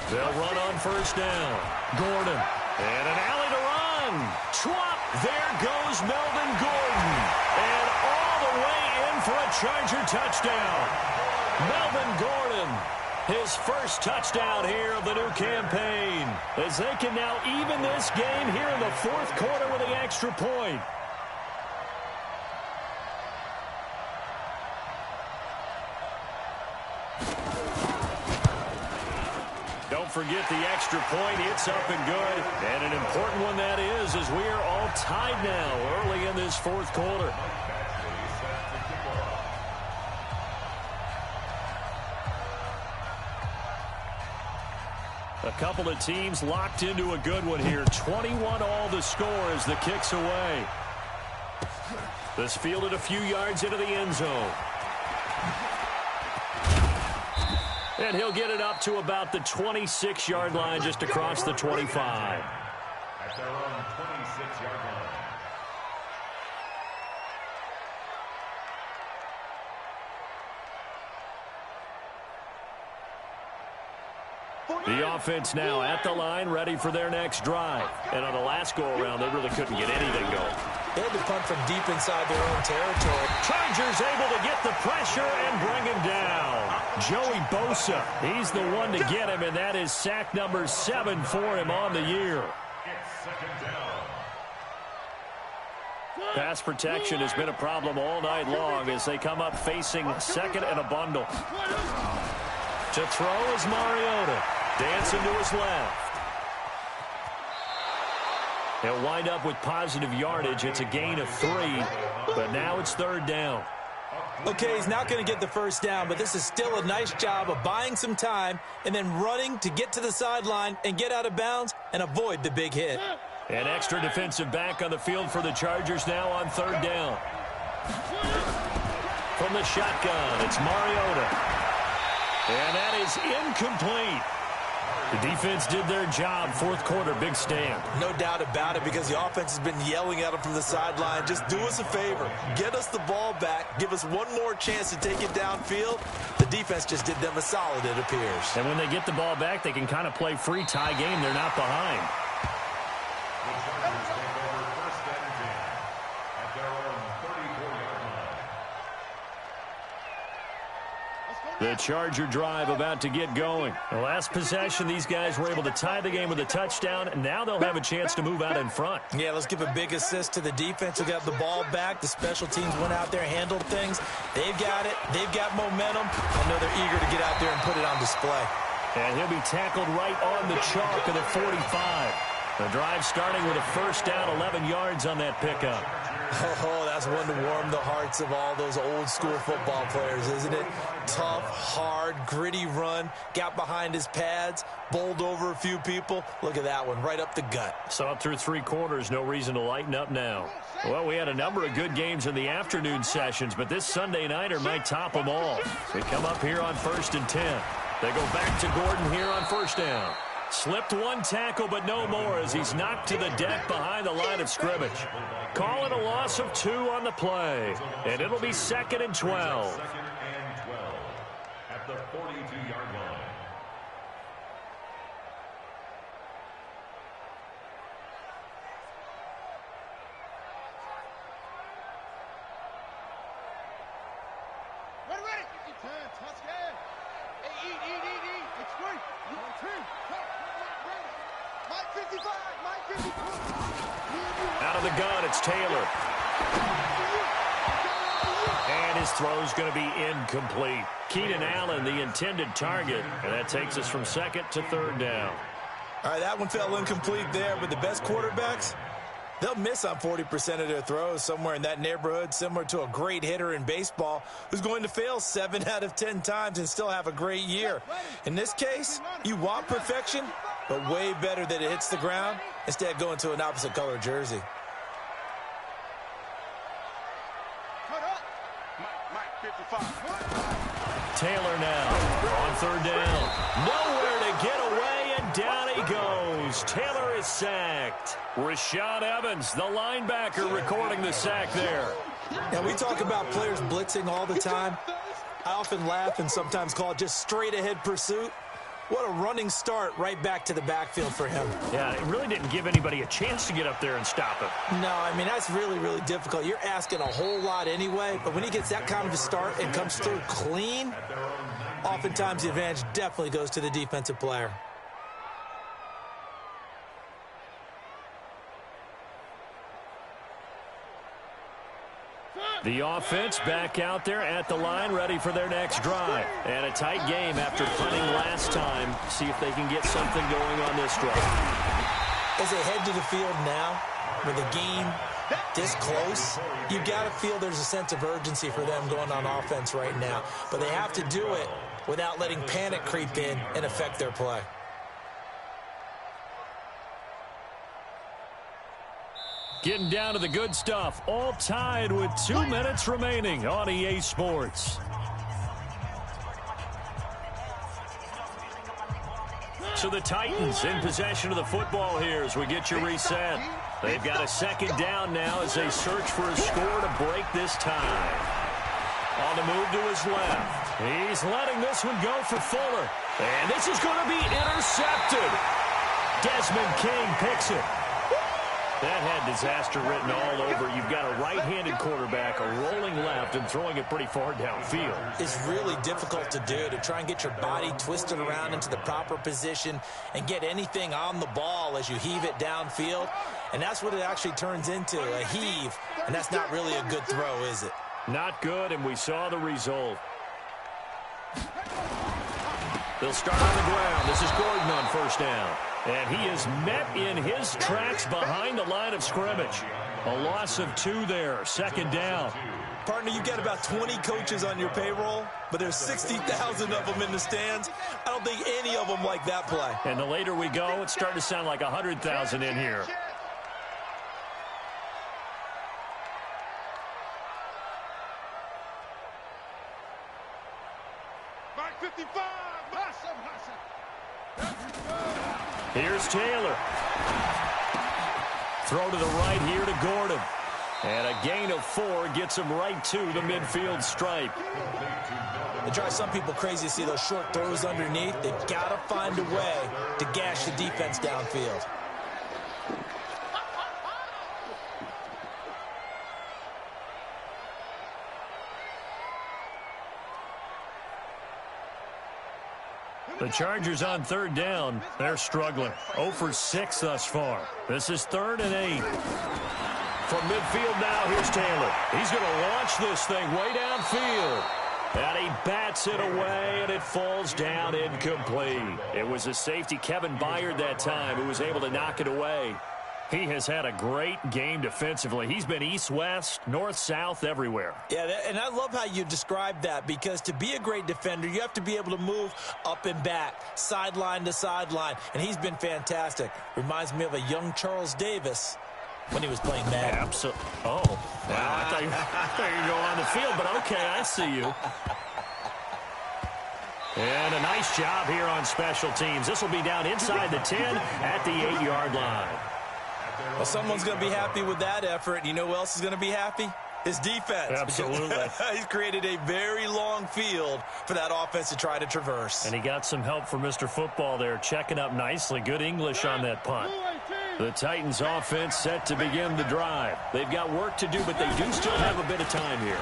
They'll run on 1st down. Gordon. And an alley to run. Schwab. There goes Melvin Gordon. And all the way in for a Charger touchdown. Melvin Gordon, his 1st touchdown here of the new campaign, as they can now even this game here in the 4th quarter with the extra point. Don't forget the extra point. It's up and good. And an important one that is, as we are all tied now early in this 4th quarter. A couple of teams locked into a good one here. 21 all the score as the kick's away. This fielded a few yards into the end zone. And he'll get it up to about the 26-yard line, just across the 25. At their own 26-yard line. The offense now at the line, ready for their next drive. And on the last go-around, they really couldn't get anything going. They had to punt from deep inside their own territory. Chargers able to get the pressure and bring him down. Joey Bosa, he's the one to get him, and that is sack number 7 for him on the year. It's second down. Pass protection has been a problem all night long as they come up facing second and a bundle. To throw is Mariota. Dancing to his left. He'll wind up with positive yardage. It's a gain of 3, but now it's third down. Okay, he's not going to get the first down, but this is still a nice job of buying some time and then running to get to the sideline and get out of bounds and avoid the big hit. An extra defensive back on the field for the Chargers now on third down. From the shotgun, it's Mariota. And that is incomplete. The defense did their job. Fourth quarter, big stand. No doubt about it, because the offense has been yelling at them from the sideline. Just do us a favor. Get us the ball back. Give us one more chance to take it downfield. The defense just did them a solid, it appears. And when they get the ball back, they can kind of play free tie game. They're not behind. The Chargers take over first and 10 at their own 34-yard line. The Charger drive about to get going. The last possession, these guys were able to tie the game with a touchdown, and now they'll have a chance to move out in front. Yeah, let's give a big assist to the defense who got the ball back. The special teams went out there, handled things. They've got it. They've got momentum. I know they're eager to get out there and put it on display. And he'll be tackled right on the chalk of the 45. The drive starting with a first down, 11 yards on that pickup. Oh, that's one to warm the hearts of all those old school football players, isn't it? Tough, hard, gritty run, got behind his pads, bowled over a few people. Look at that one, right up the gut. So up through 3 quarters, no reason to lighten up now. Well, we had a number of good games in the afternoon sessions, but this Sunday nighter might top them all. We come up here on 1st and 10. They go back to Gordon here on first down. Slipped one tackle, but no more as he's knocked to the deck behind the line of scrimmage. Call it a loss of 2 on the play, and it'll be 2nd and 12. 2nd and 12 at the 42-yard line. Ready. Turn, touchdown. Hey, eat. It's free. 1, 2, Mike 55, Mike 54. Out of the gun, it's Taylor. And his throw's going to be incomplete. Keenan Allen, the intended target, and that takes us from 2nd to 3rd down. All right, that one fell incomplete there, but the best quarterbacks, they'll miss on 40% of their throws, somewhere in that neighborhood, similar to a great hitter in baseball who's going to fail 7 out of 10 times and still have a great year. In this case, you want perfection, but way better that it hits the ground instead of going to an opposite color jersey. Mike 55. Taylor now on 3rd down. Nowhere to get away, and down he goes. Taylor is sacked. Rashaan Evans, the linebacker, recording the sack there. Now, we talk about players blitzing all the time. I often laugh and sometimes call it just straight-ahead pursuit. What a running start right back to the backfield for him. Yeah, it really didn't give anybody a chance to get up there and stop him. No, I mean, that's really, really difficult. You're asking a whole lot anyway, but when he gets that kind of a start and comes through clean, oftentimes the advantage definitely goes to the defensive player. The offense back out there at the line, ready for their next drive. And a tight game after punting last time. See if they can get something going on this drive. As they head to the field now, with the game this close, you've got to feel there's a sense of urgency for them going on offense right now. But they have to do it without letting panic creep in and affect their play. Getting down to the good stuff. All tied with 2 minutes remaining on EA Sports. So the Titans in possession of the football here as we get you reset. They've got a second down now as they search for a score to break this tie. On the move to his left. He's letting this one go for Fuller. And this is going to be intercepted. Desmond King picks it. That had disaster written all over. You've got a right-handed quarterback, a rolling left, and throwing it pretty far downfield. It's really difficult to do, to try and get your body twisted around into the proper position and get anything on the ball as you heave it downfield. And that's what it actually turns into, a heave. And that's not really a good throw, is it? Not good, and we saw the result. They'll start on the ground. This is Gordon on first down. And he is met in his tracks behind the line of scrimmage. A loss of 2 there, second down. Partner, you got about 20 coaches on your payroll, but there's 60,000 of them in the stands. I don't think any of them like that play. And the later we go, it's starting to sound like 100,000 in here. Mark 55, Here's Taylor. Throw to the right here to Gordon. And a gain of 4 gets him right to the midfield stripe. It drives some people crazy to see those short throws underneath. They've got to find a way to gash the defense downfield. The Chargers on third down. They're struggling. 0 for 6 thus far. This is 3rd and 8. From midfield now, here's Taylor. He's going to launch this thing way downfield. And he bats it away, and it falls down incomplete. It was a safety, Kevin Byard, that time, who was able to knock it away. He has had a great game defensively. He's been east-west, north-south, everywhere. Yeah, and I love how you described that, because to be a great defender, you have to be able to move up and back, sideline to sideline, and he's been fantastic. Reminds me of a young Charles Davis when he was playing Madden. Absolutely. Oh, wow. I thought you were going on the field, but okay, I see you. And a nice job here on special teams. This will be down inside the 10 at the 8-yard line. Well, someone's going to be happy with that effort. You know who else is going to be happy? His defense. Absolutely. He's created a very long field for that offense to try to traverse. And he got some help from Mr. Football there, checking up nicely. Good English on that punt. The Titans offense set to begin the drive. They've got work to do, but they do still have a bit of time here.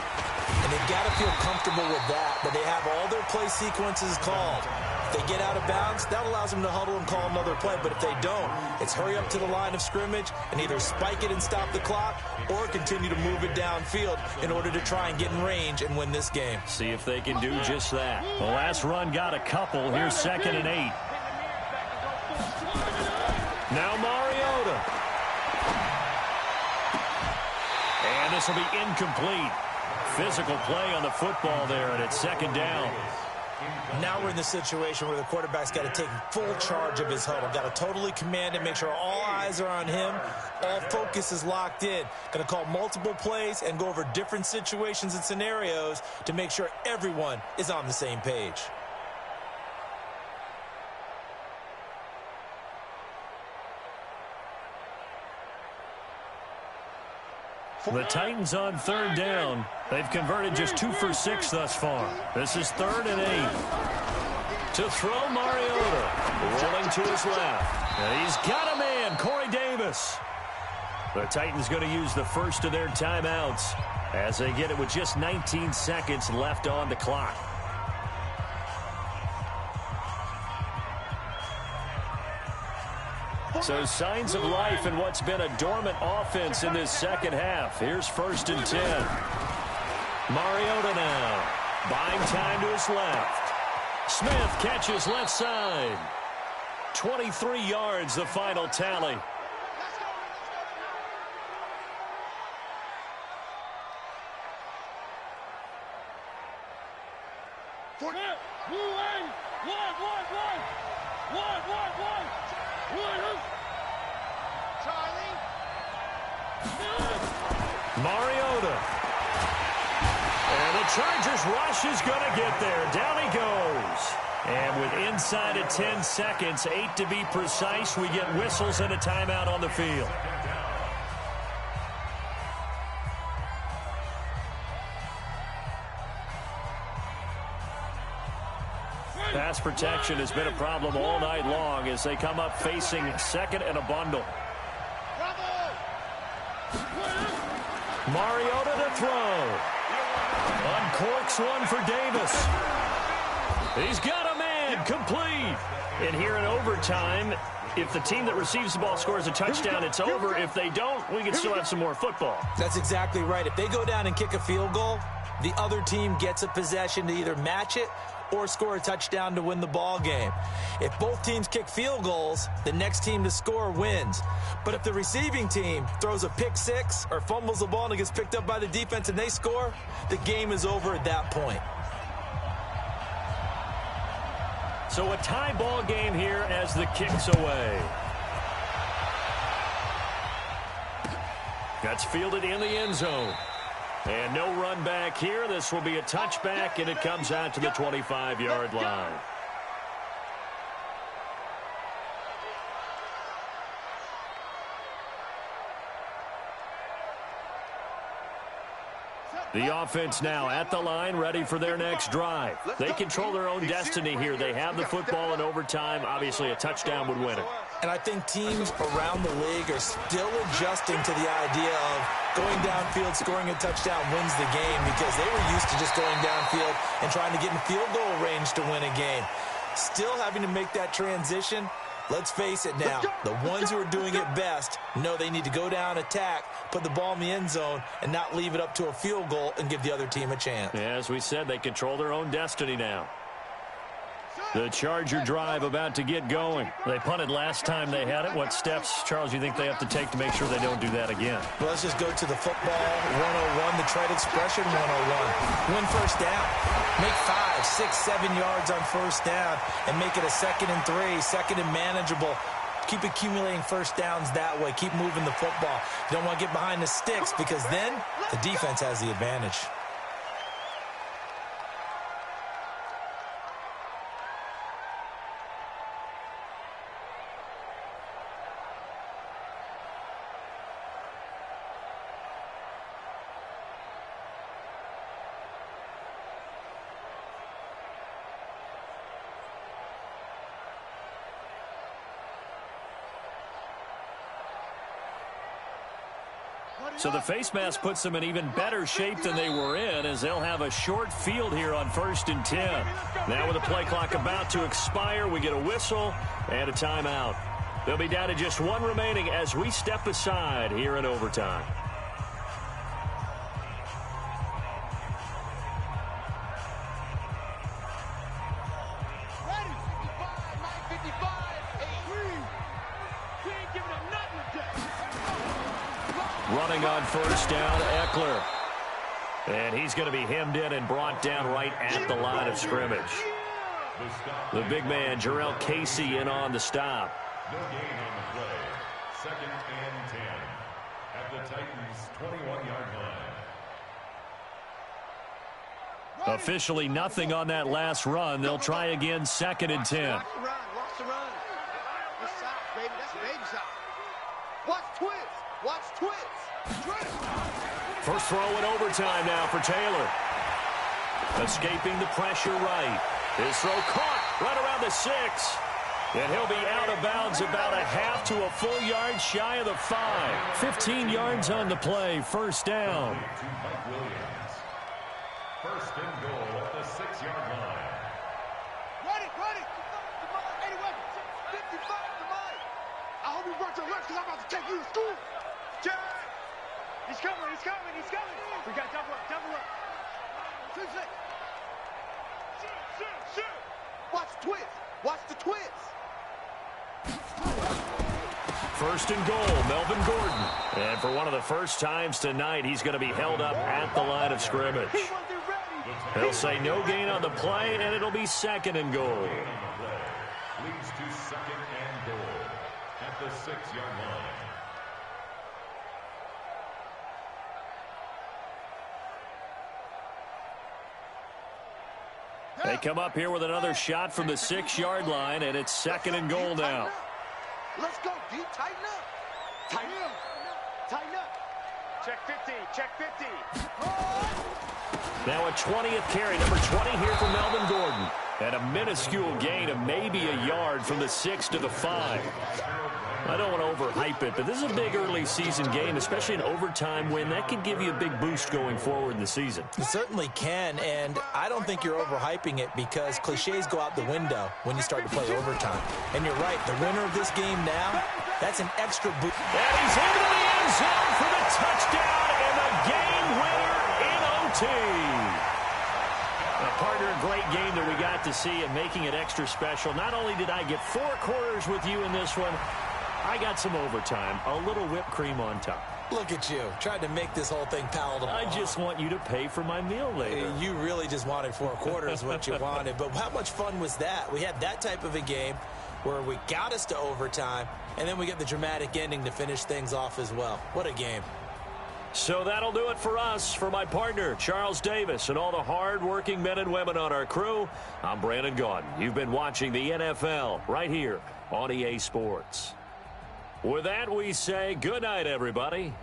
And they've got to feel comfortable with that, but they have all their play sequences called. If they get out of bounds, that allows them to huddle and call another play. But if they don't, it's hurry up to the line of scrimmage and either spike it and stop the clock or continue to move it downfield in order to try and get in range and win this game. See if they can do just that. The last run got a couple. Here's 2nd and 8. Now Mariota. And this will be incomplete. Physical play on the football there, and it's 2nd down. Now we're in the situation where the quarterback's got to take full charge of his huddle. Got to totally command it, make sure all eyes are on him. All focus is locked in. Going to call multiple plays and go over different situations and scenarios to make sure everyone is on the same page. The Titans on 3rd down. They've converted just 2 for 6 thus far. This is 3rd and 8. To throw Mariota. Rolling to his left. And he's got a man, Corey Davis. The Titans going to use the first of their timeouts as they get it with just 19 seconds left on the clock. So signs of life in what's been a dormant offense in this second half. Here's 1st and 10. Mariota now. Buying time to his left. Smith catches left side. 23 yards, the final tally. Mariota. And the Chargers rush is going to get there. Down he goes. And with inside of 10 seconds, 8 to be precise, we get whistles and a timeout on the field. Pass protection has been a problem all night long as they come up facing second and a bundle. Mariota to throw. Uncorks one for Davis. He's got a man, complete. And here in overtime, if the team that receives the ball scores a touchdown, it's over. If they don't, we can still have some more football. That's exactly right. If they go down and kick a field goal, the other team gets a possession to either match it or score a touchdown to win the ball game. If both teams kick field goals, the next team to score wins. But if the receiving team throws a pick six or fumbles the ball and it gets picked up by the defense and they score, the game is over at that point. So a tie ball game here as the kick's away. That's fielded in the end zone. And no run back here. This will be a touchback, and it comes out to the 25-yard line. The offense now at the line, ready for their next drive. They control their own destiny here. They have the football in overtime. Obviously, a touchdown would win it. And I think teams around the league are still adjusting to the idea of going downfield, scoring a touchdown wins the game, because they were used to just going downfield and trying to get in field goal range to win a game. Still having to make that transition. Let's face it now, the ones who are doing it best know they need to go down, attack, put the ball in the end zone, and not leave it up to a field goal and give the other team a chance. Yeah, as we said, they control their own destiny now. The Charger drive about to get going. They punted last time they had it. What steps, Charles, you think they have to take to make sure they don't do that again? Well, let's just go to the football 101, the trade expression 101. Win first down. Make 5, 6, 7 yards on first down and make it a 2nd and 3, second and manageable. Keep accumulating first downs that way. Keep moving the football. You don't want to get behind the sticks because then the defense has the advantage. So the face mask puts them in even better shape than they were in, as they'll have a short field here on 1st and 10. Now with the play clock about to expire, we get a whistle and a timeout. They'll be down to just one remaining as we step aside here in overtime. Running on first down, Eckler. And he's going to be hemmed in and brought down right at the line of scrimmage. The big man, Jarrell Casey, in on the stop. No gain on the play. 2nd and 10 at the Titans' 21-yard line. Officially nothing on that last run. They'll try again, 2nd and 10. Watch the run. That's south, baby. That's baby south. Watch twist. Watch twist. First throw in overtime now for Taylor. Escaping the pressure right. His throw caught right around the 6. And he'll be out of bounds about a half to a full yard shy of the 5. 15 yards on the play. First down. First and goal at the 6-yard line. Run it. 81. 55 to mine. I hope you brought your lunch because I'm about to take you to school. Jack. He's coming. We got double up. Shoot. Watch the twist. Watch the twist. First and goal, Melvin Gordon. And for one of the first times tonight, he's going to be held up at the line of scrimmage. They'll say no gain on the play, and it'll be 2nd and goal. Leads to 2nd and goal at the 6-yard line. They come up here with another shot from the 6-yard line, and it's 2nd and goal now. Let's go, D. Tighten up. Tighten up. Tighten up. Check 50. Check 50. Now a 20th carry, number 20 here for Melvin Gordon. And a minuscule gain of maybe a yard from the 6 to the 5. I don't want to overhype it, but this is a big early season game, especially an overtime win. That could give you a big boost going forward in the season. It certainly can, and I don't think you're overhyping it because cliches go out the window when you start to play overtime. And you're right, the winner of this game now, that's an extra boost. And he's into the end zone for the touchdown and the game winner in OT. Partner, a great game that we got to see and making it extra special. Not only did I get 4 quarters with you in this one, I got some overtime, a little whipped cream on top. Look at you, tried to make this whole thing palatable. I just want you to pay for my meal later. You really just wanted 4 quarters what you wanted, but how much fun was that? We had that type of a game where we got us to overtime, and then we get the dramatic ending to finish things off as well. What a game. So that'll do it for us. For my partner, Charles Davis, and all the hard-working men and women on our crew, I'm Brandon Gaudin. You've been watching the NFL right here on EA Sports. With that, we say good night, everybody.